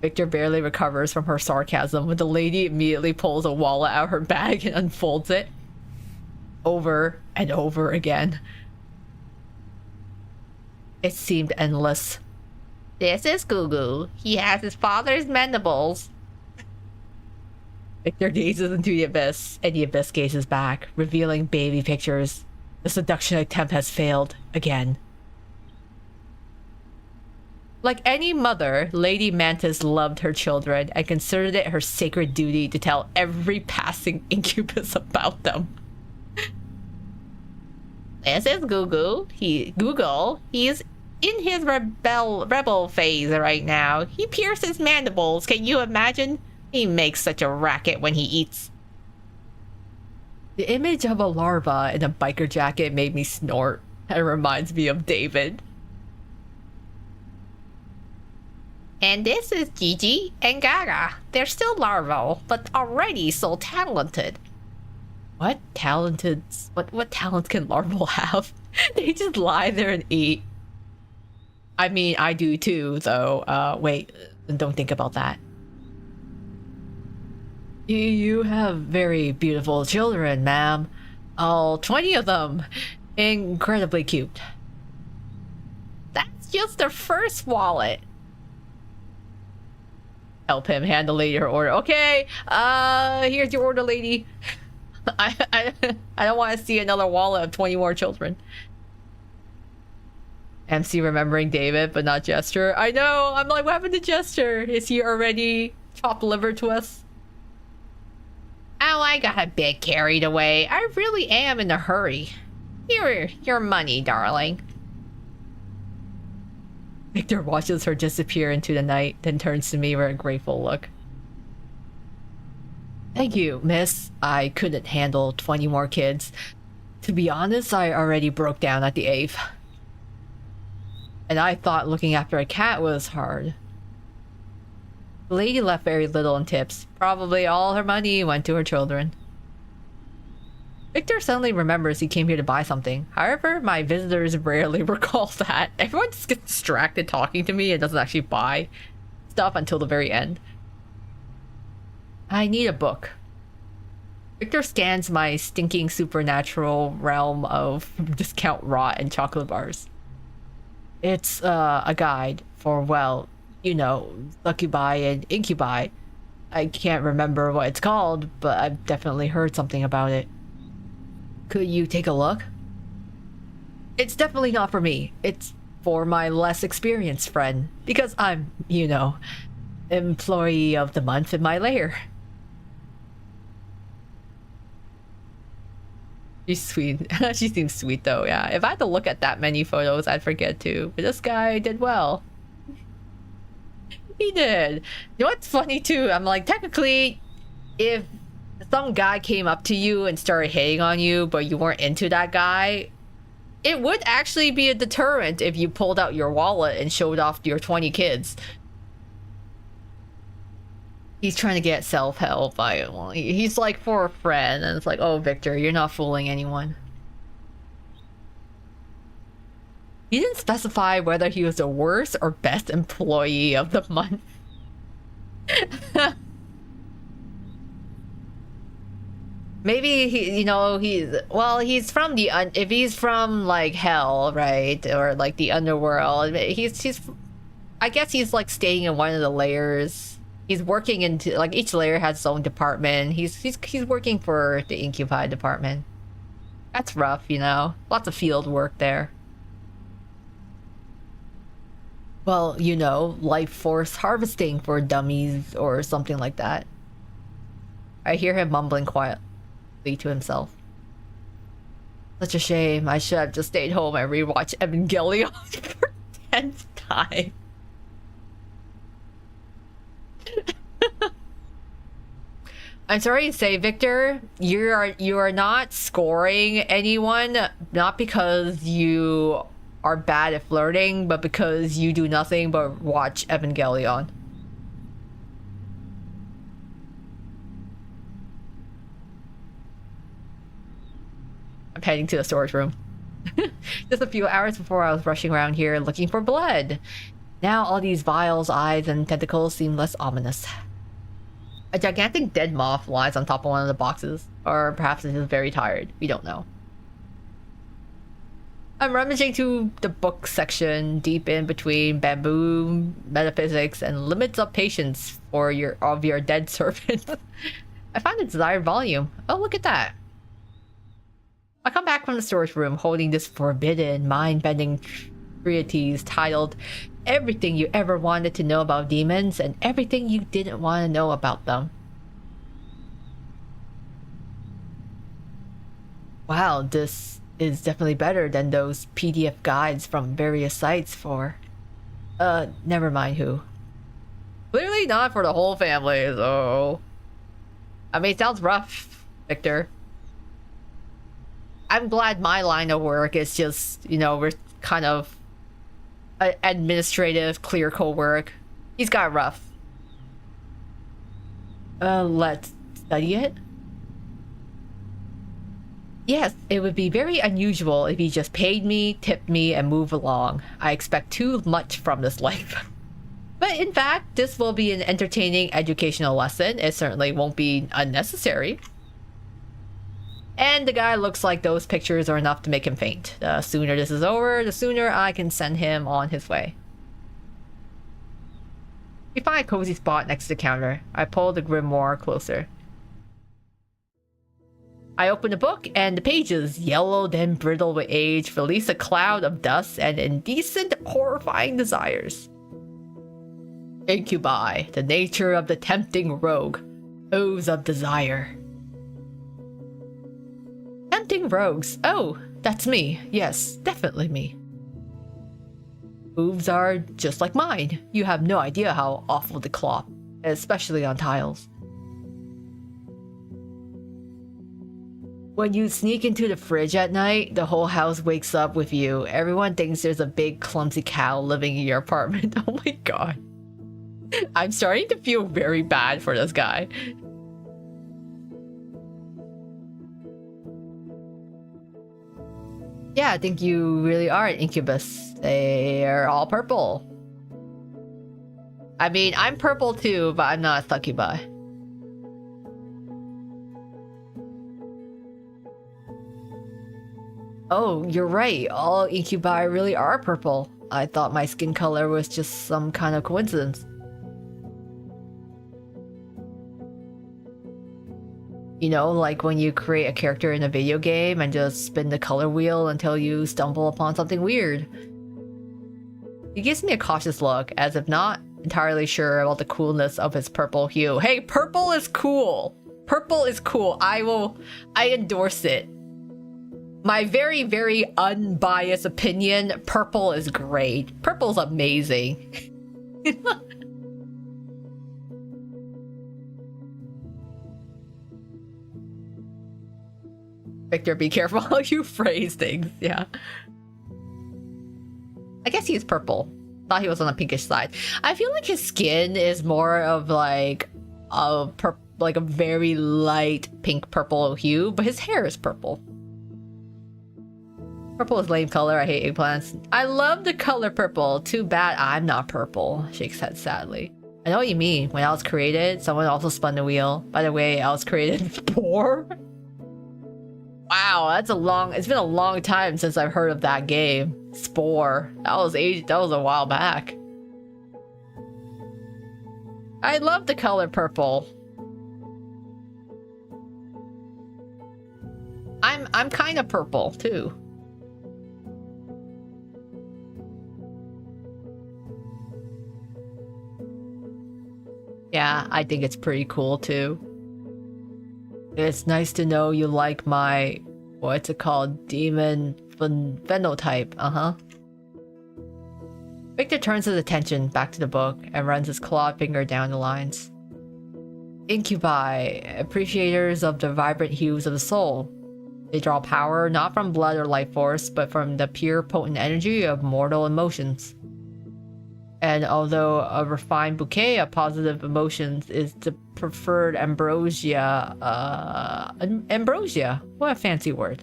Victor barely recovers from her sarcasm when the lady immediately pulls a wallet out of her bag and unfolds it. Over and over again. It seemed endless. This is Gugu. He has his father's mandibles. Victor gazes into the abyss, and the abyss gazes back, revealing baby pictures. The seduction attempt has failed again. Like any mother, Lady Mantis loved her children and considered it her sacred duty to tell every passing incubus about them. This is Gugu. He's in his rebel phase right now. He pierces mandibles. Can you imagine? He makes such a racket when he eats. The image of a larva in a biker jacket made me snort. It reminds me of David. And this is Gigi and Gaga. They're still larval, but already so talented. What talented... What talent can larval have? They just lie there and eat. I mean, I do too, though. Wait, don't think about that. You have very beautiful children, ma'am. All 20 of them. Incredibly cute. That's just their first wallet. Help him hand the lady her order. Okay, here's your order, lady. I don't want to see another wallet of 20 more children. MC remembering David, but not Gesture. I know. I'm like, what happened to Gesture? Is he already chopped liver to us? Now I got a bit carried away. I really am in a hurry. Here, your money, darling. Victor watches her disappear into the night, then turns to me with a grateful look. Thank you, miss. I couldn't handle 20 more kids. To be honest, I already broke down at the 8th. And I thought looking after a cat was hard. The lady left very little in tips. Probably all her money went to her children. Victor suddenly remembers he came here to buy something. However, my visitors rarely recall that. Everyone just gets distracted talking to me and doesn't actually buy stuff until the very end. I need a book. Victor scans my stinking supernatural realm of discount rot and chocolate bars. It's a guide for, well, you know, succubi and incubi. I can't remember what it's called, but I've definitely heard something about it. Could you take a look? It's definitely not for me. It's for my less experienced friend, because I'm, you know, employee of the month in my lair. She's sweet. She seems sweet though, yeah. If I had to look at that many photos, I'd forget too. But this guy did well. He did. You know what's funny too? I'm like, technically, if some guy came up to you and started hitting on you, but you weren't into that guy, it would actually be a deterrent if you pulled out your wallet and showed off your 20 kids. He's trying to get self-help. He's like for a friend, and it's like, oh, Victor, you're not fooling anyone. He didn't specify whether he was the worst or best employee of the month. Maybe he, you know, he's from the if he's from like hell, right, or like the underworld. He's I guess he's like staying in one of the layers. He's working into, like, each layer has its own department. He's working for the incubi department. That's rough, you know. Lots of field work there. Well, you know, life force harvesting for dummies or something like that. I hear him mumbling quietly to himself. Such a shame. I should have just stayed home and rewatched Evangelion for 10th time. I'm sorry to say, Victor, you are not scoring anyone, not because you are bad at flirting, but because you do nothing but watch Evangelion. I'm heading to the storage room. Just a few hours before, I was rushing around here looking for blood. Now all these vials, eyes, and tentacles seem less ominous. A gigantic dead moth lies on top of one of the boxes. Or perhaps it is very tired. We don't know. I'm rummaging through the book section, deep in between bamboo, metaphysics, and limits of patience for your dead servant. I found a desired volume. Oh, look at that. I come back from the storage room holding this forbidden, mind-bending treatise titled Everything You Ever Wanted to Know About Demons and Everything You Didn't Want to Know About Them. Wow, this is definitely better than those PDF guides from various sites for... never mind who. Clearly not for the whole family, so... I mean, it sounds rough, Victor. I'm glad my line of work is just, you know, we're kind of administrative, clerical work. He's got it rough. Let's study it? Yes, it would be very unusual if he just paid me, tipped me, and moved along. I expect too much from this life. But in fact, this will be an entertaining educational lesson. It certainly won't be unnecessary. And the guy looks like those pictures are enough to make him faint. The sooner this is over, the sooner I can send him on his way. We find a cozy spot next to the counter. I pull the grimoire closer. I open the book, and the pages, yellowed and brittle with age, release a cloud of dust and indecent, horrifying desires. Incubi, the nature of the tempting rogue, oaths of desire. Tempting rogues. Oh, that's me. Yes, definitely me. Hooves are just like mine. You have no idea how awful they clop, especially on tiles. When you sneak into the fridge at night, the whole house wakes up with you. Everyone thinks there's a big clumsy cow living in your apartment. Oh my god. I'm starting to feel very bad for this guy. Yeah, I think you really are an incubus. They're all purple. I mean, I'm purple too, but I'm not a succubi. Oh, you're right. All incubi really are purple. I thought my skin color was just some kind of coincidence. You know, like when you create a character in a video game and just spin the color wheel until you stumble upon something weird. He gives me a cautious look, as if not entirely sure about the coolness of his purple hue. Hey, purple is cool! Purple is cool. I endorse it. My very, very unbiased opinion, purple is great. Purple's amazing. Victor, be careful how you phrase things. Yeah. I guess he's purple. Thought he was on the pinkish side. I feel like his skin is more of like a very light pink purple hue, but his hair is purple. Purple is lame color. I hate eggplants. I love the color purple. Too bad I'm not purple. Shakes head sadly. I know what you mean. When I was created, someone also spun the wheel. By the way, I was created Spore. Wow, that's a long. It's been a long time since I've heard of that game. Spore. That was a while back. I love the color purple. I'm kind of purple too. Yeah, I think it's pretty cool too. It's nice to know you like my, what's it called, demon phenotype. Uh-huh. Victor turns his attention back to the book and runs his clawed finger down the lines. Incubi, appreciators of the vibrant hues of the soul. They draw power not from blood or life force, but from the pure potent energy of mortal emotions. And although a refined bouquet of positive emotions is the preferred ambrosia, ambrosia, what a fancy word.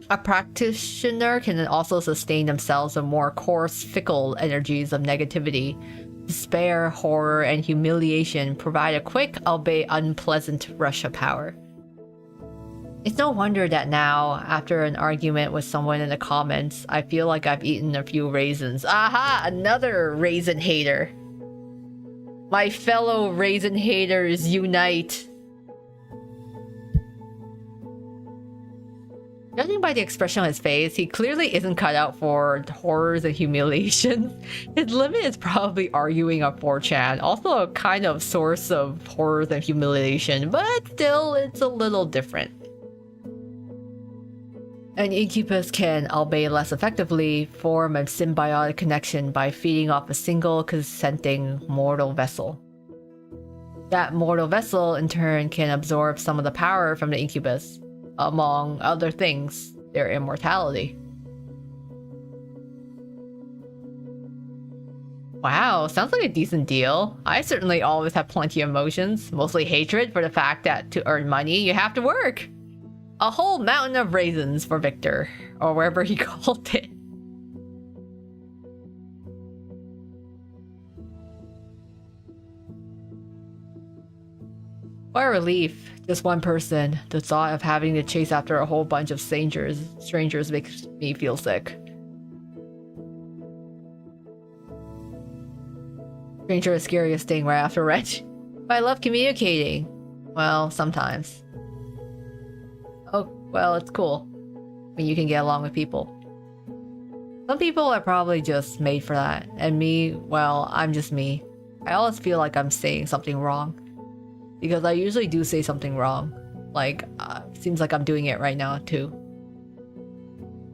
A practitioner can also sustain themselves with more coarse, fickle energies of negativity. Despair, horror, and humiliation provide a quick, albeit unpleasant rush of power. It's no wonder that now, after an argument with someone in the comments, I feel like I've eaten a few raisins. Aha! Another raisin hater. My fellow raisin haters unite. Judging by the expression on his face, he clearly isn't cut out for horrors and humiliations. His limit is probably arguing on 4chan, also a kind of source of horrors and humiliation, but still, it's a little different. An incubus can, albeit less effectively, form a symbiotic connection by feeding off a single consenting mortal vessel. That mortal vessel, in turn, can absorb some of the power from the incubus, among other things, their immortality. Wow, sounds like a decent deal. I certainly always have plenty of emotions, mostly hatred for the fact that to earn money, you have to work. A whole mountain of raisins for Victor, or wherever he called it. What a relief. Just one person. The thought of having to chase after a whole bunch of strangers makes me feel sick. Stranger is scariest thing right after wrench. But I love communicating. Well, sometimes. Oh, well, it's cool when you can get along with people. Some people are probably just made for that. And me, well, I'm just me. I always feel like I'm saying something wrong. Because I usually do say something wrong. Like, seems like I'm doing it right now too.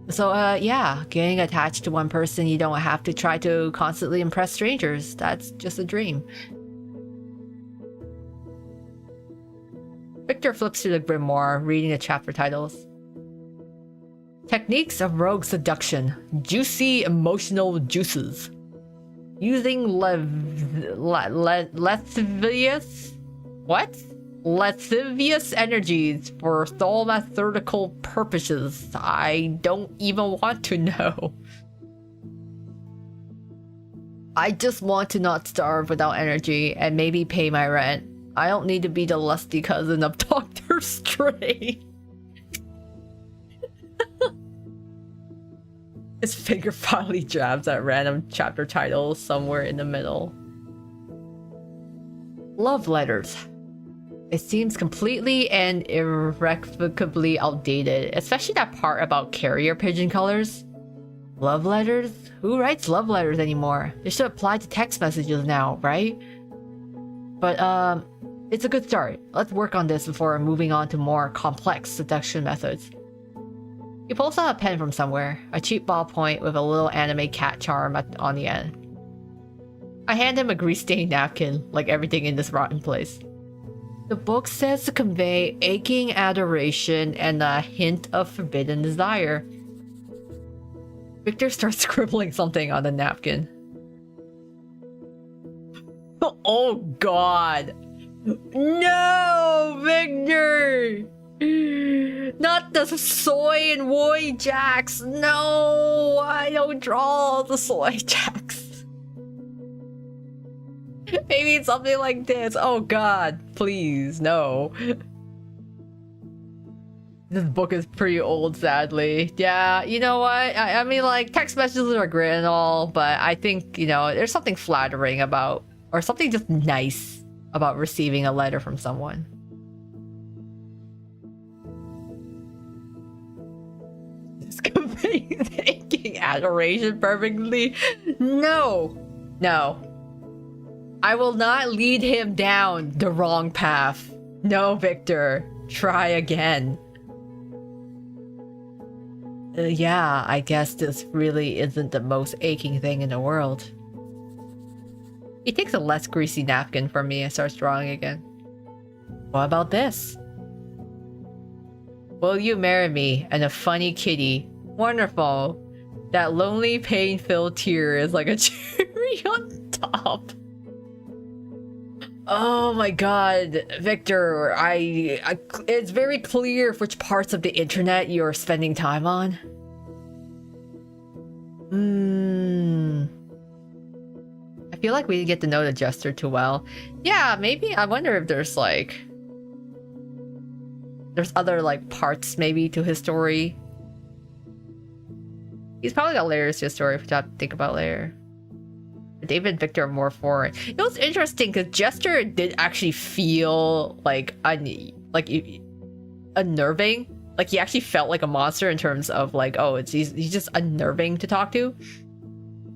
So, yeah, getting attached to one person, you don't have to try to constantly impress strangers. That's just a dream. Victor flips through the grimoire, reading the chapter titles. Techniques of rogue seduction. Juicy emotional juices. Using lascivious... What? Lascivious energies for thaumaturgical purposes. I don't even want to know. I just want to not starve without energy and maybe pay my rent. I don't need to be the lusty cousin of Dr. Stray. His finger finally jabs at random chapter titles somewhere in the middle. Love letters. It seems completely and irrevocably outdated, especially that part about carrier pigeon colors. Love letters? Who writes love letters anymore? They should apply to text messages now, right? But, it's a good start. Let's work on this before moving on to more complex seduction methods. He pulls out a pen from somewhere, a cheap ballpoint with a little anime cat charm on the end. I hand him a grease-stained napkin, like everything in this rotten place. The book says to convey aching adoration and a hint of forbidden desire. Victor starts scribbling something on the napkin. Oh god! No, Victor! Not the soy and woy jacks! No! I don't draw the soy jacks. Maybe it's something like this. Oh god, please, no. This book is pretty old, sadly. Yeah, you know what? I mean, like, text messages are great and all, but I think, you know, there's something flattering about, or something just nice about receiving a letter from someone. This conveys aching adoration perfectly. No, no. I will not lead him down the wrong path. No, Victor. Try again. Yeah, I guess this really isn't the most aching thing in the world. He takes a less greasy napkin from me and starts drawing again. What about this? Will you marry me? And a funny kitty. Wonderful. That lonely, pain-filled tear is like a cherry on top. Oh my god, Victor, it's very clear which parts of the internet you're spending time on. I feel like we didn't get to know the jester too well. Yeah, maybe. I wonder if there's like... there's other like parts maybe to his story. He's probably got layers to his story, which I have to think about later. David and Victor are more foreign. It was interesting because Jester did actually feel like unnerving. Like he actually felt like a monster in terms of like, oh, he's just unnerving to talk to.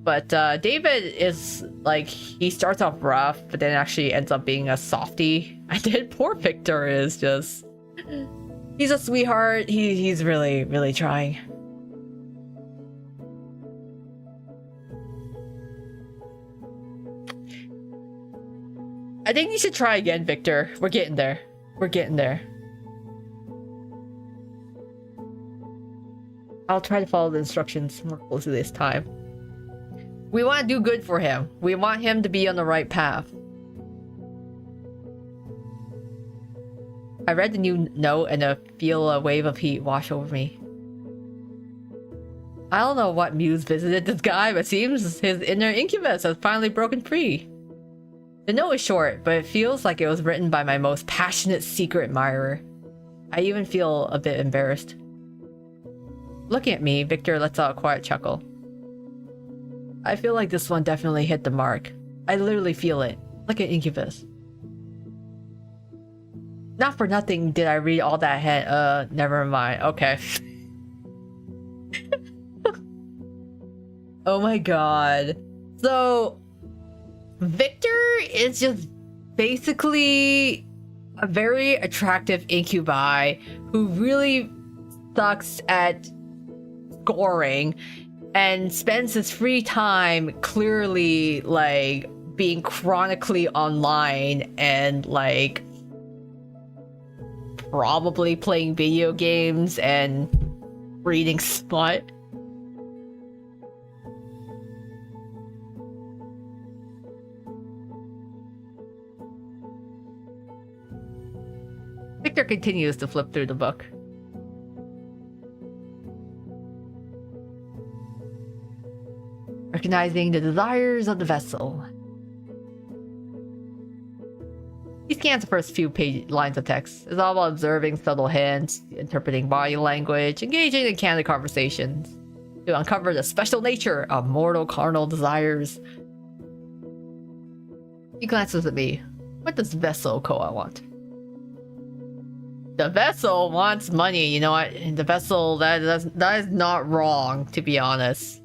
But David is like, he starts off rough, but then actually ends up being a softie. And then poor Victor is just, he's a sweetheart. He's really, really trying. I think you should try again, Victor. We're getting there. We're getting there. I'll try to follow the instructions more closely this time. We want to do good for him. We want him to be on the right path. I read the new note and I feel a wave of heat wash over me. I don't know what muse visited this guy, but it seems his inner incubus has finally broken free. The note is short, but it feels like it was written by my most passionate secret admirer. I even feel a bit embarrassed. Looking at me, Victor lets out a quiet chuckle. I feel like this one definitely hit the mark. I literally feel it, like an incubus. Not for nothing did I read all that ahead. Never mind. Okay. Oh my god. So... Victor is just basically a very attractive incubi who really sucks at scoring and spends his free time clearly like being chronically online and like probably playing video games and reading smut. Victor continues to flip through the book. Recognizing the desires of the vessel. He scans the first few lines of text. It's all about observing subtle hints, interpreting body language, engaging in candid conversations to uncover the special nature of mortal carnal desires. He glances at me. What does vessel Koa want? The vessel wants money, you know what? The vessel, that is not wrong, to be honest.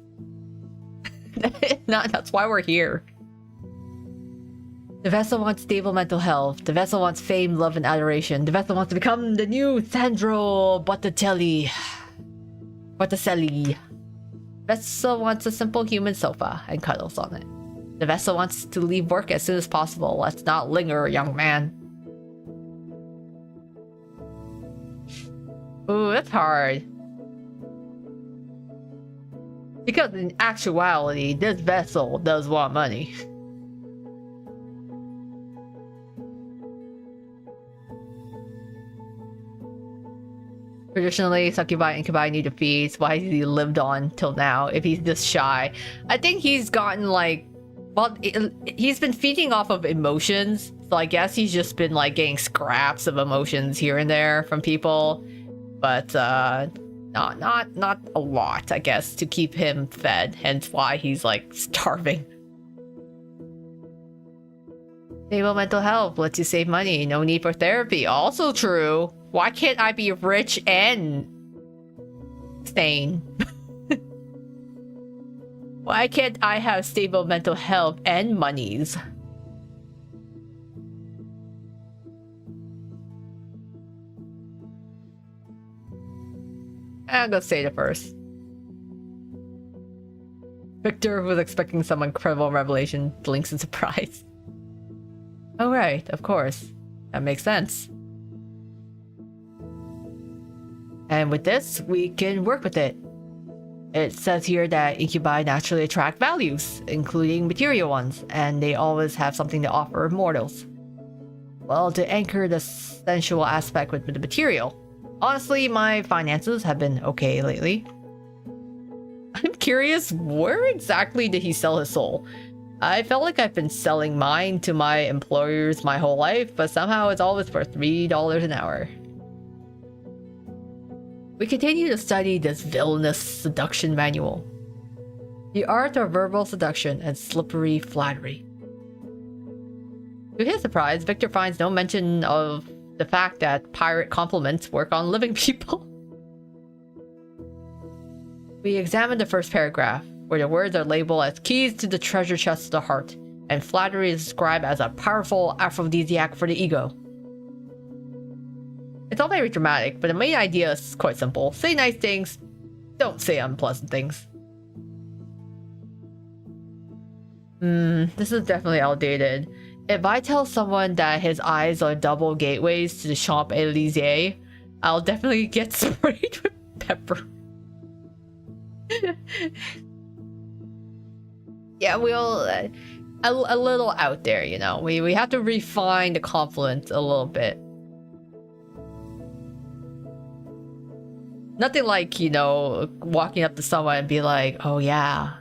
That's why we're here. The vessel wants stable mental health. The vessel wants fame, love, and adoration. The vessel wants to become the new Sandro Botticelli. Vessel wants a simple human sofa and cuddles on it. The vessel wants to leave work as soon as possible. Let's not linger, young man. Ooh, that's hard. Because in actuality, this vessel does want money. Traditionally, succubi and incubi need to feed, so why has he lived on till now if he's this shy? I think he's gotten like... Well, he's been feeding off of emotions, so I guess he's just been like getting scraps of emotions here and there from people. But not a lot, I guess, to keep him fed, hence why he's like starving. Stable mental health lets you save money, no need for therapy. Also true. Why can't I be rich and sane? Why can't I have stable mental health and monies? I'm gonna say it first. Victor, who was expecting some incredible revelation, blinks in surprise. Oh right, of course. That makes sense. And with this, we can work with it. It says here that incubi naturally attract values, including material ones, and they always have something to offer mortals. Well, to anchor the sensual aspect with the material. Honestly, my finances have been okay lately. I'm curious, where exactly did he sell his soul? I felt like I've been selling mine to my employers my whole life, but somehow it's always for $3 an hour. We continue to study this villainous seduction manual. The art of verbal seduction and slippery flattery. To his surprise, Victor finds no mention of the fact that pirate compliments work on living people. We examine the first paragraph, where the words are labeled as keys to the treasure chest of the heart, and flattery is described as a powerful aphrodisiac for the ego. It's all very dramatic, but the main idea is quite simple. Say nice things, don't say unpleasant things. This is definitely outdated. If I tell someone that his eyes are double gateways to the Champs-Élysées, I'll definitely get sprayed with pepper. Yeah, we'll... a little out there, you know. We have to refine the compliment a little bit. Nothing like, you know, walking up to someone and be like, oh yeah.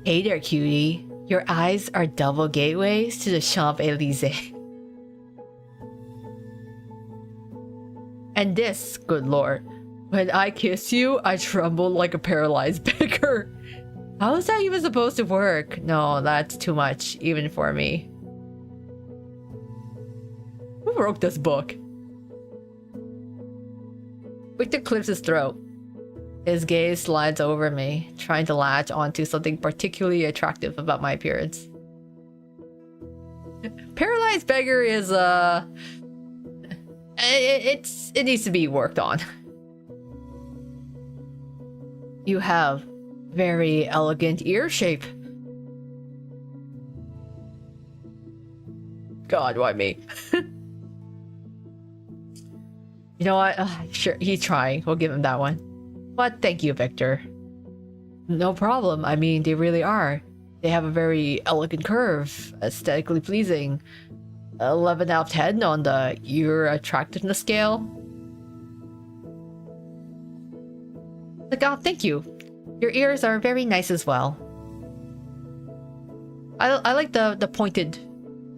Hey there, cutie. Your eyes are double gateways to the Champs-Élysées. And this, good lord, when I kiss you, I tremble like a paralyzed beggar. How is that even supposed to work? No, that's too much, even for me. Who wrote this book? Victor clears his throat. His gaze slides over me, trying to latch onto something particularly attractive about my appearance. Paralyzed beggar is it needs to be worked on. You have very elegant ear shape. God, why me? You know what? Sure, he's trying. We'll give him that one. But thank you, Victor. No problem. I mean, they really are. They have a very elegant curve, aesthetically pleasing. 11 out of 10 on the ear attractiveness scale. Like, oh, thank you. Your ears are very nice as well. I like the pointed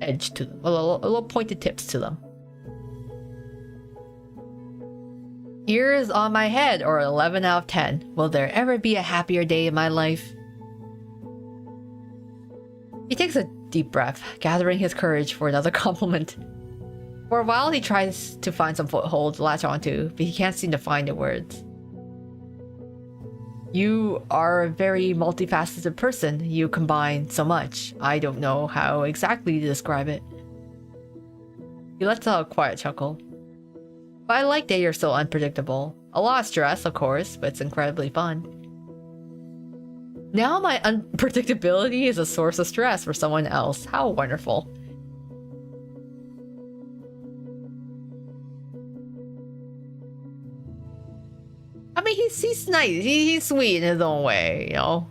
edge to them, a little pointed tips to them. Ears on my head, or 11 out of 10. Will there ever be a happier day in my life? He takes a deep breath, gathering his courage for another compliment. For a while, he tries to find some foothold to latch onto, but he can't seem to find the words. You are a very multifaceted person. You combine so much. I don't know how exactly to describe it. He lets out a quiet chuckle. But I like that you're so unpredictable. A lot of stress, of course, but it's incredibly fun. Now my unpredictability is a source of stress for someone else. How wonderful. I mean, he's nice. He's sweet in his own way, you know?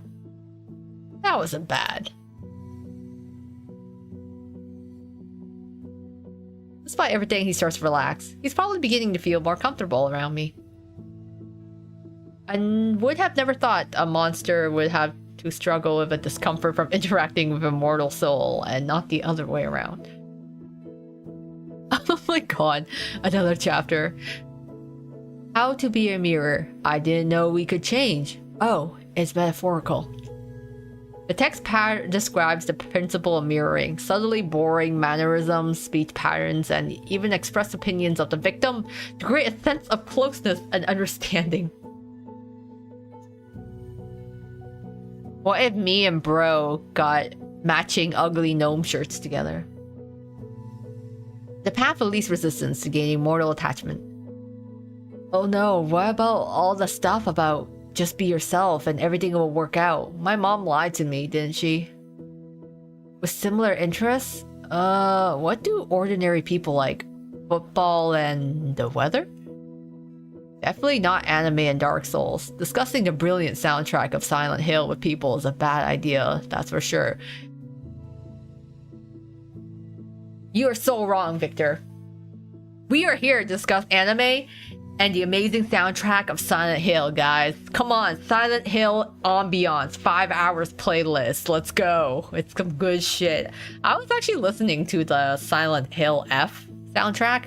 That wasn't bad. Despite everything, he starts to relax. He's probably beginning to feel more comfortable around me. I would have never thought a monster would have to struggle with a discomfort from interacting with a mortal soul, and not the other way around. Oh my god, another chapter. How to be a mirror. I didn't know we could change. Oh, it's metaphorical. The text describes the principle of mirroring, subtly borrowing mannerisms, speech patterns, and even express opinions of the victim to create a sense of closeness and understanding. What if me and bro got matching ugly gnome shirts together? The path of least resistance to gaining mortal attachment. Oh no, what about all the stuff about just be yourself and everything will work out? My mom lied to me, didn't she? With similar interests? What do ordinary people like? Football and the weather? Definitely not anime and Dark Souls. Discussing the brilliant soundtrack of Silent Hill with people is a bad idea, that's for sure. You are so wrong, Victor. We are here to discuss anime and the amazing soundtrack of Silent Hill, guys. Come on, Silent Hill ambiance, 5 hours playlist. Let's go. It's some good shit. I was actually listening to the Silent Hill F soundtrack.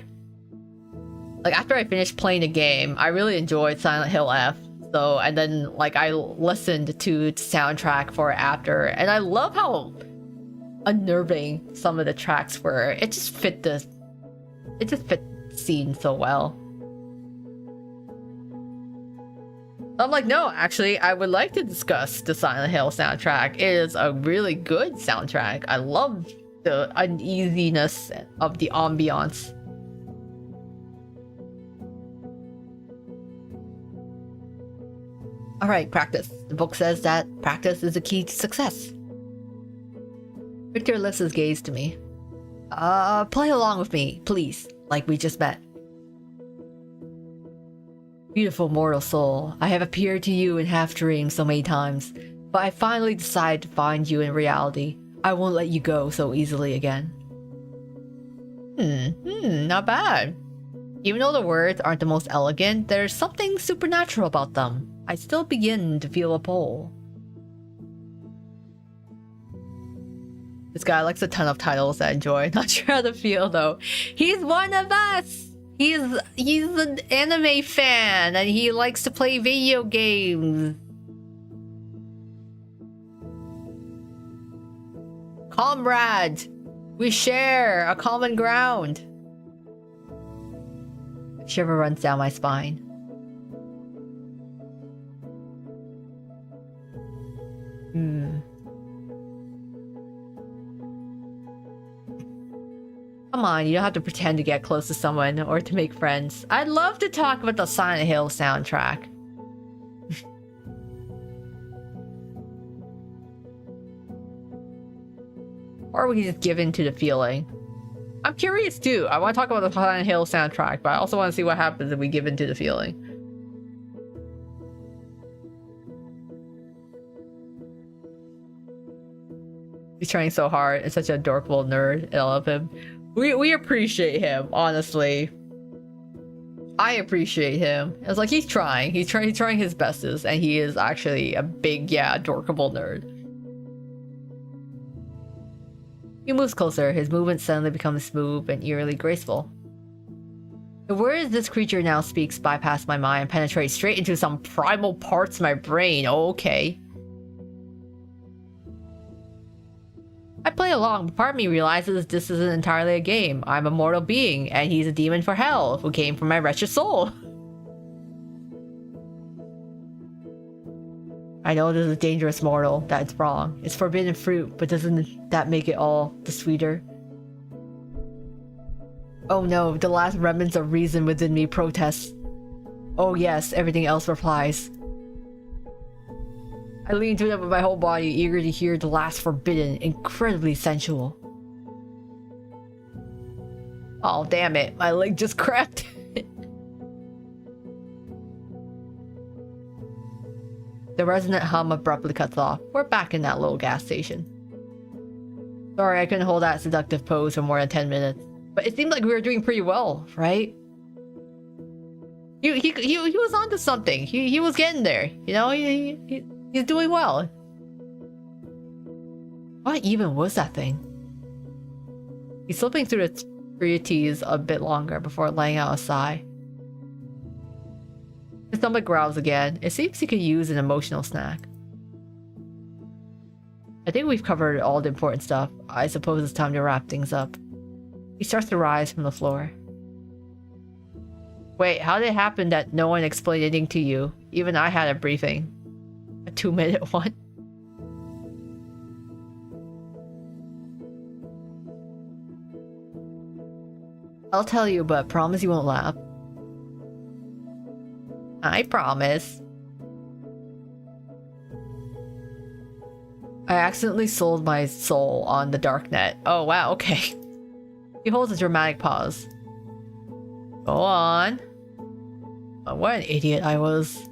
Like, after I finished playing the game, I really enjoyed Silent Hill F. So, and then, like, I listened to the soundtrack for it after, and I love how unnerving some of the tracks were. It just fit the scene so well. I'm like, no, actually, I would like to discuss the Silent Hill soundtrack. It is a really good soundtrack. I love the uneasiness of the ambiance. Alright, practice. The book says that practice is the key to success. Victor lifts his gaze to me. Play along with me, please, like we just met. Beautiful mortal soul, I have appeared to you in half-dreams so many times, but I finally decided to find you in reality. I won't let you go so easily again. Not bad. Even though the words aren't the most elegant, there's something supernatural about them. I still begin to feel a pull. This guy likes a ton of titles I enjoy. Not sure how to feel though. He's one of us! He's an anime fan and he likes to play video games. Comrade! We share a common ground. A shiver runs down my spine. Come on, you don't have to pretend to get close to someone or to make friends. I'd love to talk about the Silent Hill soundtrack. Or we can just give in to the feeling. I'm curious too. I want to talk about the Silent Hill soundtrack, but I also want to see what happens if we give in to the feeling. He's trying so hard. It's such a adorable nerd. I love him. We appreciate him, honestly. I appreciate him. It's like he's trying. He's trying his bestest, and he is actually a big, yeah, adorable nerd. He moves closer. His movements suddenly become smooth and eerily graceful. The words this creature now speaks bypass my mind and penetrate straight into some primal parts of my brain. Okay. I play along, but part of me realizes this isn't entirely a game. I'm a mortal being, and he's a demon for hell who came from my wretched soul. I know this is a dangerous mortal, that's wrong. It's forbidden fruit, but doesn't that make it all the sweeter? Oh no, the last remnants of reason within me protests. Oh yes, everything else replies. I lean to it with my whole body, eager to hear the last forbidden, incredibly sensual. Oh damn it, my leg just cracked. The resonant hum abruptly cuts off. We're back in that little gas station. Sorry, I couldn't hold that seductive pose for more than 10 minutes. But it seemed like we were doing pretty well, right? He was onto something. He was getting there. You know, he's doing well. What even was that thing? He's slipping through the treaties a bit longer before letting out a sigh. His stomach growls again. It seems he could use an emotional snack. I think we've covered all the important stuff. I suppose it's time to wrap things up. He starts to rise from the floor. Wait, how did it happen that no one explained anything to you? Even I had a briefing. A 2-minute one. I'll tell you, but promise you won't laugh. I promise. I accidentally sold my soul on the darknet. Oh wow, okay. He holds a dramatic pause. Go on. Oh, what an idiot I was.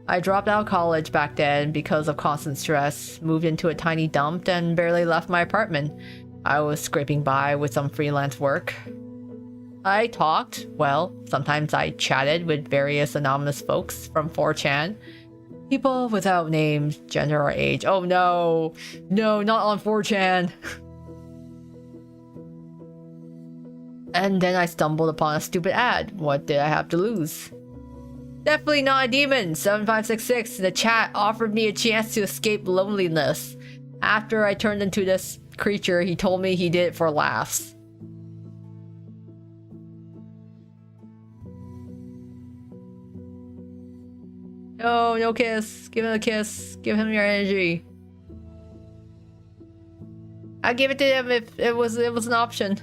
I dropped out of college back then because of constant stress, moved into a tiny dump, and barely left my apartment. I was scraping by with some freelance work. I talked, well, sometimes I chatted with various anonymous folks from 4chan. People without names, gender, or age. Oh no! No, not on 4chan! And then I stumbled upon a stupid ad. What did I have to lose? Definitely not a demon! 7566 in the chat offered me a chance to escape loneliness. After I turned into this creature, he told me he did it for laughs. No, no kiss. Give him a kiss. Give him your energy. I give it to him if it was an option.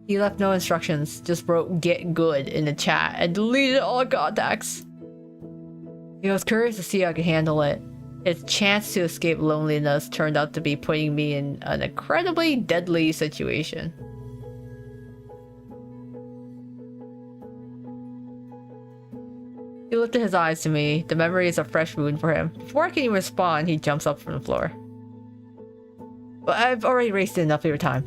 He left no instructions, just wrote "get good" in the chat and deleted all contacts. He was curious to see how I could handle it. His chance to escape loneliness turned out to be putting me in an incredibly deadly situation. He lifted his eyes to me. The memory is a fresh wound for him. Before I can even respond, he jumps up from the floor. But I've already wasted enough of your time.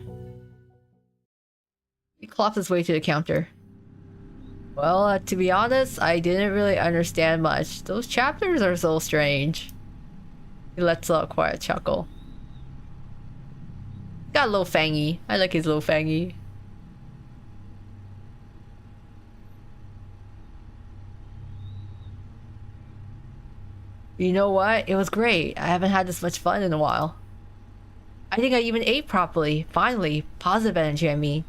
He clops his way to the counter. Well, to be honest, I didn't really understand much. Those chapters are so strange. He lets out a quiet chuckle. Got a little fangy. I like his little fangy. You know what? It was great. I haven't had this much fun in a while. I think I even ate properly. Finally. Positive energy, I mean.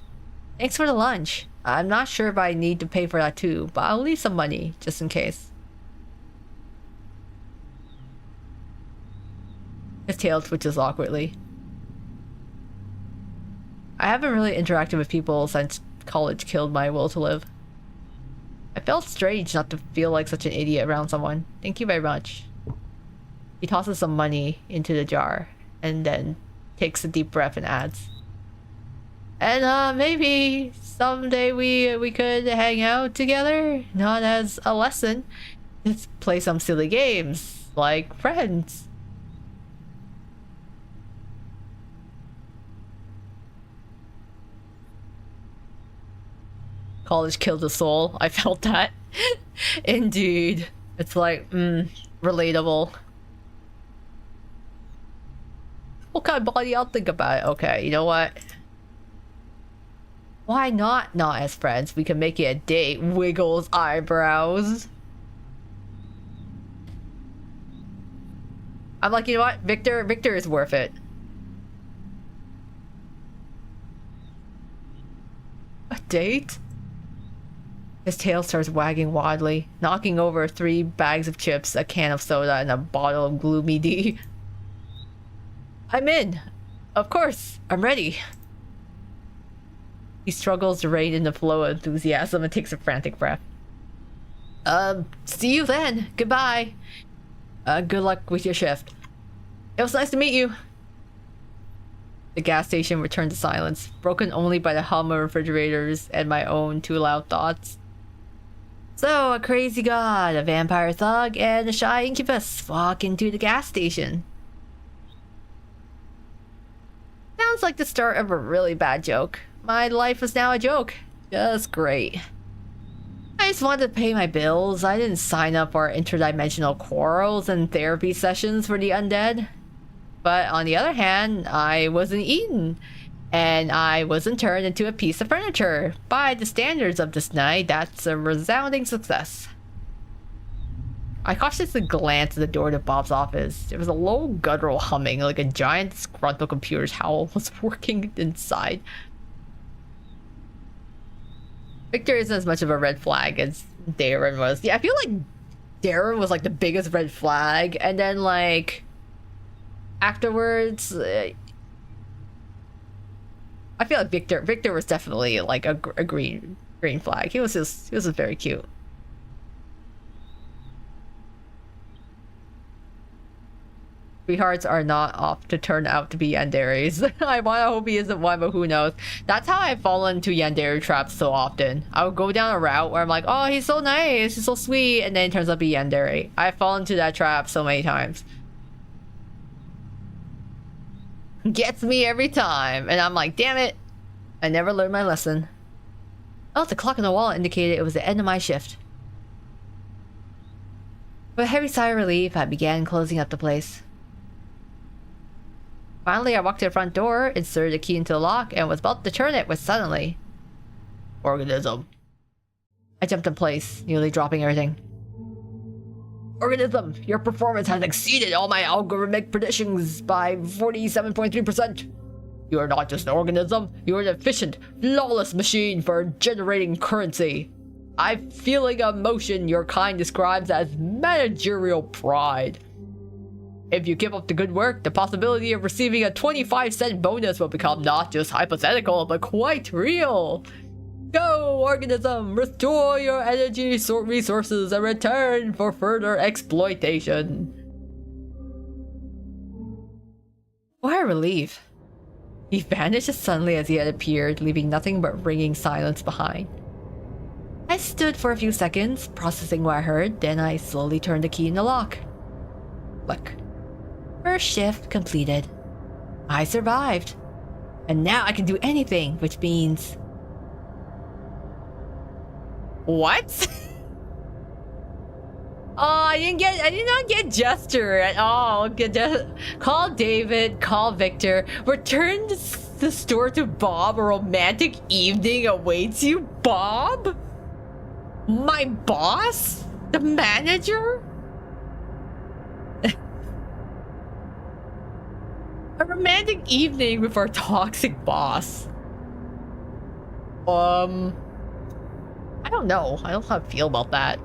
Thanks for the lunch. I'm not sure if I need to pay for that too, but I'll leave some money, just in case. His tail twitches awkwardly. I haven't really interacted with people since college killed my will to live. I felt strange not to feel like such an idiot around someone. Thank you very much. He tosses some money into the jar and then takes a deep breath and adds, and maybe someday we could hang out together, not as a lesson, just play some silly games like friends. College killed the soul. I felt that. Indeed. It's like, relatable. What kind of body? I'll think about it. Okay, you know what? Why not as friends? We can make it a date. Wiggles eyebrows. I'm like, you know what? Victor is worth it. A date? His tail starts wagging wildly, knocking over 3 bags of chips, a can of soda, and a bottle of Gloomy D. I'm in. Of course, I'm ready. He struggles to rein in the flow of enthusiasm and takes a frantic breath. See you then. Goodbye. Good luck with your shift. It was nice to meet you. The gas station returned to silence, broken only by the hum of refrigerators and my own 2 loud thoughts. So, a crazy god, a vampire thug, and a shy incubus walk into the gas station. Sounds like the start of a really bad joke. My life is now a joke. Just great. I just wanted to pay my bills. I didn't sign up for interdimensional quarrels and therapy sessions for the undead. But on the other hand, I wasn't eaten. And I wasn't turned into a piece of furniture. By the standards of this night, that's a resounding success. I cautiously glanced at the door to Bob's office. There was a low guttural humming, like a giant disgruntled computer's howl was working inside. Victor isn't as much of a red flag as Darren was. Yeah, I feel like Darren was like the biggest red flag, and then like afterwards, I feel like Victor was definitely like a green flag. He was just very cute. Sweethearts are not off to turn out to be yanderes. I wanna hope he isn't one, but who knows. That's how I've fallen into yandere traps so often. I would go down a route where I'm like, oh, he's so nice, he's so sweet, and then it turns out to be yandere. I've fallen into that trap so many times. Gets me every time, and I'm like, damn it, I never learned my lesson. Oh, the clock on the wall indicated it was the end of my shift. With a heavy sigh of relief, I began closing up the place. Finally, I walked to the front door, inserted the key into the lock, and was about to turn it when suddenly... Organism. I jumped in place, nearly dropping everything. Organism, your performance has exceeded all my algorithmic predictions by 47.3%. You are not just an organism, you are an efficient, flawless machine for generating currency. I'm feeling a emotion your kind describes as managerial pride. If you keep up the good work, the possibility of receiving a 25-cent bonus will become not just hypothetical, but quite real. Go, organism! Restore your energy resources and return for further exploitation. What a relief. He vanished as suddenly as he had appeared, leaving nothing but ringing silence behind. I stood for a few seconds, processing what I heard, then I slowly turned the key in the lock. Click. First shift completed. I survived. And now I can do anything, which means... What? Oh, I did not get gesture at all. Call David, call Victor, return the store to Bob, a romantic evening awaits you, Bob? My boss? The manager? A romantic evening with our toxic boss. I don't know. I don't know how to feel about that.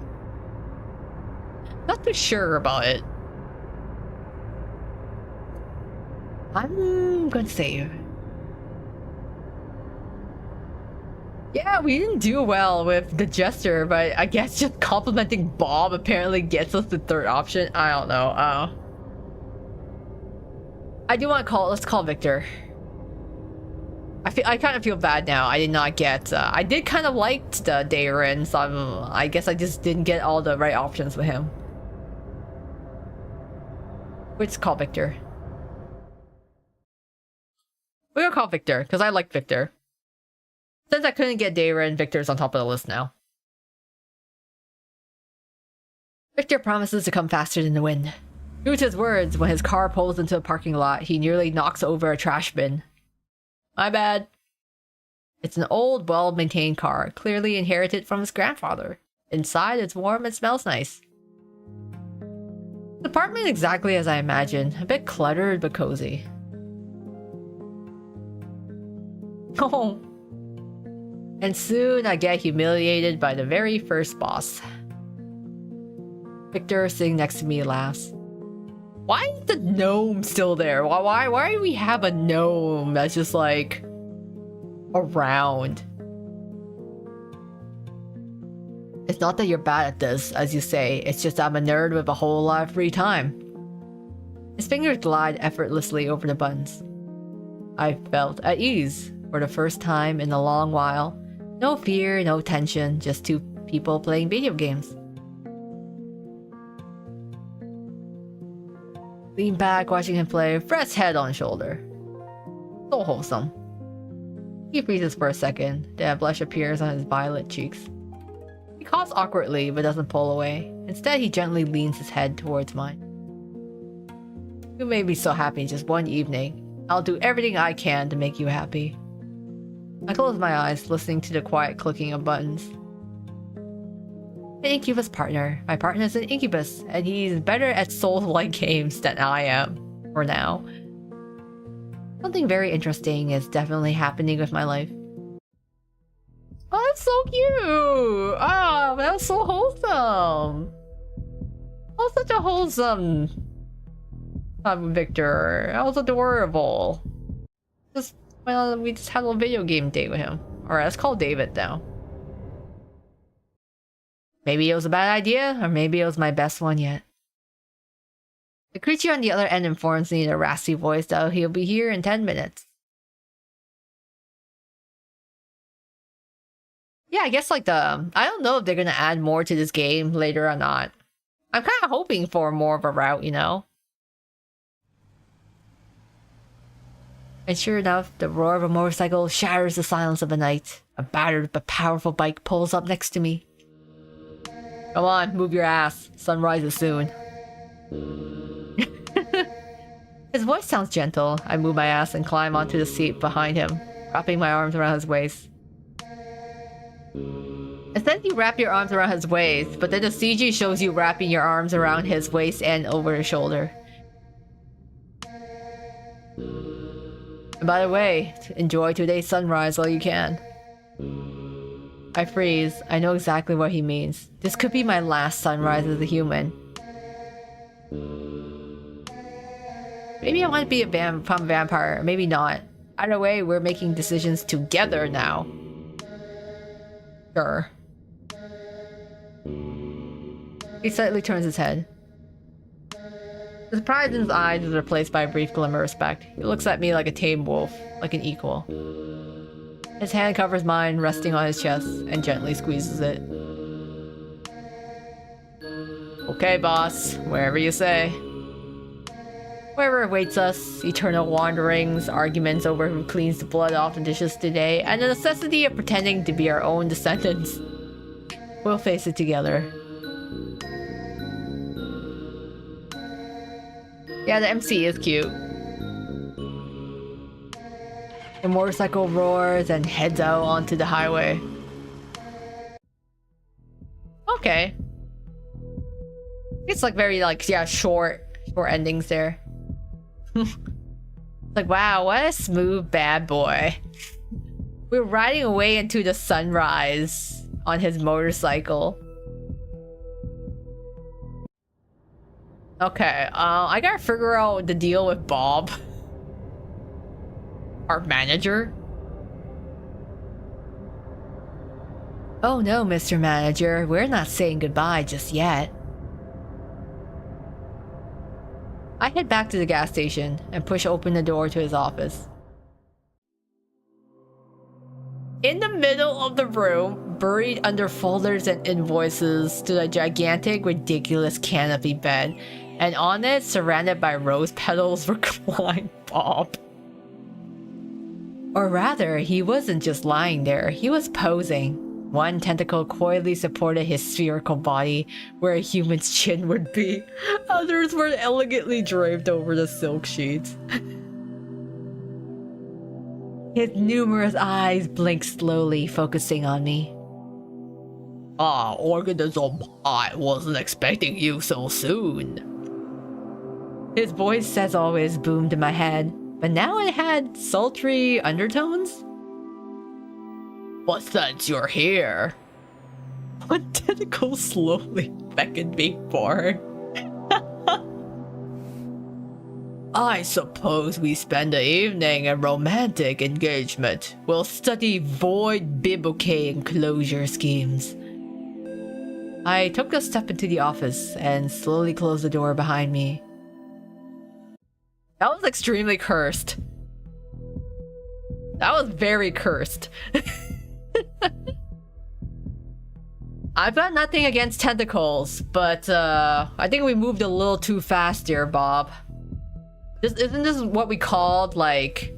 Not too sure about it. I'm gonna say Yeah, we didn't do well with the gesture, but I guess just complimenting Bob apparently gets us the third option. I don't know. I do want to call. Let's call Victor. I kind of feel bad now. I did not get. I did kind of like the Darren, so I guess I just didn't get all the right options with him. Let's call Victor. We're gonna call Victor because I like Victor. Since I couldn't get Darren, Victor's on top of the list now. Victor promises to come faster than the wind. True to his words, when his car pulls into a parking lot, he nearly knocks over a trash bin. My bad. It's an old, well-maintained car, clearly inherited from his grandfather. Inside, it's warm and smells nice. The apartment exactly as I imagined, a bit cluttered but cozy. Oh. And soon I get humiliated by the very first boss. Victor, sitting next to me, laughs. Why is the gnome still there? Why do we have a gnome that's just like around? It's not that you're bad at this, as you say, it's just I'm a nerd with a whole lot of free time. His fingers glide effortlessly over the buttons. I felt at ease for the first time in a long while. No fear, no tension, just two people playing video games. Lean back, watching him play, Fred's head on shoulder. So wholesome. He freezes for a second, then a blush appears on his violet cheeks. He coughs awkwardly, but doesn't pull away. Instead, he gently leans his head towards mine. You made me so happy in just one evening. I'll do everything I can to make you happy. I close my eyes, listening to the quiet clicking of buttons. An incubus partner. My partner's an incubus, and he's better at soul-like games than I am, for now. Something very interesting is definitely happening with my life. Oh, that's so cute! Oh, that was so wholesome! Oh, such a wholesome... Victor. That was adorable. Well, we just had a little video game date with him. Alright, let's call David now. Maybe it was a bad idea, or maybe it was my best one yet. The creature on the other end informs me in a raspy voice that he'll be here in 10 minutes. Yeah, I guess like I don't know if they're gonna add more to this game later or not. I'm kind of hoping for more of a route, you know? And sure enough, the roar of a motorcycle shatters the silence of the night. A battered but powerful bike pulls up next to me. Come on, move your ass. Sunrise is soon. His voice sounds gentle. I move my ass and climb onto the seat behind him, wrapping my arms around his waist. It says you wrap your arms around his waist, but then the CG shows you wrapping your arms around his waist and over his shoulder. And by the way, enjoy today's sunrise while you can. I freeze. I know exactly what he means. This could be my last sunrise as a human. Maybe I want to be a vampire, maybe not. Either way, we're making decisions together now. Sure. He slightly turns his head. The surprise in his eyes is replaced by a brief glimmer of respect. He looks at me like a tame wolf, like an equal. His hand covers mine, resting on his chest, and gently squeezes it. Okay, boss. Wherever you say. Wherever awaits us, eternal wanderings, arguments over who cleans the blood off the dishes today, and the necessity of pretending to be our own descendants. We'll face it together. Yeah, the MC is cute. The motorcycle roars and heads out onto the highway. Okay. It's like very short endings there. Like, wow, what a smooth bad boy. We're riding away into the sunrise on his motorcycle. Okay, I gotta figure out the deal with Bob. Our manager. Oh no, Mr. Manager, we're not saying goodbye just yet. I head back to the gas station and push open the door to his office. In the middle of the room, buried under folders and invoices, stood a gigantic, ridiculous canopy bed, and on it, surrounded by rose petals, reclined Bob. Or rather, he wasn't just lying there, he was posing. One tentacle coyly supported his spherical body, where a human's chin would be. Others were elegantly draped over the silk sheets. His numerous eyes blinked slowly, focusing on me. Ah, organism, I wasn't expecting you so soon. His voice, as always, boomed in my head, but now it had sultry undertones. But since you're here... One tentacle slowly beckoned me forward. I suppose we spend the evening in romantic engagement. We'll study void biblical enclosure schemes. I took a step into the office and slowly closed the door behind me. That was extremely cursed. That was very cursed. I've got nothing against tentacles, but I think we moved a little too fast here, Bob. Isn't this what we called, like,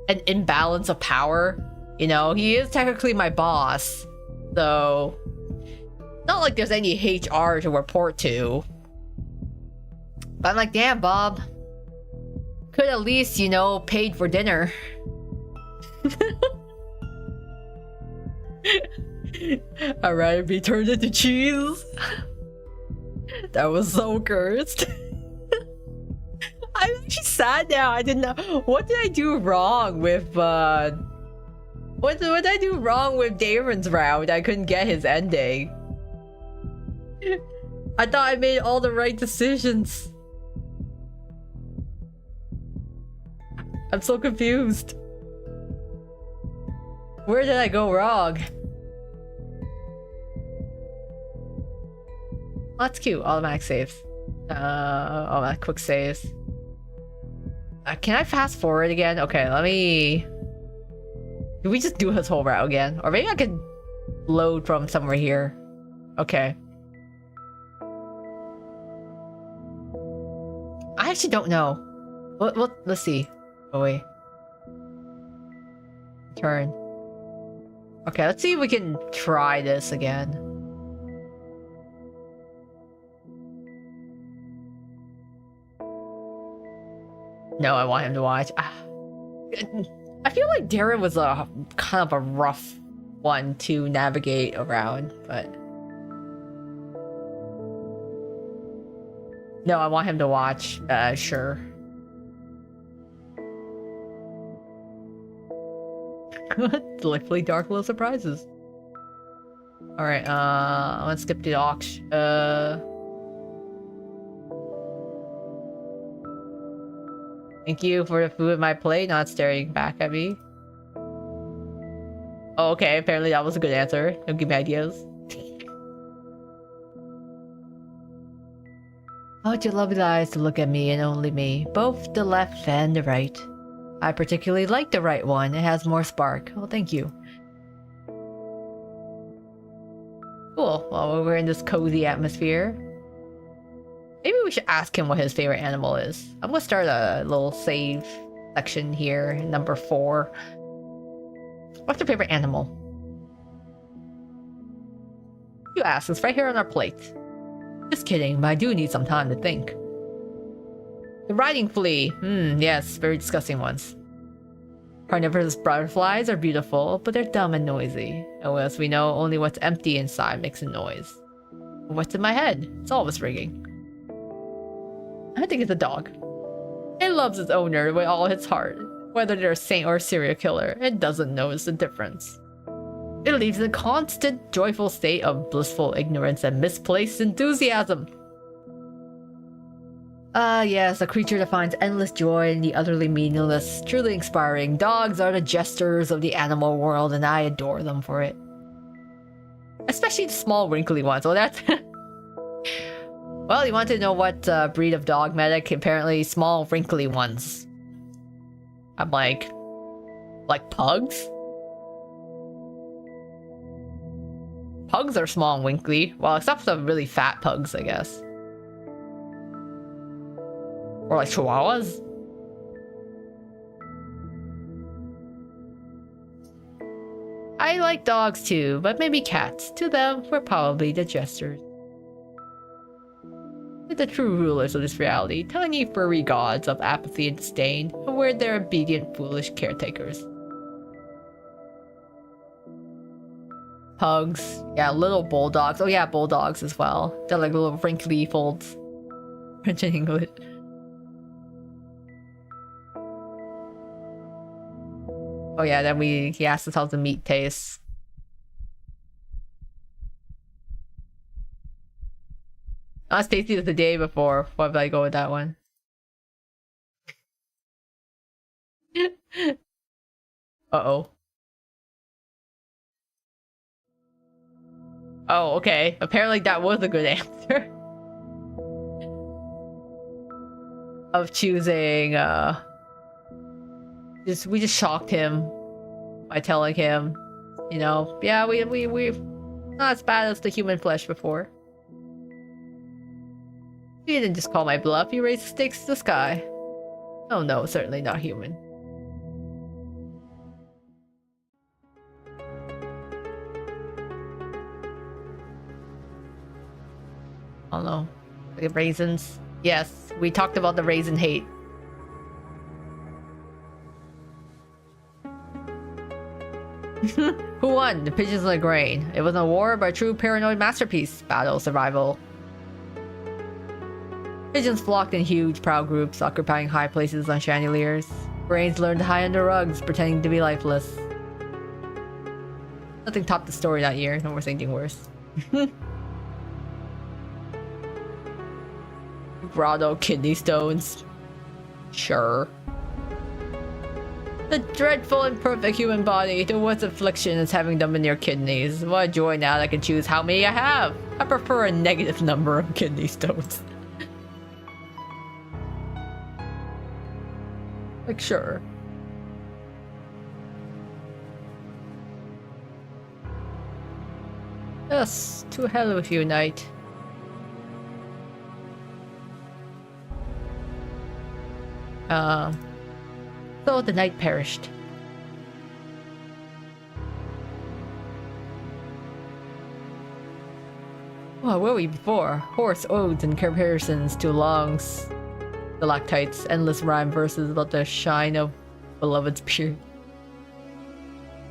an imbalance of power? You know, he is technically my boss, so... Not like there's any HR to report to. But I'm like, damn, Bob. Could at least, you know, paid for dinner. I'd rather be turned into cheese. That was so cursed. I'm actually sad now. I didn't know. What did I do wrong with, what did I do wrong with Damon's round? I couldn't get his ending. I thought I made all the right decisions. I'm so confused. Where did I go wrong? Oh, that's cute. Automatic saves. Automatic quick saves. Can I fast forward again? Okay, let me... Can we just do his whole route again? Or maybe I could load from somewhere here. Okay. I actually don't know. Let's see. Oh, wait. Turn. Okay, let's see if we can try this again. No, I want him to watch. I feel like Darren was a kind of a rough one to navigate around, but... No, I want him to watch. Sure. Delightfully dark little surprises. Alright, let's skip the auction. Thank you for the food at my plate, not staring back at me. Oh, okay, apparently that was a good answer. Don't give me ideas. I want your lovely eyes to look at me and only me, both the left and the right. I particularly like the right one, it has more spark. Oh, thank you. Cool, well, we're in this cozy atmosphere. Maybe we should ask him what his favorite animal is. I'm gonna start a little save section here, number 4. What's your favorite animal? You ask, it's right here on our plate. Just kidding, but I do need some time to think. The riding flea. Yes, very disgusting ones. Carnivorous butterflies are beautiful, but they're dumb and noisy. And as we know, only what's empty inside makes a noise. What's in my head? It's always ringing. I think it's a dog. It loves its owner with all its heart. Whether they're a saint or a serial killer, it doesn't notice the difference. It lives in a constant, joyful state of blissful ignorance and misplaced enthusiasm. Yes, a creature that finds endless joy in the utterly meaningless, truly inspiring. Dogs are the jesters of the animal world, and I adore them for it. Especially the small, wrinkly ones. Oh, that's... Well, you want to know what breed of dog medic? Apparently, small, wrinkly ones. I'm like pugs? Pugs are small and winkly. Well, except for the really fat pugs, I guess. Or like chihuahuas. I like dogs too, but maybe cats. To them, we're probably the jesters. They're the true rulers of this reality, tiny furry gods of apathy and disdain, and we're their obedient, foolish caretakers. Pugs. Yeah, little bulldogs. Oh yeah, bulldogs as well. They're like little wrinkly folds. French and English. Oh yeah, then he asked us how the meat tastes. Not as tasty as the day before. Why would I go with that one? Uh-oh. Oh, okay. Apparently that was a good answer. Of choosing, we just shocked him by telling him, you know, yeah, we've not as bad as the human flesh before. He didn't just call my bluff, he raised the stakes to the sky. Oh no, certainly not human. I don't know. Like raisins? Yes, we talked about the raisin hate. Who won? The pigeons and the grain. It wasn't a war, but a true paranoid masterpiece. Battle, survival. Pigeons flocked in huge, proud groups, occupying high places on chandeliers. Grains learned to hide under rugs, pretending to be lifeless. Nothing topped the story that year. No more thinking worse. Grotto kidney stones. Sure. The dreadful and perfect human body. The worst affliction is having them in your kidneys. What a joy now that I can choose how many I have. I prefer a negative number of kidney stones. Like, sure. Yes, to hell with you, knight. So the knight perished. Well, where were we before? Horse odes and comparisons to longs. Stalactites, endless rhyme verses about the shine of beloved's peer.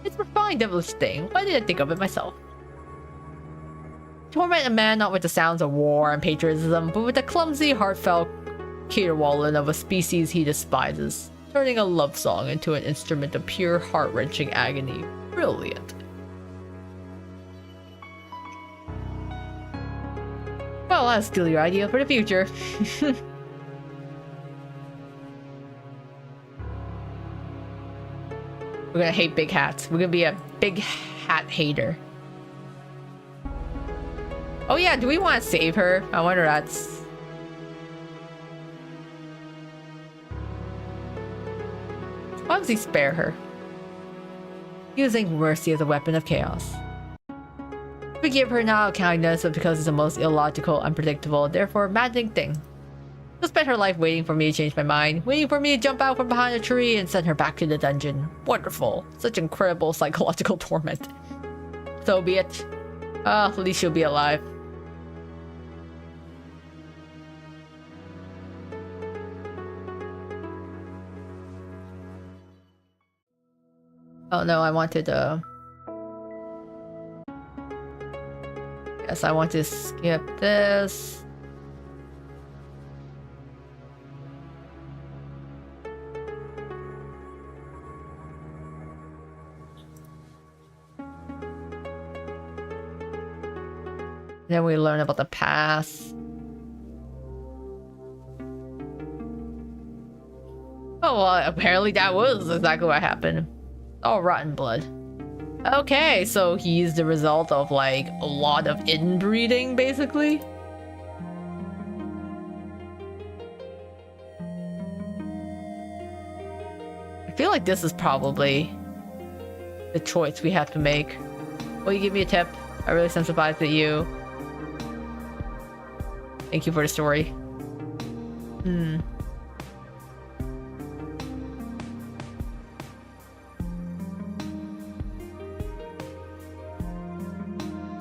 It's a refined devilish thing. Why did I think of it myself? Torment a man not with the sounds of war and patriotism, but with the clumsy, heartfelt caterwauling of a species he despises, turning a love song into an instrument of pure, heart-wrenching agony. Brilliant. Well, I'll steal your idea for the future. We're gonna hate big hats. We're gonna be a big hat hater. Oh yeah, do we want to save her? I wonder that's... Why does he spare her? Using mercy as a weapon of chaos. Forgive her not out of kindness, but because it's the most illogical, unpredictable, therefore maddening thing. She'll spend her life waiting for me to change my mind, waiting for me to jump out from behind a tree and send her back to the dungeon. Wonderful. Such incredible psychological torment. So be it. At least she'll be alive. Oh no, I wanted Yes, I want to skip this. Then we learn about the past. Oh, well, apparently that was exactly what happened. All rotten blood. Okay, so he's the result of like a lot of inbreeding, basically. I feel like this is probably the choice we have to make. Will you give me a tip? I really sympathize with you. Thank you for the story.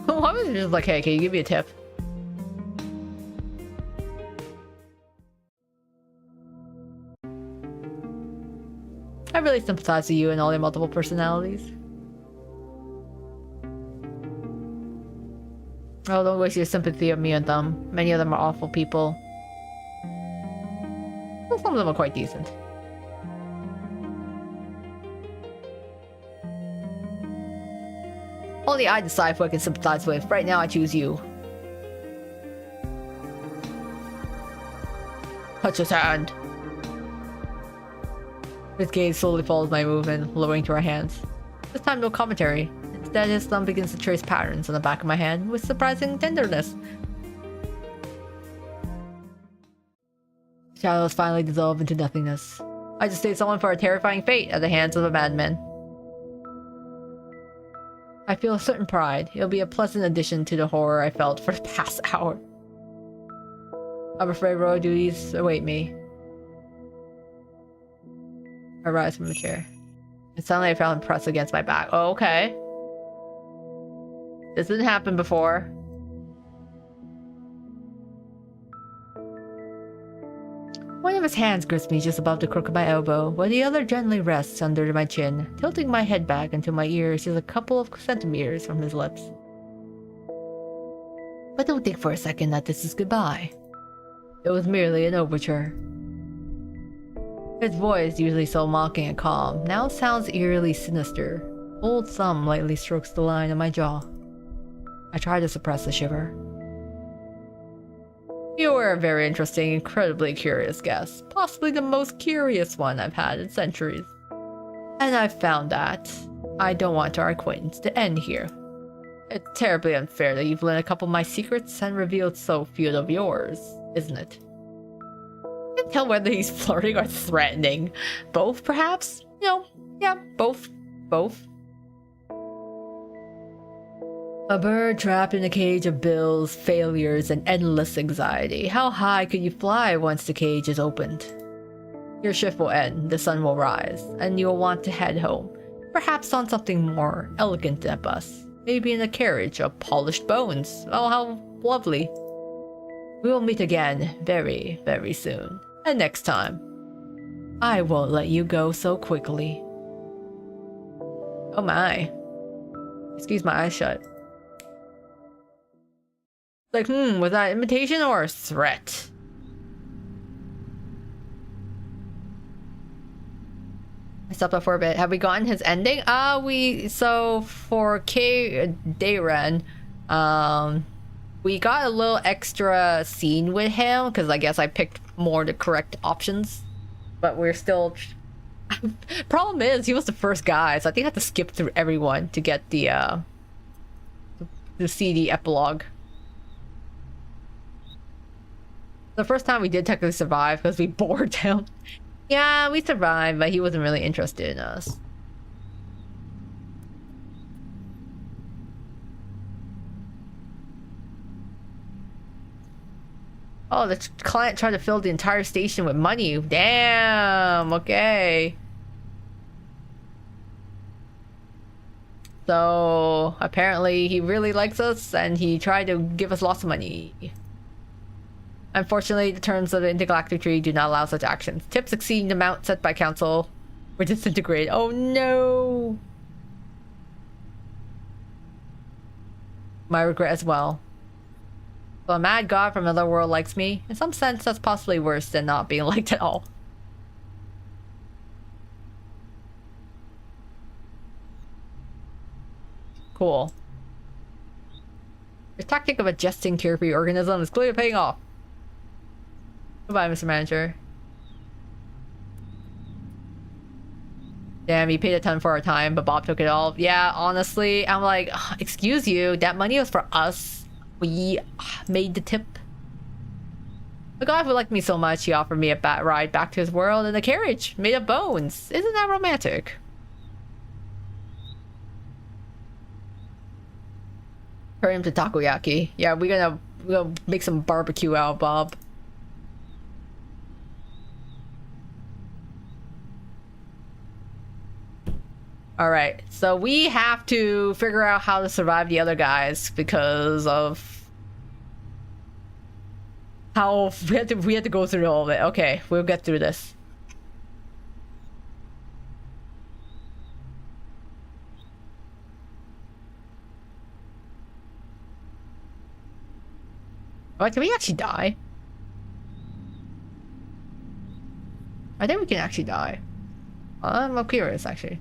Why was it just like, hey, can you give me a tip? I really sympathize with you and all your multiple personalities. Oh, don't waste your sympathy on me and them. Many of them are awful people. Well, some of them are quite decent. Only I decide who I can sympathize with. Right now, I choose you. Touch his hand. His gaze slowly follows my movement, lowering to our hands. This time, no commentary. Instead, his thumb begins to trace patterns on the back of my hand with surprising tenderness. Shadows finally dissolve into nothingness. I just stayed someone for a terrifying fate at the hands of a madman. I feel a certain pride. It'll be a pleasant addition to the horror I felt for the past hour. I'm afraid royal duties await me. I rise from the chair. And suddenly I felt him press against my back. Oh, okay. This didn't happen before. One of his hands grips me just above the crook of my elbow, while the other gently rests under my chin, tilting my head back until my ears is a couple of centimeters from his lips. But don't think for a second that this is goodbye. It was merely an overture. His voice, usually so mocking and calm, now sounds eerily sinister. Old thumb lightly strokes the line on my jaw. I try to suppress a shiver. You were a very interesting, incredibly curious guest. Possibly the most curious one I've had in centuries. And I've found that I don't want our acquaintance to end here. It's terribly unfair that you've learned a couple of my secrets and revealed so few of yours, isn't it? I can't tell whether he's flirting or threatening. Both, perhaps? No, yeah, both. Both. A bird trapped in a cage of bills, failures, and endless anxiety. How high could you fly once the cage is opened? Your shift will end, the sun will rise, and you'll want to head home. Perhaps on something more elegant than a bus. Maybe in a carriage of polished bones. Oh, how lovely. We will meet again very, very soon. And next time, I won't let you go so quickly. Oh my. Excuse my eyes shut. Like, was that an invitation or a threat? I stopped up for a bit. Have we gotten his ending? So for K Dayren, we got a little extra scene with him because I guess I picked more the correct options, but we're still. Problem is, he was the first guy, so I think I have to skip through everyone to get the CD epilogue. The first time we did technically survive because we bored him. Yeah, we survived, but he wasn't really interested in us. Oh, the client tried to fill the entire station with money. Damn, okay. So, apparently he really likes us and he tried to give us lots of money. Unfortunately, the terms of the intergalactic treaty do not allow such actions. Tips exceeding the amount set by council were disintegrated. Oh no! My regret as well. So a mad god from another world likes me. In some sense, that's possibly worse than not being liked at all. Cool. The tactic of a jesting carefree organism is clearly paying off. Goodbye, Mr. Manager. Damn, he paid a ton for our time, but Bob took it all. Yeah, honestly, I'm like, excuse you, that money was for us. We made the tip. The guy who liked me so much, he offered me a ride back to his world in a carriage made of bones. Isn't that romantic? Turn him to takoyaki. Yeah, we're gonna make some barbecue out, Bob. Alright, so we have to figure out how to survive the other guys because of how we had to go through all of it. Okay, we'll get through this. What, can we actually die? I think we can actually die. I'm curious, actually.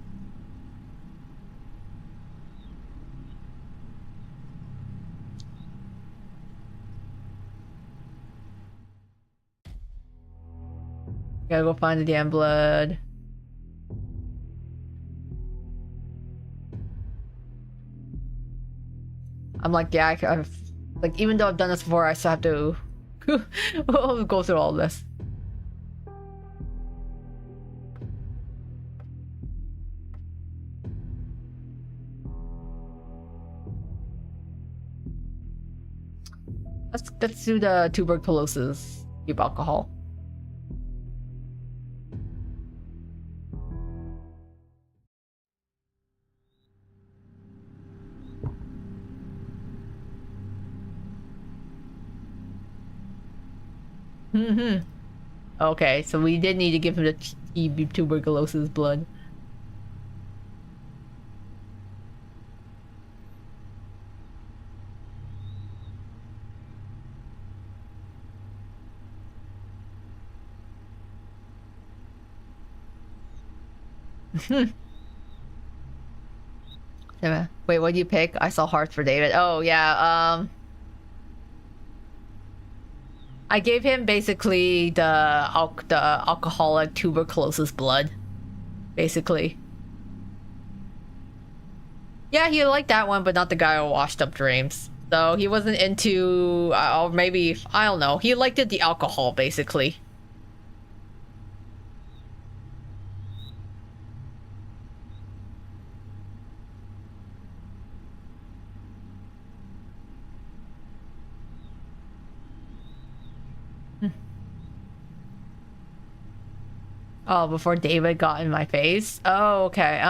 Gotta go find the damn blood. I'm like, yeah, I've like, even though I've done this before, I still have to go through all this. Let's do the tuberculosis. Keep alcohol. Okay, so we did need to give him the TB tuberculosis blood. Wait, what do you pick? I saw hearts for David. Oh yeah, I gave him basically the alcoholic tuberculosis blood, basically. Yeah, he liked that one, but not the guy who washed up dreams. So he wasn't into, or maybe, I don't know. He liked the alcohol, basically. Oh, before David got in my face? Oh, okay.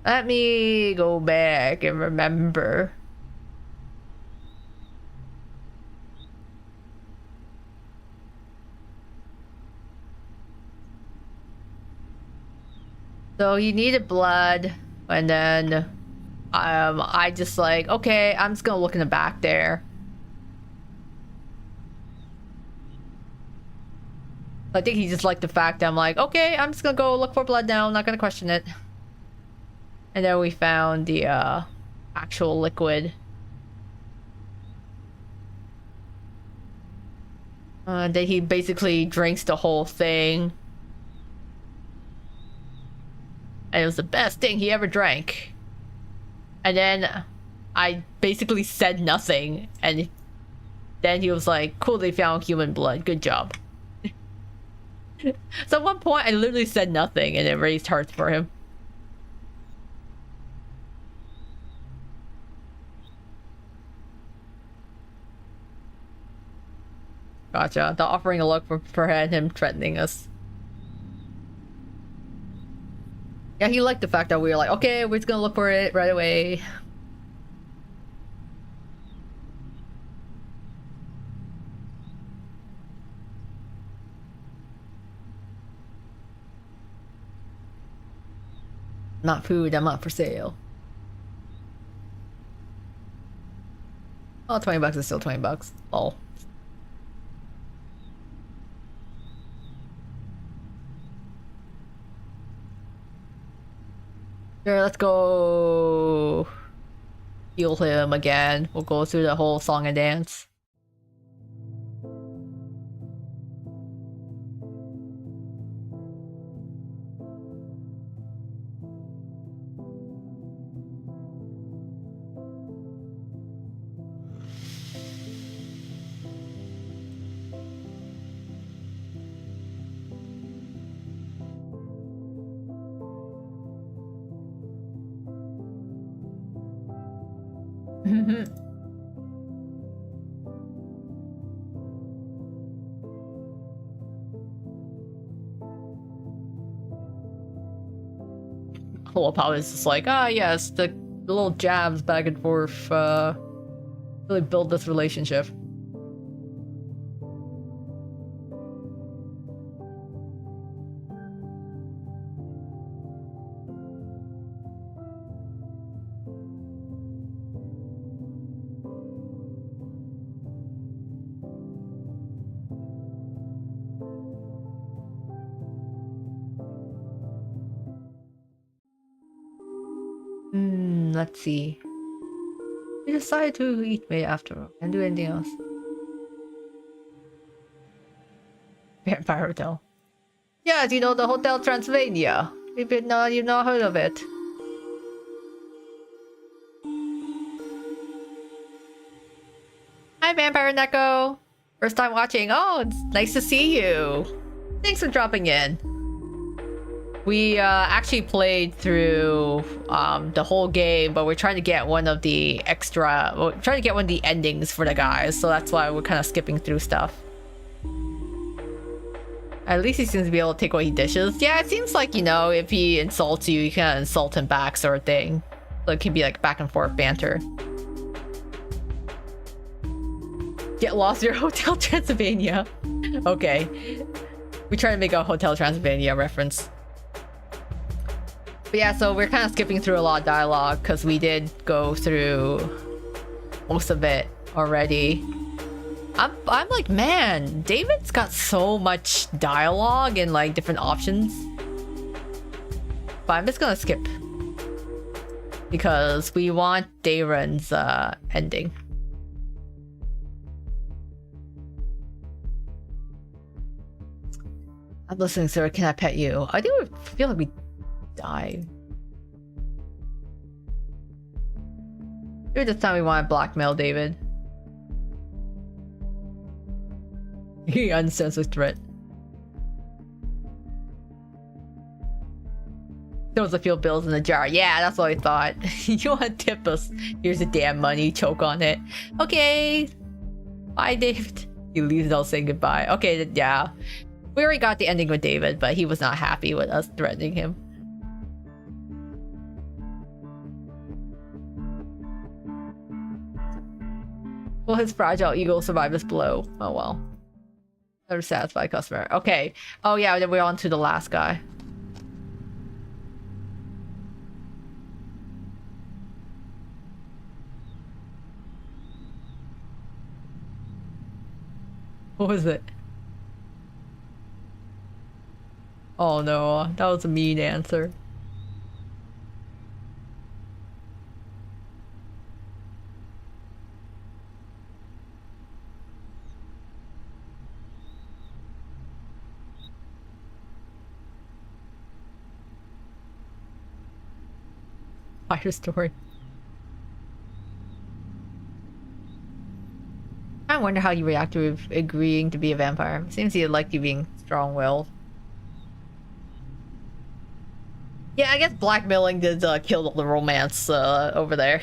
Let me go back and remember. So he needed blood, and then I just like, okay, I'm just gonna look in the back there. I think he just liked the fact that I'm like, okay, I'm just gonna go look for blood now, I'm not gonna question it. And then we found the actual liquid. Then he basically drinks the whole thing. And it was the best thing he ever drank. And then I basically said nothing, and then he was like, cool, they found human blood, good job. So at one point I literally said nothing and it raised hearts for him. Gotcha. The offering a look for him threatening us. Yeah, he liked the fact that we were like, okay, we're just gonna look for it right away. Not food, I'm not for sale. Oh, 20 bucks is still 20 bucks. Oh. Sure, let's go heal him again. We'll go through the whole song and dance. Pao is just like, ah, yes, the little jabs back and forth really build this relationship. Let's see. We decided to eat meat after all. Can't do anything else. Vampire Hotel. Yes, you know the Hotel Transylvania. You've not heard of it. Hi, Vampire Neko. First time watching. Oh, it's nice to see you. Thanks for dropping in. We actually played through the whole game, but we're trying to get one of the endings for the guys, so that's why we're kind of skipping through stuff. At least he seems to be able to take away his dishes. Yeah, it seems like, you know, if he insults you, you can insult him back, sort of thing. So it could be like back and forth banter. Get lost your Hotel Transylvania. Okay. We try to make a Hotel Transylvania reference. But yeah, so we're kind of skipping through a lot of dialogue because we did go through most of it already. I'm like, man, David's got so much dialogue and like different options. But I'm just gonna skip because we want Darren's ending. I'm listening, sir. Can I pet you? I think we feel like we die. Maybe this time we want to blackmail David. He understands the threat. There was a few bills in the jar. Yeah, that's what I thought. You want to tip us? Here's the damn money. Choke on it. Okay. Bye, David. He leaves without saying goodbye. Okay, yeah. We already got the ending with David, but he was not happy with us threatening him. Will his fragile ego survive this blow? Oh well. Never satisfied customer. Okay. Oh yeah, then we're on to the last guy. What was it? Oh no, that was a mean answer. Fire story. I wonder how you react to agreeing to be a vampire. Seems you like you being strong-willed. Yeah, I guess blackmailing did kill the romance over there.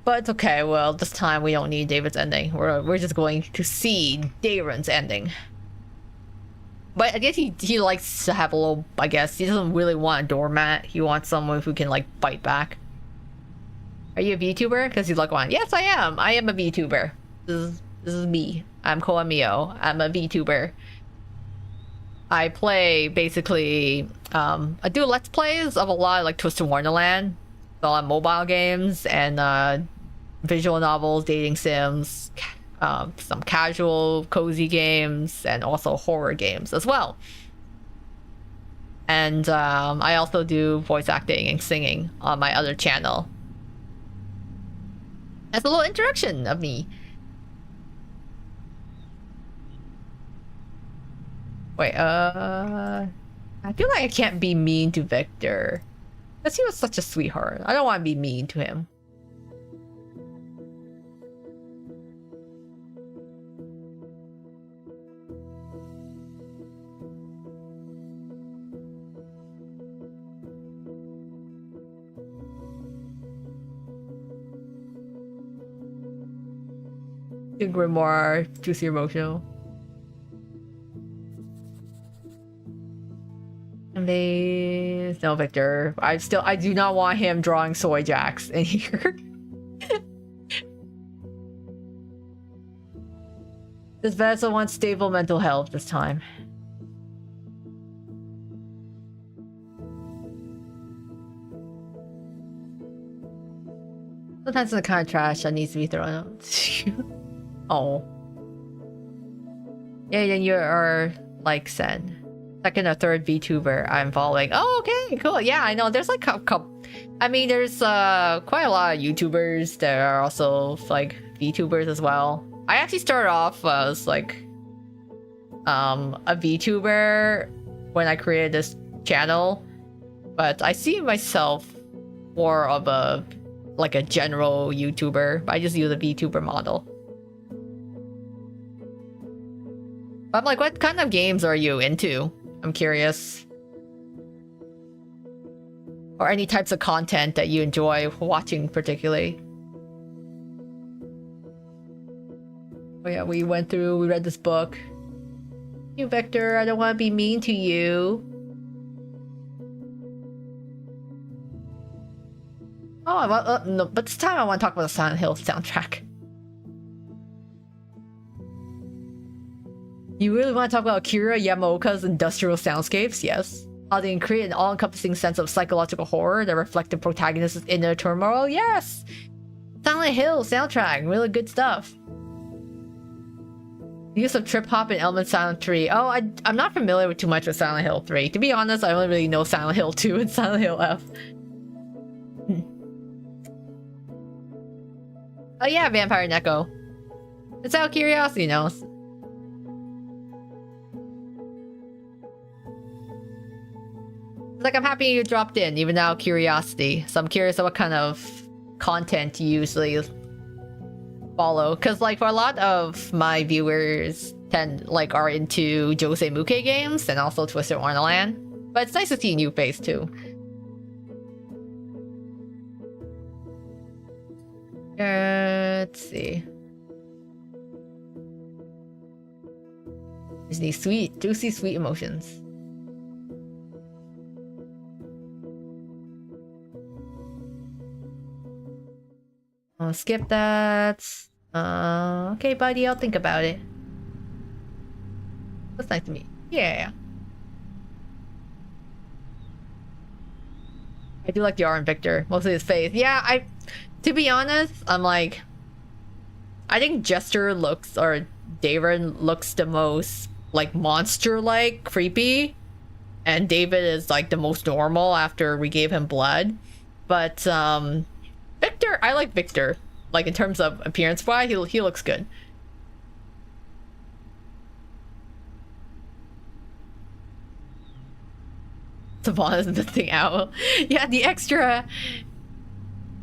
But it's okay. Well, this time we don't need David's ending. We're just going to see Darren's ending. But I guess he likes to have a little. I guess he doesn't really want a doormat. He wants someone who can like bite back. Are you a VTuber? Because he's like one. Yes, I am. I am a VTuber. This is me. I'm Koa Miyo. I'm a VTuber. I play basically. I do let's plays of a lot of like Twisted Wonderland, a lot of mobile games and visual novels, dating sims, some casual cozy games, and also horror games as well. And I also do voice acting and singing on my other channel. That's a little introduction of me. Wait, I feel like I can't be mean to Victor. Because he was such a sweetheart. I don't want to be mean to him. Grimoire, juicy emotional. And no Victor. I do not want him drawing soy jacks in here. This vessel wants stable mental health this time. Sometimes it's the kind of trash that needs to be thrown out. Oh. Yeah, then you are like Sen. Second or third VTuber I'm following. Oh, okay, cool. Yeah, I know. There's like a couple. I mean, there's quite a lot of YouTubers that are also like VTubers as well. I actually started off as like a VTuber when I created this channel, but I see myself more of a like a general YouTuber. I just use a VTuber model. I'm like, what kind of games are you into? I'm curious. Or any types of content that you enjoy watching particularly. Oh yeah, we read this book. You, Vector, I don't want to be mean to you. Oh, no, but this time I want to talk about the Silent Hill soundtrack. You really want to talk about Akira Yamaoka's industrial soundscapes? Yes. How they create an all-encompassing sense of psychological horror that reflect the protagonist's inner turmoil? Yes! Silent Hill soundtrack, really good stuff. Use of trip-hop and Element Silent 3. Oh, I'm not familiar with too much with Silent Hill 3. To be honest, I only really know Silent Hill 2 and Silent Hill F. Oh yeah, Vampire Neko. It's out of curiosity, you know. Like, I'm happy you dropped in, even out of curiosity. So I'm curious what kind of content you usually follow. Because, like, for a lot of my viewers are into Jose Muke games and also Twisted Wonderland. But it's nice to see a new face, too. Let's see. Just these sweet, juicy, sweet emotions. I'll skip that. Okay, buddy, I'll think about it. That's nice to meet you. Yeah. I do like the R in Victor, mostly his face. Yeah, to be honest, I'm like, I think Jester looks, or Darren looks the most like monster-like creepy, and David is like the most normal after we gave him blood. But Victor, I like Victor. Like, in terms of appearance-wise, he looks good. Savannah's missing out. Yeah, the extra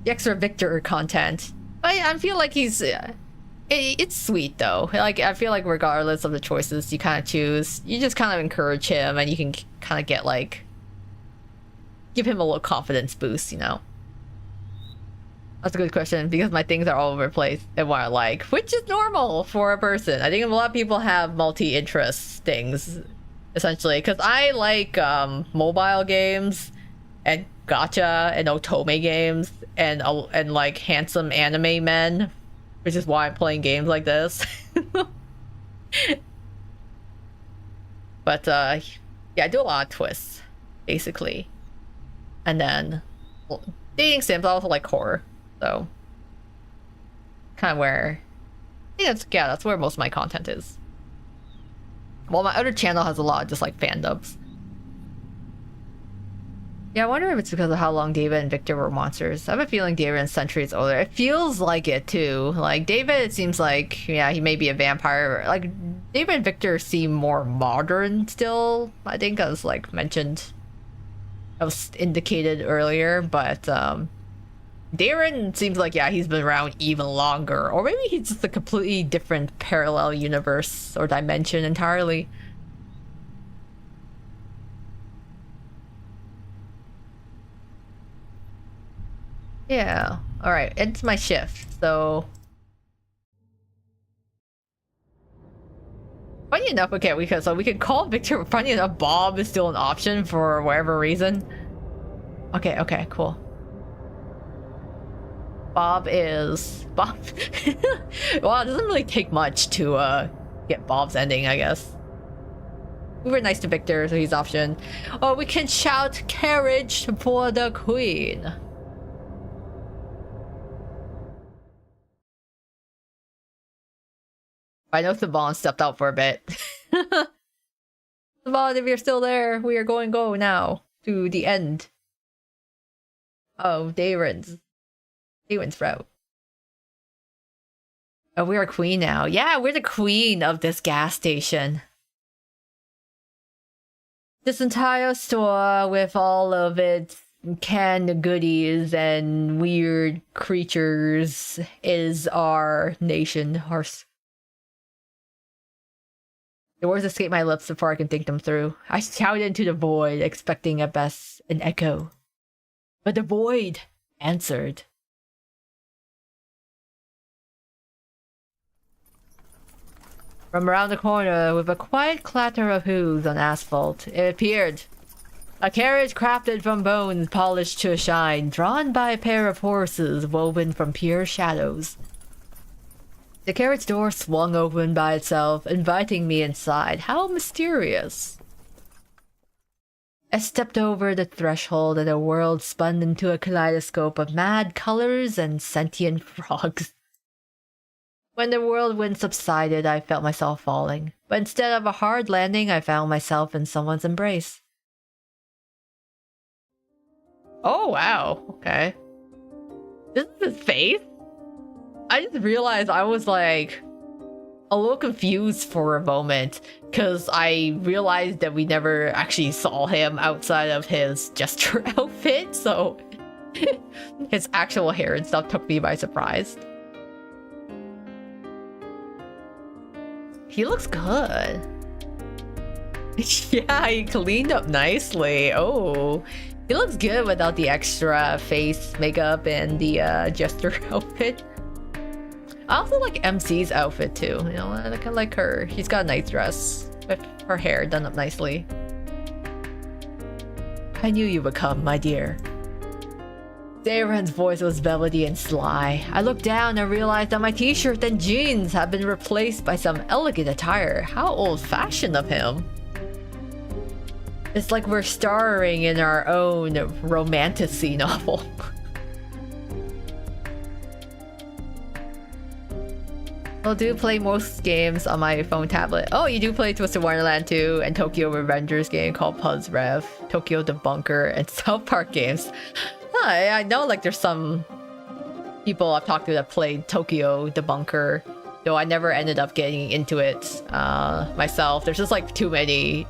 Victor content. I feel like he's... it's sweet, though. Like, I feel like regardless of the choices you kind of choose, you just kind of encourage him, and you can kind of get, like... give him a little confidence boost, you know? That's a good question, because my things are all over the place and what I like, which is normal for a person. I think a lot of people have multi-interest things, essentially, because I like mobile games and gacha and otome games and like handsome anime men, which is why I'm playing games like this. But yeah, I do a lot of twists, basically, and then dating sims. I also like horror. So, kind of where, that's where most of my content is. Well, my other channel has a lot of just like fandubs. Yeah, I wonder if it's because of how long David and Victor were monsters. I have a feeling David and Sentry is older. It feels like it too. Like David, it seems like, yeah, he may be a vampire. Like David and Victor seem more modern still. I think as like mentioned, I was indicated earlier, but Darren seems like, yeah, he's been around even longer. Or maybe he's just a completely different parallel universe or dimension entirely. Yeah. Alright, it's my shift, so... Funny enough, okay, we can call Victor. Funny enough, Bob is still an option for whatever reason. Okay, cool. Bob. Well, it doesn't really take much to get Bob's ending, I guess. We were nice to Victor, so he's option. Or we can shout carriage for the queen. I know Saban stepped out for a bit. Saban, if you're still there, we are going go now to the end. Oh, Darren's route. Oh, we are queen now. Yeah, we're the queen of this gas station. This entire store with all of its canned goodies and weird creatures is our nation. The words escape my lips before I can think them through. I shouted into the void, expecting at best an echo. But the void answered. From around the corner, with a quiet clatter of hooves on asphalt, it appeared. A carriage crafted from bones polished to a shine, drawn by a pair of horses woven from pure shadows. The carriage door swung open by itself, inviting me inside. How mysterious. I stepped over the threshold and the world spun into a kaleidoscope of mad colors and sentient frogs. When the whirlwind subsided, I felt myself falling, but instead of a hard landing, I found myself in someone's embrace. Oh, wow. Okay. This is his face? I just realized I was like a little confused for a moment because I realized that we never actually saw him outside of his jester outfit, so his actual hair and stuff took me by surprise. He looks good. Yeah, he cleaned up nicely. Oh, he looks good without the extra face makeup and the jester outfit. I also like MC's outfit too. You know, I kind of like her. She's got a nice dress with her hair done up nicely. I knew you would come, my dear. Darren's voice was velvety and sly. I looked down and realized that my t-shirt and jeans had been replaced by some elegant attire. How old-fashioned of him. It's like we're starring in our own romantasy novel. I do play most games on my phone tablet. Oh, you do play Twisted Wonderland 2 and Tokyo Revengers game called Puzz Rev, Tokyo Debunker, and South Park games. I know like there's some people I've talked to that played Tokyo Debunker, though I never ended up getting into it myself. There's just like too many.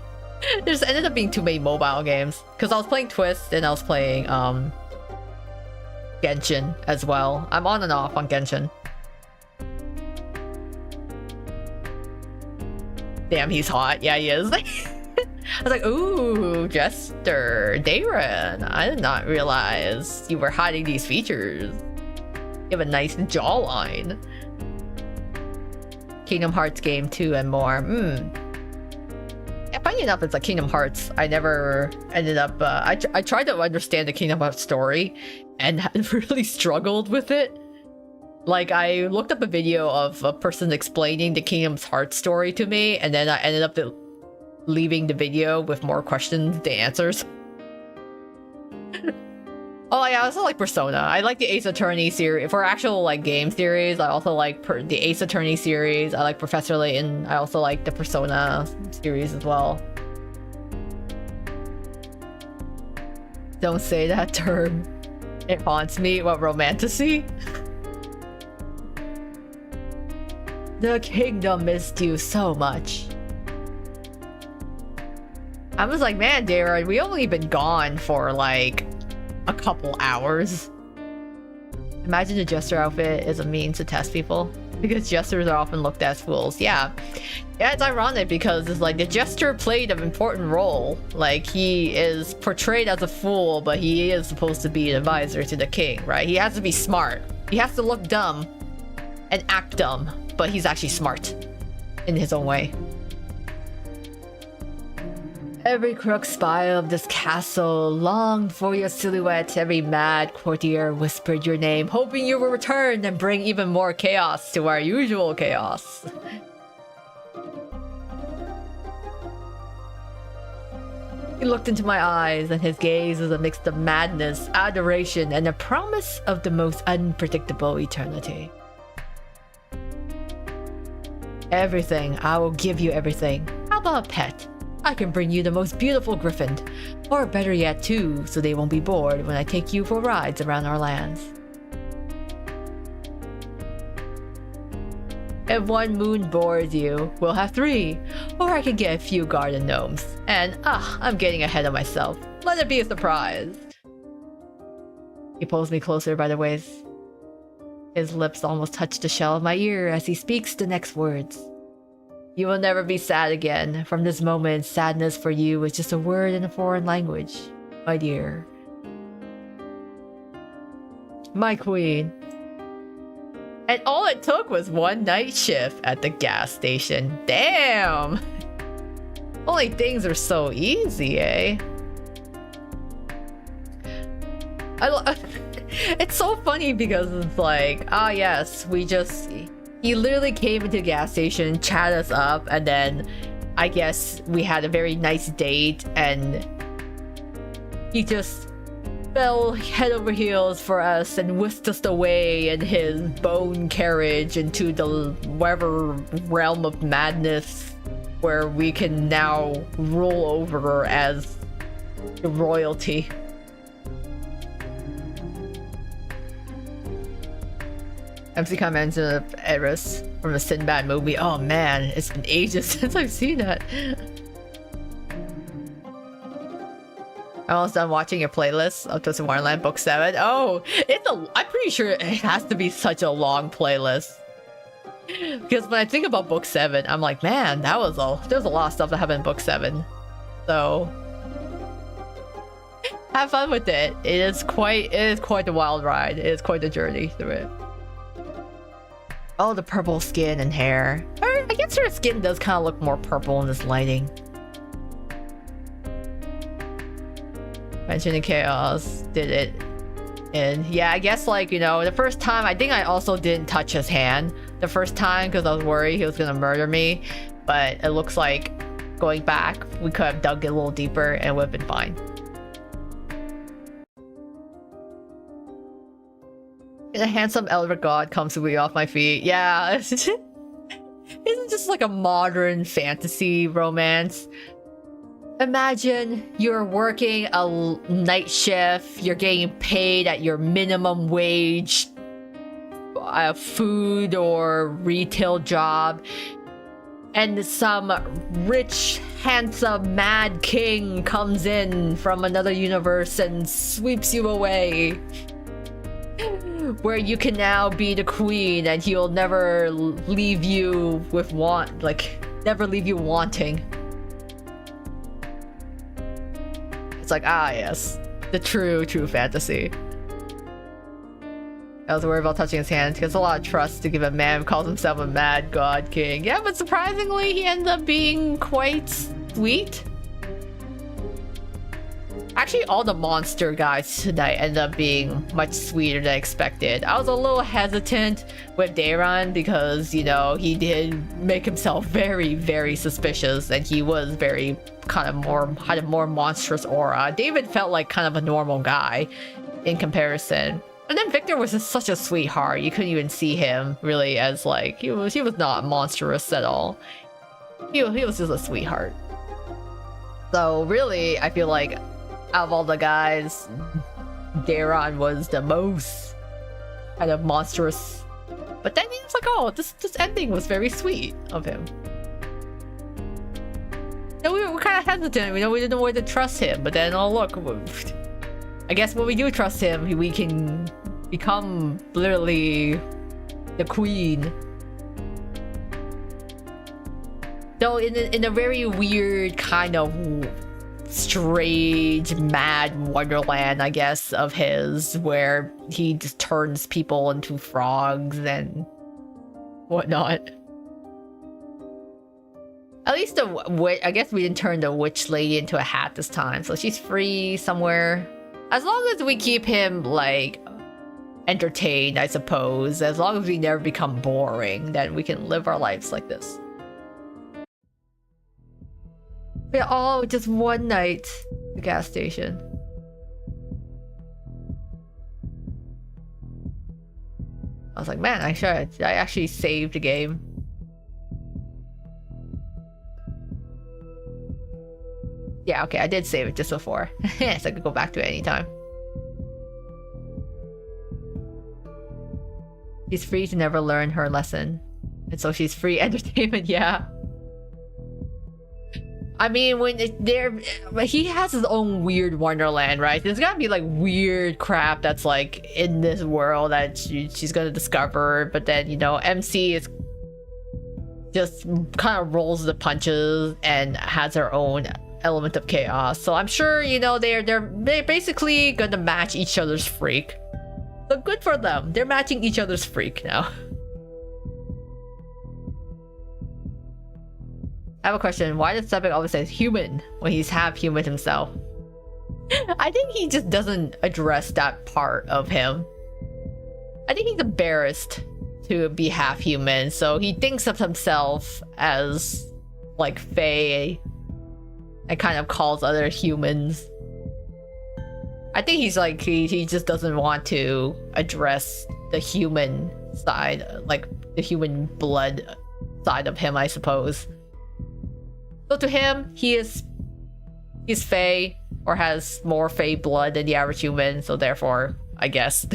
There's ended up being too many mobile games because I was playing Twist and I was playing Genshin as well. I'm on and off on Genshin. Damn, he's hot. Yeah, he is. I was like, ooh, Jester, Darren. I did not realize you were hiding these features. You have a nice jawline. Kingdom Hearts game 2 and more. Yeah, funny enough, it's like Kingdom Hearts. I never ended up... I tried to understand the Kingdom Hearts story and really struggled with it. Like, I looked up a video of a person explaining the Kingdom Hearts story to me, and then I ended up leaving the video with more questions than answers. Oh, yeah, I also like Persona. I like the Ace Attorney series. For actual, like, game series, I also like the Ace Attorney series. I like Professor Layton. I also like the Persona series as well. Don't say that term. It haunts me. What, romantasy? The kingdom missed you so much. I was like, man, Darren, we only been gone for like a couple hours. Imagine the jester outfit is a means to test people because jesters are often looked at as fools. Yeah, it's ironic because it's like the jester played an important role. Like, he is portrayed as a fool, but he is supposed to be an advisor to the king, right? He has to be smart. He has to look dumb and act dumb, but he's actually smart in his own way. Every crook spire of this castle longed for your silhouette. Every mad courtier whispered your name, hoping you will return and bring even more chaos to our usual chaos. He looked into my eyes, and his gaze was a mix of madness, adoration, and a promise of the most unpredictable eternity. Everything. I will give you everything. How about a pet? I can bring you the most beautiful griffin. Or better yet, two, so they won't be bored when I take you for rides around our lands. If one moon bores you, we'll have three. Or I could get a few garden gnomes. And, I'm getting ahead of myself. Let it be a surprise. He pulls me closer by the waist. His lips almost touch the shell of my ear as he speaks the next words. You will never be sad again. From this moment, sadness for you is just a word in a foreign language, my dear. My queen. And all it took was one night shift at the gas station. Damn! Only things are so easy, eh? It's so funny because it's like, yes, he literally came into the gas station, chatted us up, and then I guess we had a very nice date, and he just fell head over heels for us and whisked us away in his bone carriage into the whatever realm of madness where we can now roll over as royalty. MC comments Eris from the Sinbad movie. Oh man, it's been ages since I've seen that. I'm almost done watching your playlist of Twisted Wonderland Book 7. Oh, I'm pretty sure it has to be such a long playlist. Because when I think about Book 7, I'm like, man, there's a lot of stuff that happened in Book 7. So have fun with it. It is quite the wild ride. It is quite the journey through it. Oh, the purple skin and hair. I guess her skin does kind of look more purple in this lighting. Mentioning chaos did it. And yeah, I guess like, the first time, I think I also didn't touch his hand the first time because I was worried he was gonna murder me. But it looks like going back, we could have dug it a little deeper and it would have been fine. A handsome elder god comes to me off my feet. Yeah, isn't just like a modern fantasy romance. Imagine you're working a night shift, you're getting paid at your minimum wage, food or retail job, and some rich, handsome, mad king comes in from another universe and sweeps you away. Where you can now be the queen and he'll never leave you with never leave you wanting. It's like, yes, the true fantasy. I was worried about touching his hand because it's a lot of trust to give a man who calls himself a mad god king. Yeah, but surprisingly, he ended up being quite sweet. Actually, all the monster guys tonight ended up being much sweeter than expected. I was a little hesitant with Dayron because, he did make himself very, very suspicious, and he was very had a more monstrous aura. David felt like kind of a normal guy in comparison. And then Victor was just such a sweetheart. You couldn't even see him really as like, he was not monstrous at all. He was just a sweetheart. So really, I feel like out of all the guys, Dayron was the most kind of monstrous. But then he was like, oh, this ending was very sweet of him. And we were kind of hesitant, we didn't know whether to trust him. But then, oh look, I guess when we do trust him, we can become literally the queen. Though in a very weird kind of strange, mad wonderland, I guess, of his, where he just turns people into frogs and whatnot. At least the I guess we didn't turn the witch lady into a hat this time, so she's free somewhere. As long as we keep him like entertained, I suppose. As long as we never become boring, then we can live our lives like this. Yeah, oh, just one night at the gas station. I was like, man, I actually saved the game. Yeah, okay, I did save it just before. So I could go back to it anytime. She's free to never learn her lesson. And so she's free entertainment, yeah. I mean, when he has his own weird wonderland, right? There's gotta be like weird crap that's like in this world that she's gonna discover, but then, you know, MC is just kind of rolls the punches and has her own element of chaos. So I'm sure, you know, they're basically gonna match each other's freak. So good for them. They're matching each other's freak now. I have a question. Why does Sebek always say human when he's half human himself? I think he just doesn't address that part of him. I think he's embarrassed to be half human, so he thinks of himself as like Fae and kind of calls other humans. I think he's like, he just doesn't want to address the human side, like the human blood side of him, I suppose. So to him, he's Fae, or has more Fae blood than the average human, so therefore, I guess,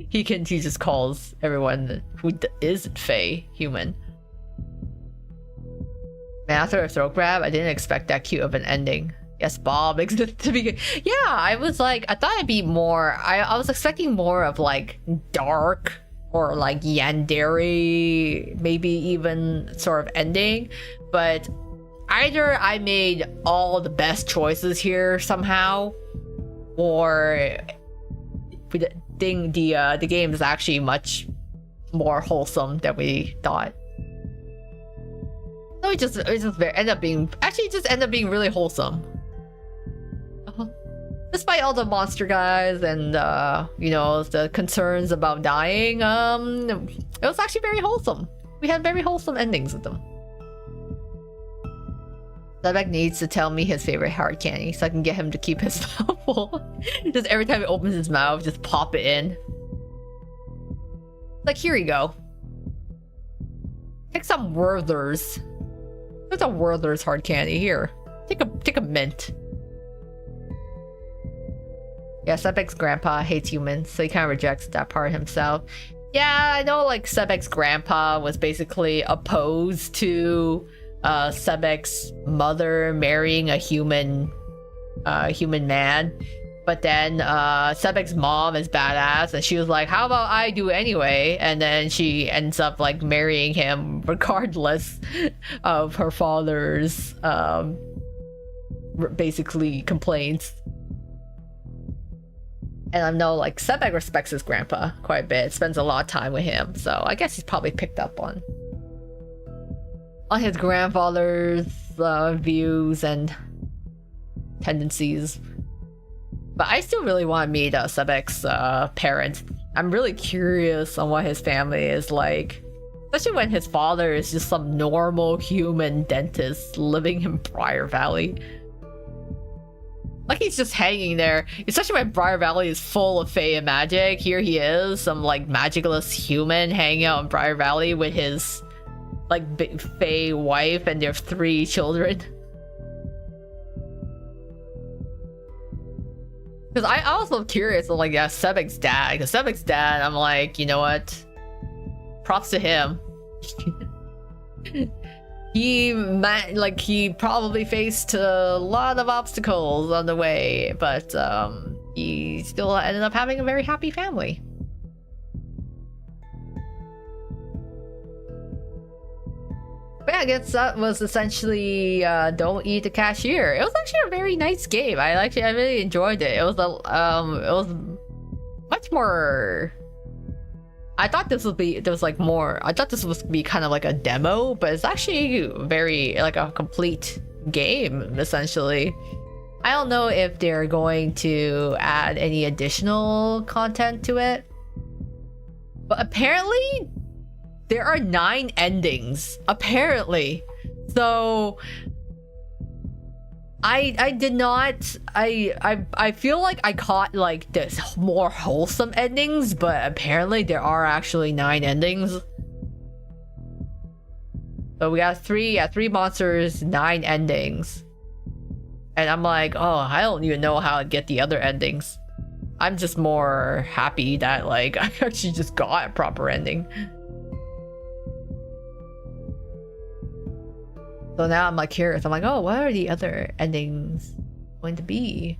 he just calls everyone who isn't Fae human. Man, after a throat grab, I didn't expect that cute of an ending. Yes, Bob exists to begin. Yeah, I was like, I thought it'd be more, I was expecting more of like dark or like yandere, maybe even sort of ending, but either I made all the best choices here somehow, or the game is actually much more wholesome than we thought. So it just ended up being really wholesome. Despite all the monster guys and you know, the concerns about dying, it was actually very wholesome. We had very wholesome endings with them. Sebek needs to tell me his favorite hard candy so I can get him to keep his mouth full. Just every time he opens his mouth, just pop it in. Like, here you go. Take some Werther's. There's a Werther's hard candy here. Take a mint. Yeah, Sebek's grandpa hates humans, so he kind of rejects that part himself. Yeah, I know, like, Sebek's grandpa was basically opposed to Sebek's mother marrying a human man, but then Sebek's mom is badass, and she was like, "How about I do anyway?" And then she ends up like marrying him regardless of her father's basically complaints. And I know like Sebek respects his grandpa quite a bit, spends a lot of time with him, so I guess he's probably picked up on his grandfather's views and tendencies. But I still really want to meet Sebek's parents. I'm really curious on what his family is like, especially when his father is just some normal human dentist living in Briar Valley. Like, he's just hanging there, especially when Briar Valley is full of Fae and magic. Here he is, some like magicless human hanging out in Briar Valley with his like big Fae wife and their 3 children. Because I also curious, like, yeah, Sebek's dad. Because Sebek's dad, I'm like, you know what? Props to him. He probably faced a lot of obstacles on the way, but he still ended up having a very happy family. But yeah, I guess that was essentially Don't Eat the Cashier. It was actually a very nice game. I really enjoyed it. It was much more I thought this would be, there was like more, I thought this was be kind of like a demo, but it's actually very like a complete game essentially. I don't know if they're going to add any additional content to it, but apparently there are 9 endings apparently. So I did not, I feel like I caught like this more wholesome endings, but apparently there are actually 9 endings. So we got 3 monsters, 9 endings. And I'm like, oh, I don't even know how to get the other endings. I'm just more happy that like I actually just got a proper ending. So now I'm like curious. I'm like, oh, what are the other endings going to be?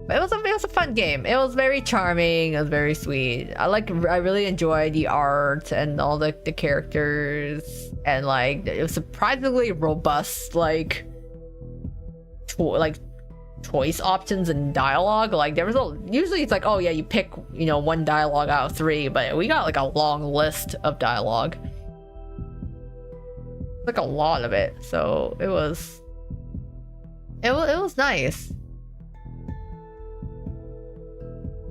But it was a fun game. It was very charming. It was very sweet. I really enjoyed the art and all the characters, and like it was surprisingly robust like choice options and dialogue. Like there was usually it's like, oh yeah, you pick, you know, 1 dialogue out of 3, but we got like a long list of dialogue. Like a lot of it, so it was nice.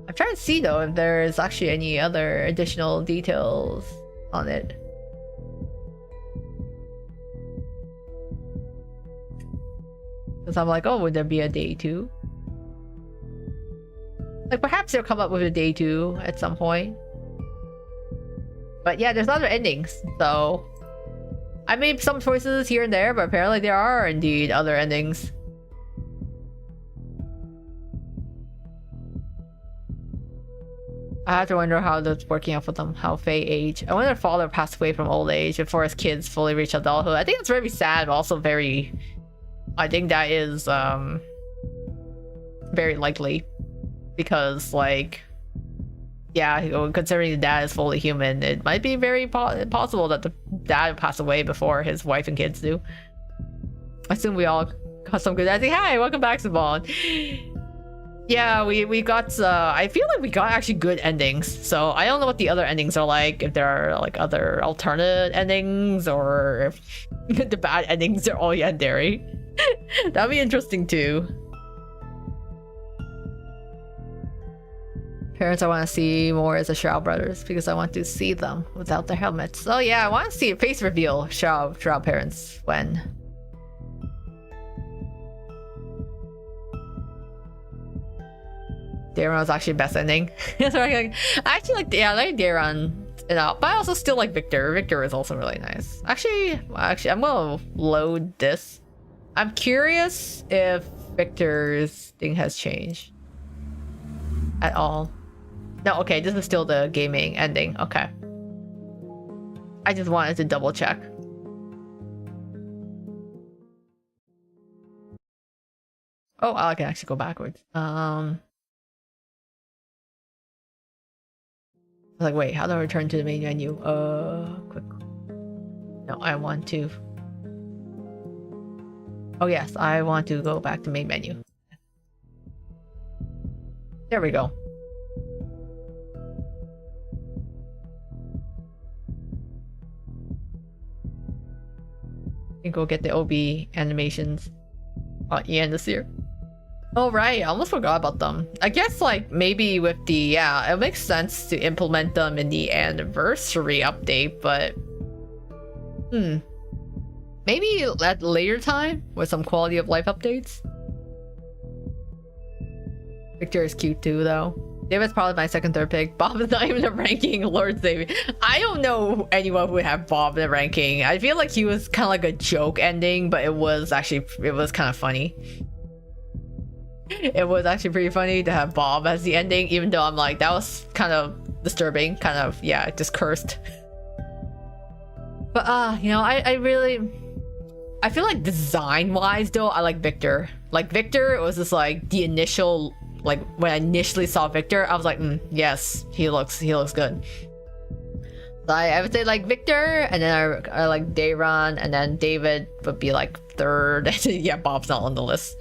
I'm trying to see though if there's actually any other additional details on it. Because I'm like, oh, would there be a day 2? Like perhaps they'll come up with a day 2 at some point. But yeah, there's other endings, so I made some choices here and there, but apparently there are indeed other endings. I have to wonder how that's working out for them, how Faye aged. I wonder if father passed away from old age before his kids fully reach adulthood. I think it's very sad, but also very... I think that is very likely. Because, like... yeah, considering the dad is fully human, it might be very possible that the dad passed away before his wife and kids do. I assume we all got some good ending. Hi, welcome back, Savon. Yeah, we got I feel like we got actually good endings. So I don't know what the other endings are like, if there are like other alternate endings, or if the bad endings are all yandere. That'd be interesting too. Parents I want to see more as the Shroud brothers because I want to see them without their helmets. Oh yeah, I want to see a face reveal Shroud parents when. Daron was actually best ending. I actually like, yeah, I like Daron, you know, but I also still like Victor. Victor is also really nice. Actually, I'm gonna load this. I'm curious if Victor's thing has changed at all. No, okay, this is still the gaming ending. Okay. I just wanted to double check. Oh, I can actually go backwards. Like, wait, how do I return to the main menu? Quick. No, I want to. Oh yes, I want to go back to main menu. There we go. You go get the OB animations on EN this year. Oh right, I almost forgot about them. I guess like maybe with the, yeah, it makes sense to implement them in the anniversary update, but maybe at a later time with some quality of life updates. Victor is cute too though. David's probably my second, third pick. Bob is not even a ranking, Lord save me. I don't know anyone who would have Bob in a ranking. I feel like he was kind of like a joke ending, but it was kind of funny. It was actually pretty funny to have Bob as the ending, even though I'm like, that was kind of disturbing, kind of, yeah, just cursed. But you know, I feel like design wise though, I like Victor. Like Victor, it was just like the initial, like when I initially saw Victor, I was like, yes, he looks good. So I would say like Victor, and then I like Daron, and then David would be like third. Yeah, Bob's not on the list.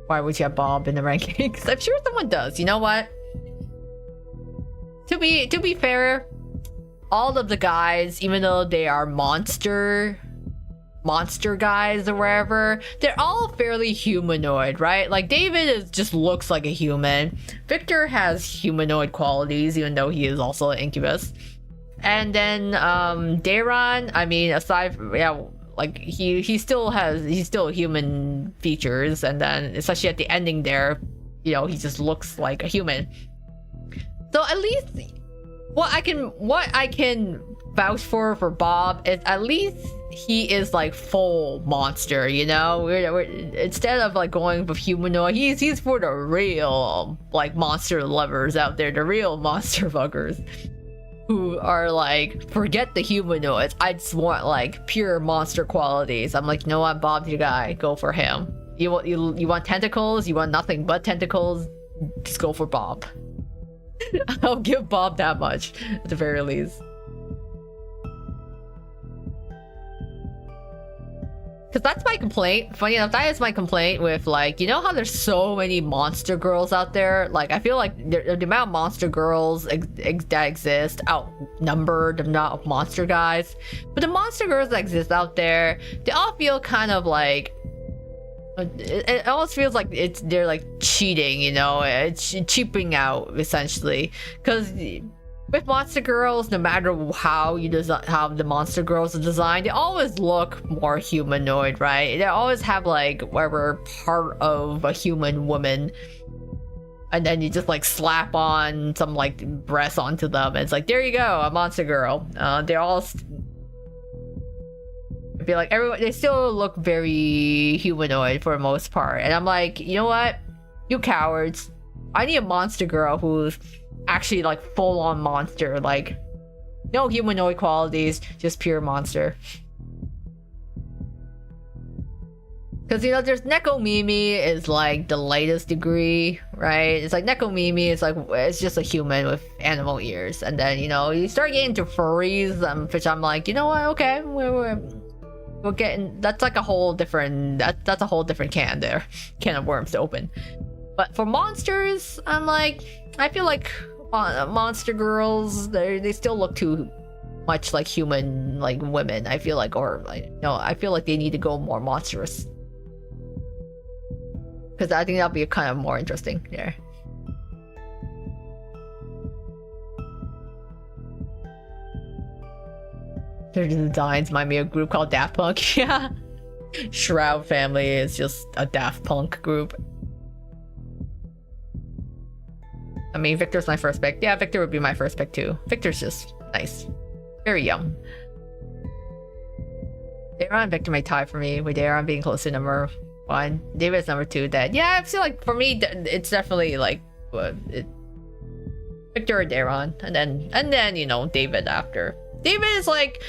Why would you have Bob in the rankings? I'm sure someone does. You know what? To be fair, all of the guys, even though they are monster guys or wherever, they're all fairly humanoid, right? Like David just looks like a human. Victor has humanoid qualities, even though he is also an incubus. And then Dayron, I mean, aside from, yeah, like he's still human features, and then especially at the ending there, you know, he just looks like a human. So at least what I can vouch for Bob is at least he is like full monster, you know. We're instead of like going with humanoid, he's for the real like monster lovers out there, the real monster fuckers who are like, forget the humanoids, I just want like pure monster qualities. I'm like, you know what, Bob's your guy, go for him. You want tentacles, you want nothing but tentacles, just go for Bob. I'll give Bob that much at the very least. Because that's my complaint. Funny enough, that is my complaint with, like, you know how there's so many monster girls out there? Like, I feel like the amount of monster girls that exist outnumber the amount of monster guys. But the monster girls that exist out there, they all feel kind of like... It almost feels like they're like cheating, you know? It's cheaping out, essentially. Because... with monster girls, no matter how the monster girls are designed, they always look more humanoid, right? They always have like whatever part of a human woman, and then you just like slap on some like breasts onto them, and it's like, there you go, a monster girl. They're all I feel like they still look very humanoid for the most part, and I'm like, you know what, you cowards, I need a monster girl who's actually like full-on monster, like no humanoid qualities, just pure monster. Because, you know, there's Neko Mimi is like the latest degree, right? It's like Neko Mimi is like, it's just a human with animal ears, and then, you know, you start getting into furries, which I'm like, you know what, okay, we're getting, that's like a whole different, that's a whole different can of worms to open. But for monsters, I'm like, I feel like monster girls, they still look too much like human, like women, I feel like, or like, no, I feel like they need to go more monstrous. Because I think that'll be kind of more interesting there. Their designs remind me of a group called Daft Punk. Yeah. Shroud family is just a Daft Punk group. I mean, Victor's my first pick. Yeah, Victor would be my first pick too. Victor's just nice. Very young. Dayron and Victor may tie for me, with Dayron being close to number 1. David's number 2 dead. Yeah, I feel like for me, it's definitely like Victor or Dayron, and then you know, David after. David is like,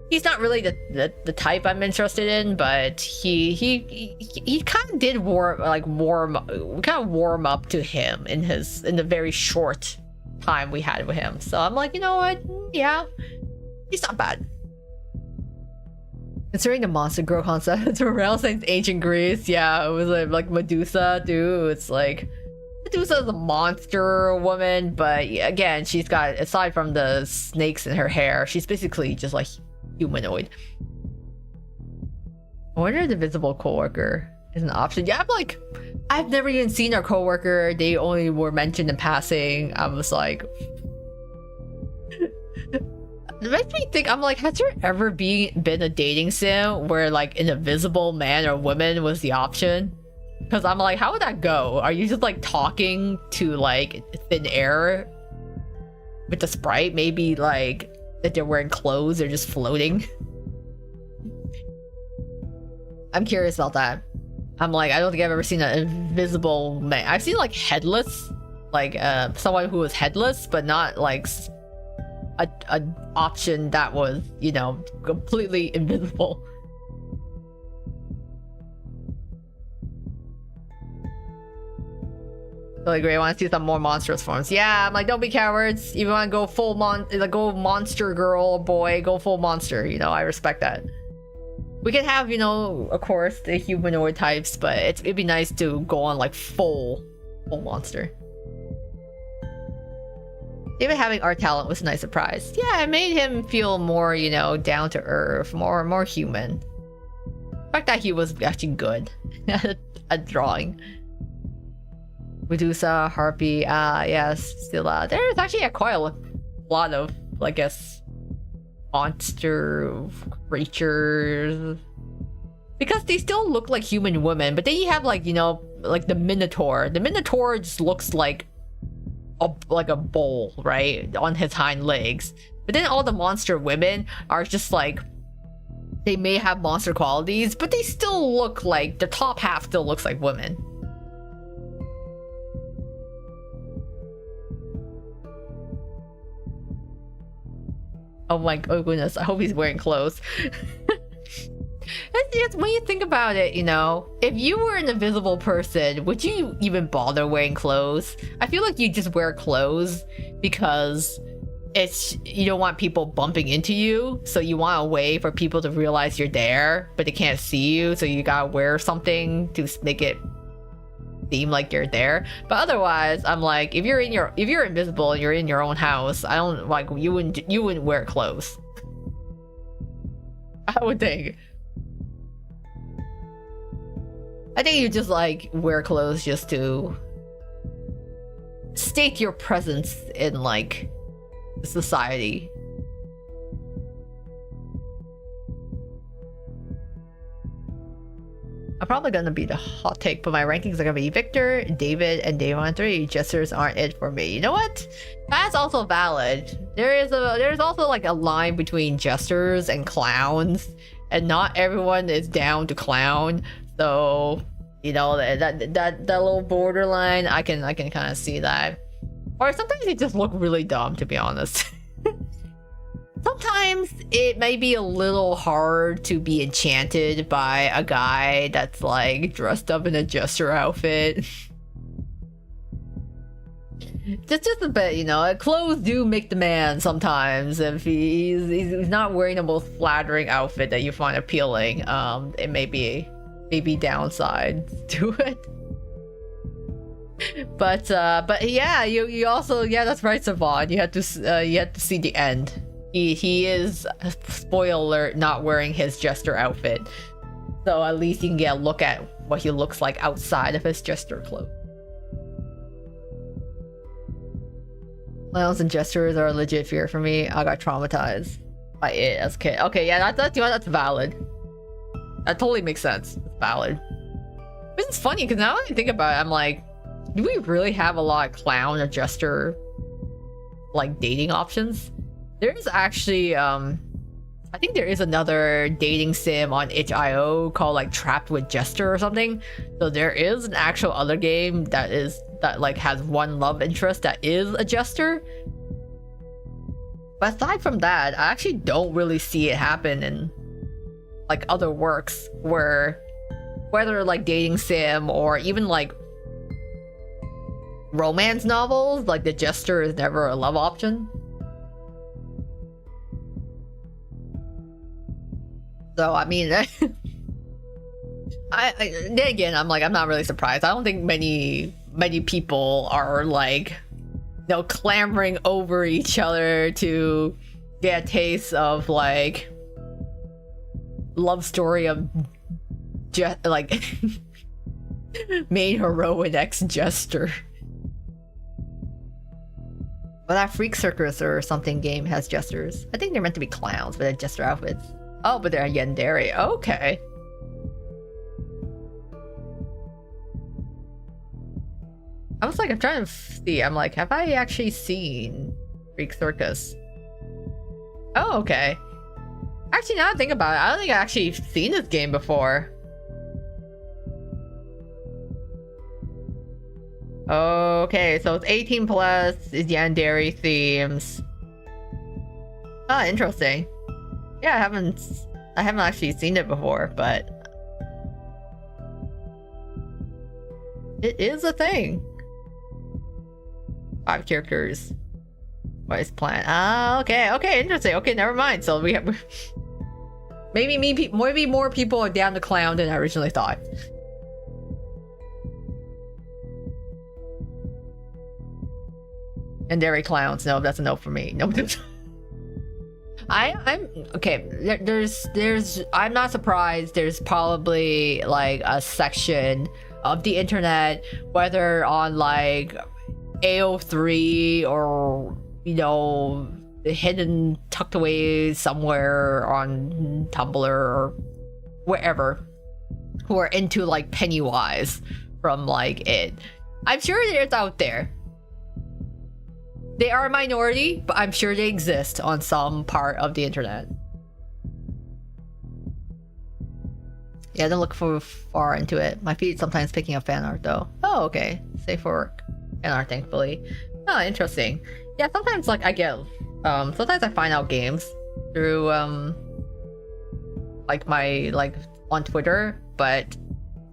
he's not really the type I'm interested in, but he kind of did warm up to him in the very short time we had with him. So I'm like, you know what? Yeah, he's not bad. Considering the monster girl concept, it's around since ancient Greece. Yeah, it was like Medusa, dude. It's like Medusa's a monster woman, but again, she's got, aside from the snakes in her hair, she's basically just like humanoid. I wonder if the visible coworker is an option. Yeah, I've never even seen our coworker. They only were mentioned in passing. I was like, it makes me think, I'm like, has there ever been a dating sim where like an invisible man or woman was the option? Because I'm like, how would that go? Are you just like talking to like thin air with the sprite? Maybe like that they're wearing clothes or just floating? I'm curious about that. I'm like, I don't think I've ever seen an invisible man. I've seen like headless, like someone who was headless, but not like a option that was, you know, completely invisible. Totally agree. I want to see some more monstrous forms. Yeah, I'm like, don't be cowards. You want to go full go monster girl, boy, go full monster. You know, I respect that. We can have, you know, of course, the humanoid types, but it'd be nice to go on like full monster. Even having art talent was a nice surprise. Yeah, it made him feel more, you know, down to earth, more human. The fact that he was actually good at drawing. Medusa, Harpy, yes, still there's actually quite a lot of, I guess, monster creatures. Because they still look like human women, but then you have like, you know, like the Minotaur. The Minotaur just looks like a bull, right? On his hind legs. But then all the monster women are just like, they may have monster qualities, but they still look like, the top half still looks like women. Oh my goodness, I hope he's wearing clothes. It's just, when you think about it, you know, if you were an invisible person, would you even bother wearing clothes? I feel like you just wear clothes because you don't want people bumping into you, so you want a way for people to realize you're there, but they can't see you, so you gotta wear something to make it seem like you're there. But otherwise, I'm like, if you're invisible and you're in your own house, I don't like, you wouldn't wear clothes. I would think. I think you just like wear clothes just to state your presence in like society. I'm probably gonna be the hot take, but my rankings are gonna be Victor, David, and Davon 3. Jesters aren't it for me. You know what? That's also valid. There's also like a line between jesters and clowns, and not everyone is down to clown. So, you know, that little borderline, I can kind of see that. Or sometimes they just look really dumb, to be honest. Sometimes it may be a little hard to be enchanted by a guy that's like dressed up in a jester outfit. just a bit, you know. Clothes do make the man sometimes. If he's not wearing the most flattering outfit that you find appealing, it may be downside to it. But yeah, you also, yeah, that's right, Savon. You had to see the end. He is, spoiler alert, not wearing his jester outfit, so at least you can get a look at what he looks like outside of his jester clothes. Clowns and jesters are a legit fear for me. I got traumatized by it as a kid. Okay, yeah, that's valid. That totally makes sense. It's valid. But it's funny because now that I think about it, I'm like, do we really have a lot of clown or jester like dating options? There's actually I think there is another dating sim on itch.io called like Trapped with Jester or something. So there is an actual other game that like has one love interest that is a jester. But aside from that, I actually don't really see it happen in like other works where, whether like dating sim or even like romance novels, like the jester is never a love option. So I mean, then again, I'm like, I'm not really surprised. I don't think many people are like, you know, clamoring over each other to get a taste of like love story of just like main heroine ex jester. But that Freak Circus or something game has jesters. I think they're meant to be clowns, but they're jester outfits. Oh, but they're yandere. Okay. I was like, I'm trying to see. I'm like, have I actually seen Freak Circus? Oh, okay. Actually, now I think about it, I don't think I've actually seen this game before. Okay, so it's 18 plus, is yandere themes. Oh, interesting. Yeah, I haven't actually seen it before, but it is a thing. 5 characters. Voice plan. Ah, okay, interesting. Okay, never mind. So we have Maybe more people are down to clown than I originally thought. And they're clowns. No, that's a no for me. No. I'm okay. There's I'm not surprised. There's probably like a section of the internet, whether on like AO3 or hidden, tucked away somewhere on Tumblr or wherever, who are into like Pennywise from like it. I'm sure it's out there. They are a minority, but I'm sure they exist on some part of the internet. Yeah, don't look far into it. My feed sometimes picking up fan art though. Oh, okay. Safe for work. Fan art, thankfully. Oh, interesting. Yeah, sometimes like I get sometimes I find out games through like on Twitter, but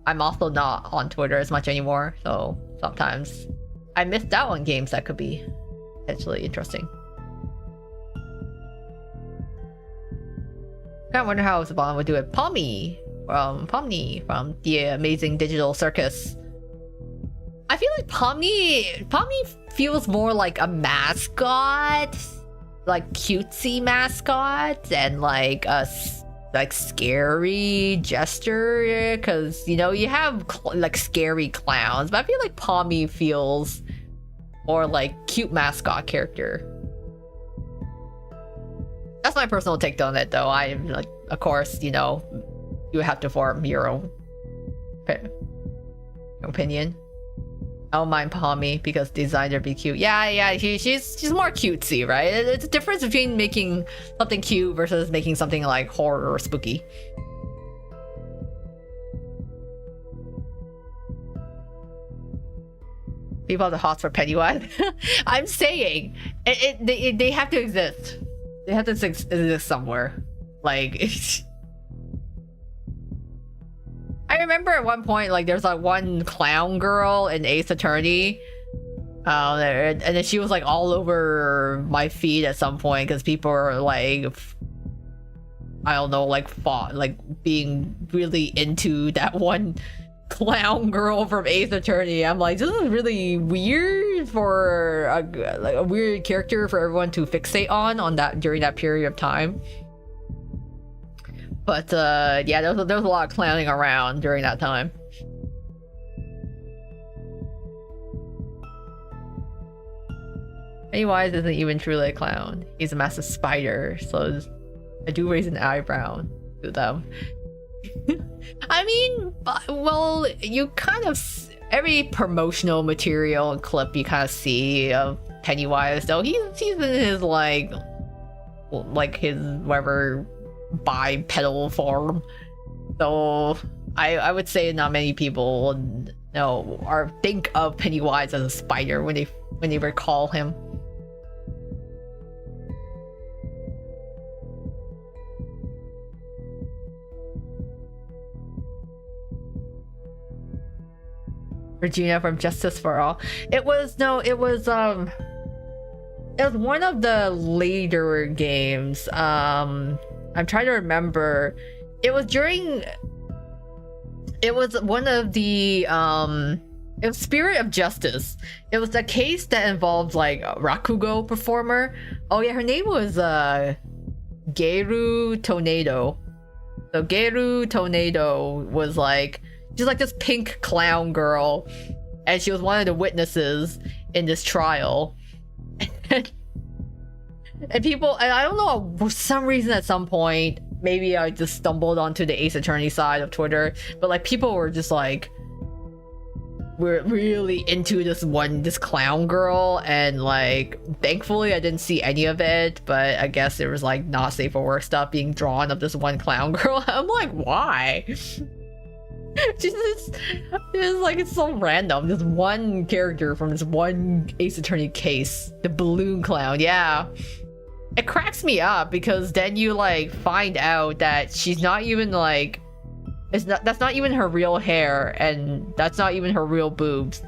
I'm also not on Twitter as much anymore, so sometimes I missed out on games that could be potentially interesting. Kinda wonder how Saban would do it. Pomni from the Amazing Digital Circus. I feel like Pomni feels more like a mascot, like cutesy mascot, and like a scary gesture, because you have like scary clowns, but I feel like Pomni feels more like cute mascot character. That's my personal take on it, though. I like, of course, you have to form your own opinion. I don't mind Pomni because designer be cute. Yeah, she's more cutesy, right? It's a difference between making something cute versus making something like horror or spooky. People have the hots for Pennywise. I'm saying they have to exist. They have to exist somewhere. Like, I remember at one point, like, there's like one clown girl in Ace Attorney, and then she was like all over my feed at some point because people are like, I don't know, like being really into that one clown girl from Ace Attorney. I'm like, this is really weird for a weird character for everyone to fixate on that during that period of time. But yeah, there was a lot of clowning around during that time. Pennywise isn't even truly a clown. He's a massive spider, so I do raise an eyebrow to them. I mean, well, you kind of every promotional material and clip you kind of see of Pennywise, though he's in his like his whatever bipedal form. So I would say not many people know or think of Pennywise as a spider when they recall him. Regina from Justice for All. It was one of the later games. I'm trying to remember. It was one of the it was Spirit of Justice. It was a case that involved like a Rakugo performer. Oh yeah, her name was Geru Tornado. So Geru Tornado was like, she's like this pink clown girl, and she was one of the witnesses in this trial. And people, and I don't know, for some reason at some point, maybe I just stumbled onto the Ace Attorney side of Twitter, but like people were just like, we're really into this clown girl, and like thankfully I didn't see any of it, but I guess there was like not safe for work stuff being drawn of this one clown girl. I'm like, why? It's so random. This one character from this one Ace Attorney case, the balloon clown. Yeah, it cracks me up because then you like find out that she's not even like, that's not even her real hair, and that's not even her real boobs.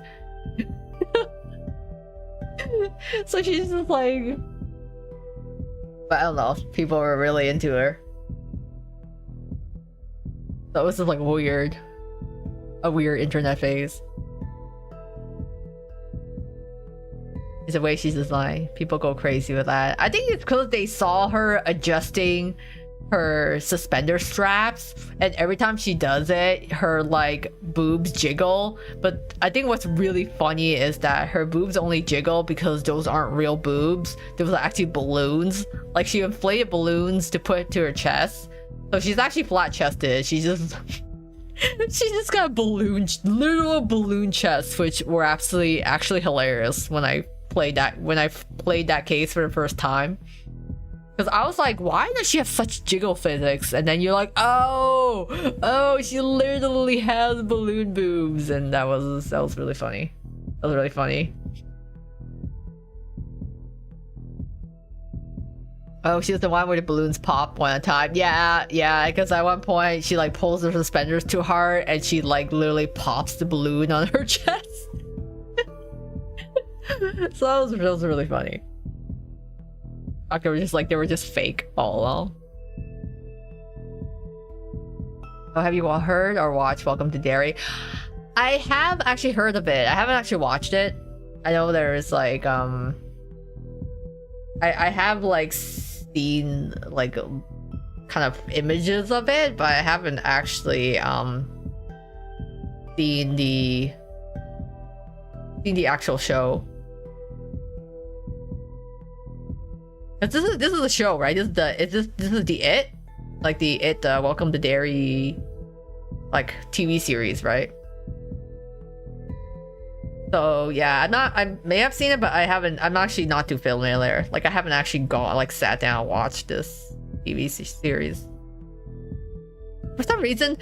So she's just like, but I don't know, people were really into her. That was just like weird. A weird internet phase. It's the way she's designed. People go crazy with that. I think it's because they saw her adjusting her suspender straps, and every time she does it, her like boobs jiggle. But I think what's really funny is that her boobs only jiggle because those aren't real boobs. Those are actually balloons. Like she inflated balloons to put to her chest. So she's actually flat chested. She just got literal balloon chests, which were actually hilarious when I played that case for the first time. Because I was like, why does she have such jiggle physics? And then you're like, oh, she literally has balloon boobs, and that was really funny. That was really funny. Oh, she's the one where the balloons pop one at a time. Yeah, because at one point she like pulls her suspenders too hard and she like literally pops the balloon on her chest. So that was really funny. Like they were just fake all along. Oh, have you all heard or watched Welcome to Derry? I have actually heard of it. I haven't actually watched it. I know there's like I have like seen like kind of images of it, but I haven't actually seen the actual show. This is a show, right? This is the It, like the It Welcome to Derry, like TV series, right? So yeah, I may have seen it, but I haven't. I'm actually not too familiar. Like I haven't actually sat down and watched this TV series. For some reason,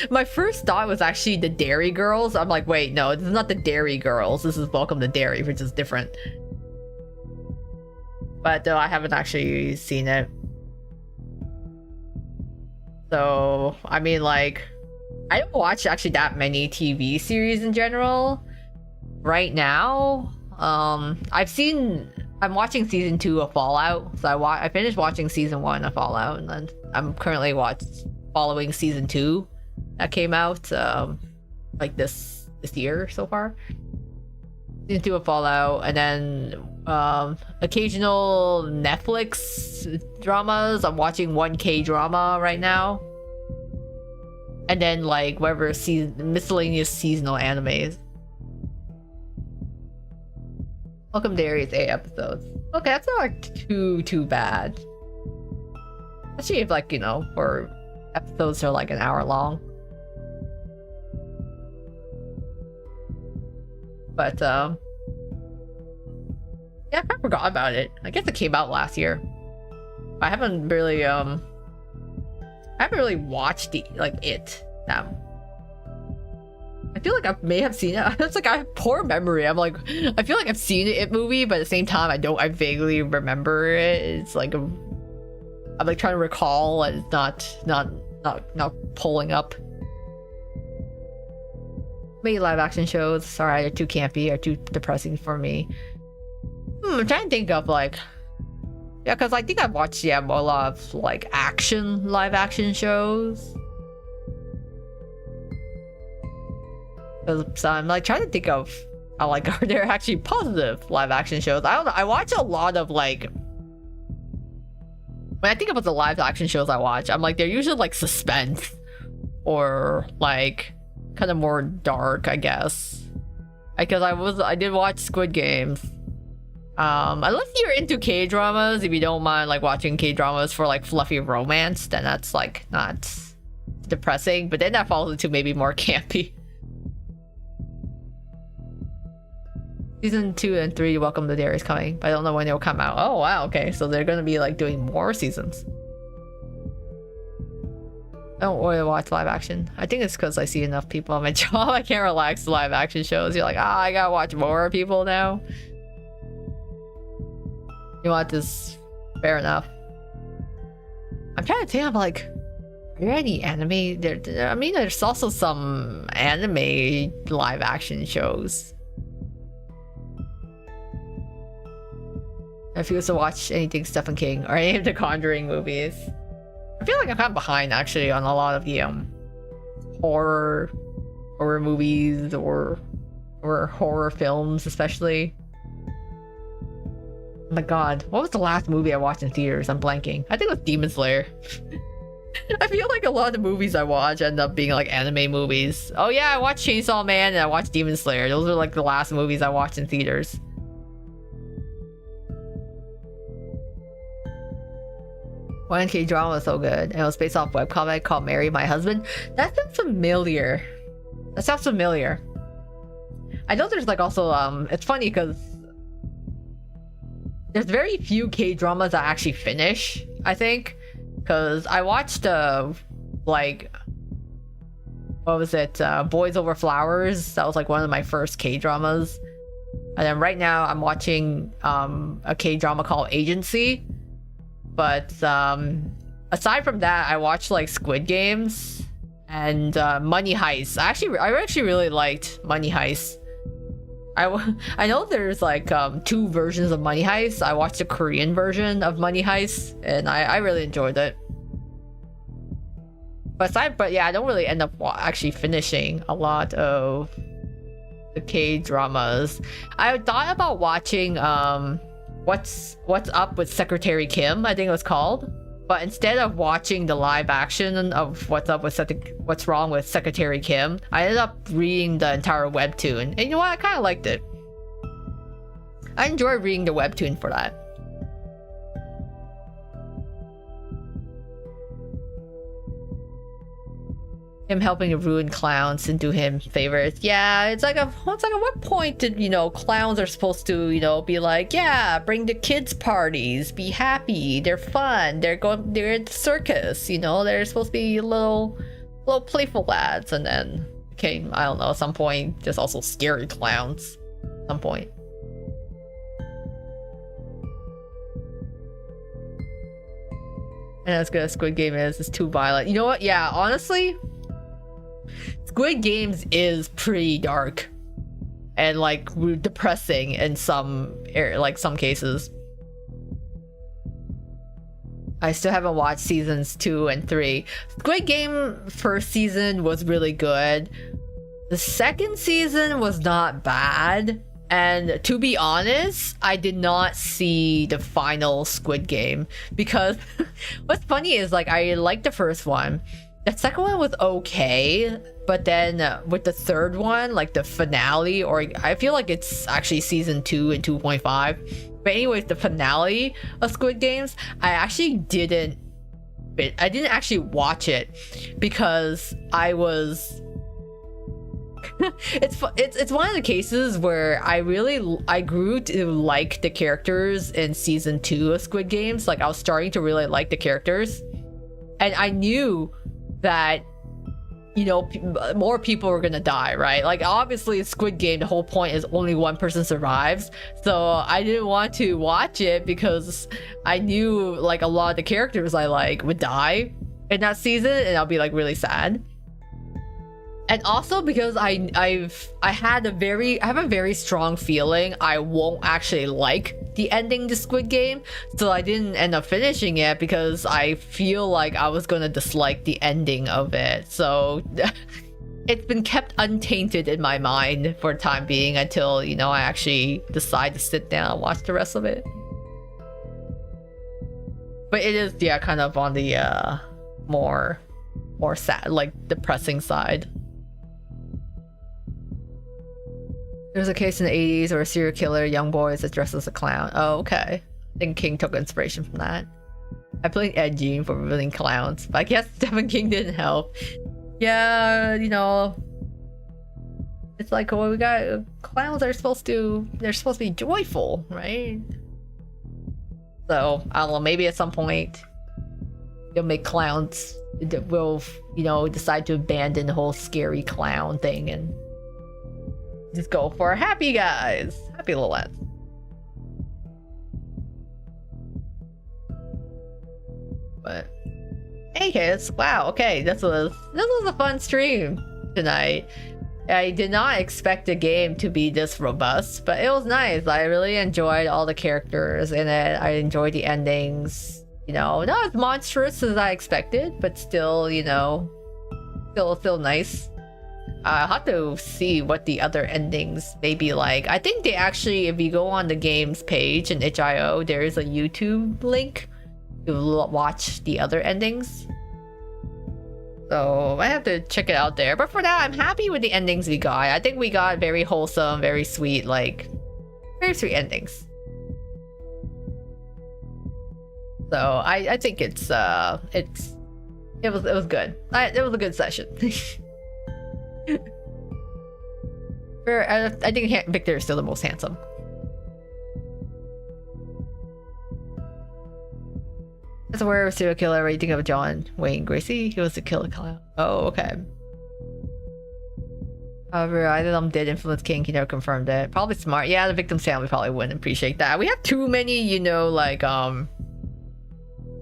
my first thought was actually the Derry Girls. I'm like, wait, no, this is not the Derry Girls. This is Welcome to Derry, which is different. But though I haven't actually seen it. So, I mean, like, I don't watch actually that many TV series in general right now. I'm watching season 2 of Fallout. So I finished watching season 1 of Fallout, and then I'm currently following season 2 that came out like this year so far. Season 2 of Fallout, and then occasional Netflix dramas. I'm watching 1K drama right now, and then like whatever miscellaneous seasonal animes. Welcome to Derry is 8 episodes. Okay, that's not like too bad. Especially if like, you know, for episodes are like an hour long. But yeah, I kind of forgot about it. I guess it came out last year. I haven't really watched it. I feel like I may have seen it. It's like I have poor memory. I'm like, I feel like I've seen it movie, but at the same time I vaguely remember it. It's like I'm like trying to recall, and it's not pulling up. Maybe live action shows, sorry, are too campy or too depressing for me. I'm trying to think of like, yeah, because I think I've watched a lot of like live action shows. So I'm like trying to think of how like are there actually positive live action shows? I don't know. I watch a lot of like, when I think about the live action shows I watch, I'm like they're usually like suspense or like kind of more dark, I guess. Because I did watch Squid Games. Unless you're into K-dramas, if you don't mind like watching K-dramas for like fluffy romance, then that's like not depressing. But then that falls into maybe more campy. Season 2 and 3 Welcome to Derry is coming, but I don't know when they'll come out. Oh wow, okay, so they're gonna be like doing more seasons. I don't really watch live action. I think it's because I see enough people on my job. I can't relax to live action shows. You're like, I gotta watch more people now. You want this? Fair enough. I'm trying to think of like, are there any anime? I mean, there's also some anime live action shows. If you used to watch anything Stephen King or any of the Conjuring movies. I feel like I'm kind of behind actually on a lot of the horror movies or horror films, especially. Oh my god, what was the last movie I watched in theaters? I'm blanking. I think it was Demon Slayer. I feel like a lot of the movies I watch end up being like anime movies. Oh yeah, I watched Chainsaw Man and I watched Demon Slayer. Those are like the last movies I watched in theaters. One K-drama was so good. And it was based off a webcomic called Marry My Husband. That sounds familiar. That sounds familiar. I know there's like also it's funny because there's very few K-dramas I actually finish, I think. Because I watched like, what was it? Boys Over Flowers. That was like one of my first K-dramas. And then right now I'm watching a K-drama called Agency. But aside from that, I watched like Squid Games and Money Heist. I actually really liked Money Heist. I know there's like 2 versions of Money Heist. I watched the Korean version of Money Heist and I really enjoyed it. But yeah, I don't really end up actually finishing a lot of the K-dramas. I thought about watching What's Up with Secretary Kim, I think it was called. But instead of watching the live action of What's Wrong with Secretary Kim, I ended up reading the entire webtoon. And you know what? I kind of liked it. I enjoyed reading the webtoon for that. Him helping to ruin clowns and do him favors. Yeah, it's like at what point did, you know, clowns are supposed to, you know, be like, yeah, bring the kids parties, be happy, they're fun, they're at the circus, you know, they're supposed to be little playful lads, and then became, I don't know, at some point just also scary clowns at some point. And as good as Squid Game is, it's too violent. You know what? Yeah, honestly, Squid Games is pretty dark and like depressing in some cases. I still haven't watched seasons 2 and 3. Squid Game first season was really good. The second season was not bad. And to be honest, I did not see the final Squid Game because what's funny is like I liked the first one. The second one was okay, but then with the third one, like the finale, or I feel like it's actually season 2 and 2.5. But anyways, the finale of Squid Games, I didn't actually watch it because I was. It's one of the cases where I grew to like the characters in season 2 of Squid Games. Like I was starting to really like the characters, and I knew that, you know, more people were gonna die, right? Like obviously Squid Game, the whole point is only one person survives, so I didn't want to watch it because I knew like a lot of the characters I like would die in that season, and I'll be like really sad. And also because I have a very strong feeling I won't actually like the ending to Squid Game, so I didn't end up finishing it because I feel like I was gonna dislike the ending of it. So it's been kept untainted in my mind for the time being until, you know, I actually decide to sit down and watch the rest of it. But it is, yeah, kind of on the more sad, like depressing side. There was a case in the 80s where a serial killer, young boy, is dressed as a clown. Oh, okay. I think King took inspiration from that. I blame Ed Gein for revealing clowns, but I guess Stephen King didn't help. Yeah, you know, it's like, well, we got clowns are supposed to be joyful, right? So I don't know, maybe at some point they'll make clowns that will, you know, decide to abandon the whole scary clown thing and just go for happy guys, happy little lads. But hey kids, wow, okay, this was a fun stream tonight. I did not expect the game to be this robust, but it was nice. I really enjoyed all the characters in it. I enjoyed the endings. You know, not as monstrous as I expected, but still, you know, Still nice. I'll have to see what the other endings may be like. I think they actually, if you go on the game's page in itch.io, there is a YouTube link to watch the other endings. So I have to check it out there. But for now, I'm happy with the endings we got. I think we got very wholesome, very sweet, like very sweet endings. So I think it was good. It was a good session. I think Victor is still the most handsome. As a werewolf serial killer, what do you think of John Wayne Gracie? He was a killer. Oh, okay. However, either of them did influence King. He never confirmed it. Probably smart. Yeah, the victim's family probably wouldn't appreciate that. We have too many, you know, like oh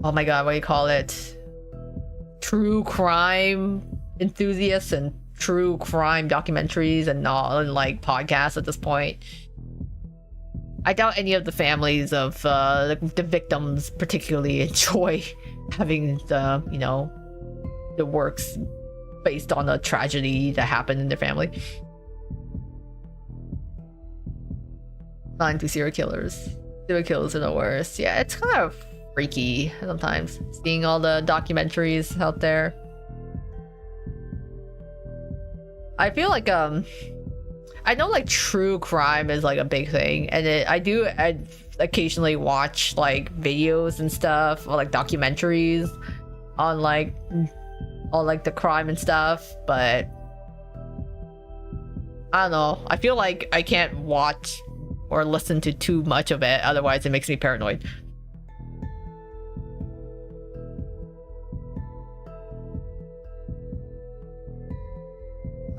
my god, what do you call it? True crime enthusiasts and true crime documentaries and all, and like podcasts at this point. I doubt any of the families of the victims particularly enjoy having the, you know, the works based on a tragedy that happened in their family. Not into serial killers. Serial killers are the worst. Yeah, it's kind of freaky sometimes seeing all the documentaries out there. I feel like I know like true crime is like a big thing, and I occasionally watch like videos and stuff, or like documentaries on like the crime and stuff, but I don't know, I feel like I can't watch or listen to too much of it, otherwise it makes me paranoid.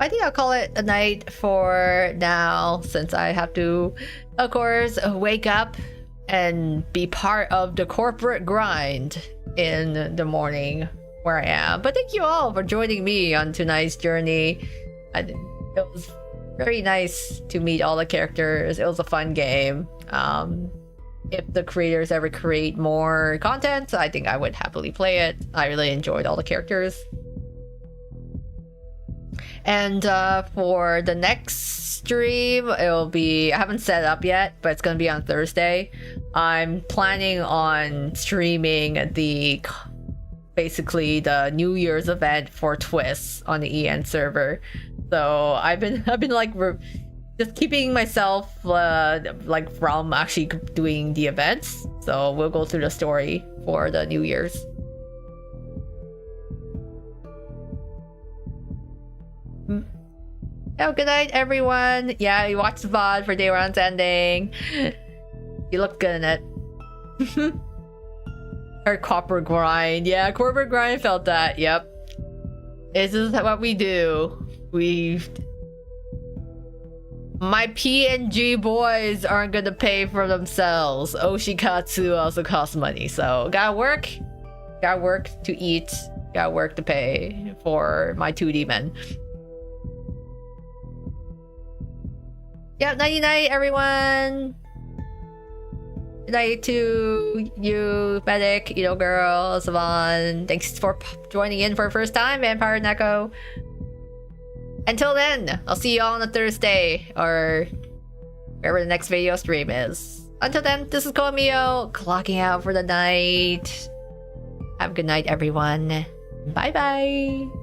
I think I'll call it a night for now, since I have to, of course, wake up and be part of the corporate grind in the morning where I am. But thank you all for joining me on tonight's journey. It was very nice to meet all the characters. It was a fun game. If the creators ever create more content, I think I would happily play it. I really enjoyed all the characters. And for the next stream, it'll be, I haven't set it up yet, but it's gonna be on Thursday. I'm planning on streaming basically the New Year's event for Twists on the EN server. So I've been like just keeping myself like from actually doing the events. So we'll go through the story for the New Year's. Oh, good night, everyone. Yeah, you watched the VOD for Day One's ending. You look good in it. Her corporate grind. Yeah, corporate grind felt that. Yep. This is what we do. My PNG boys aren't gonna pay for themselves. Oshikatsu also costs money. So, gotta work to eat. Gotta work to pay for my 2D men. Yep, nighty night, everyone. Good night to you, Medic, Edo Girl, Savon. Thanks for joining in for the first time, Vampire Neko. Until then, I'll see you all on a Thursday, or wherever the next video stream is. Until then, this is Koa Miyo, clocking out for the night. Have a good night, everyone. Bye bye.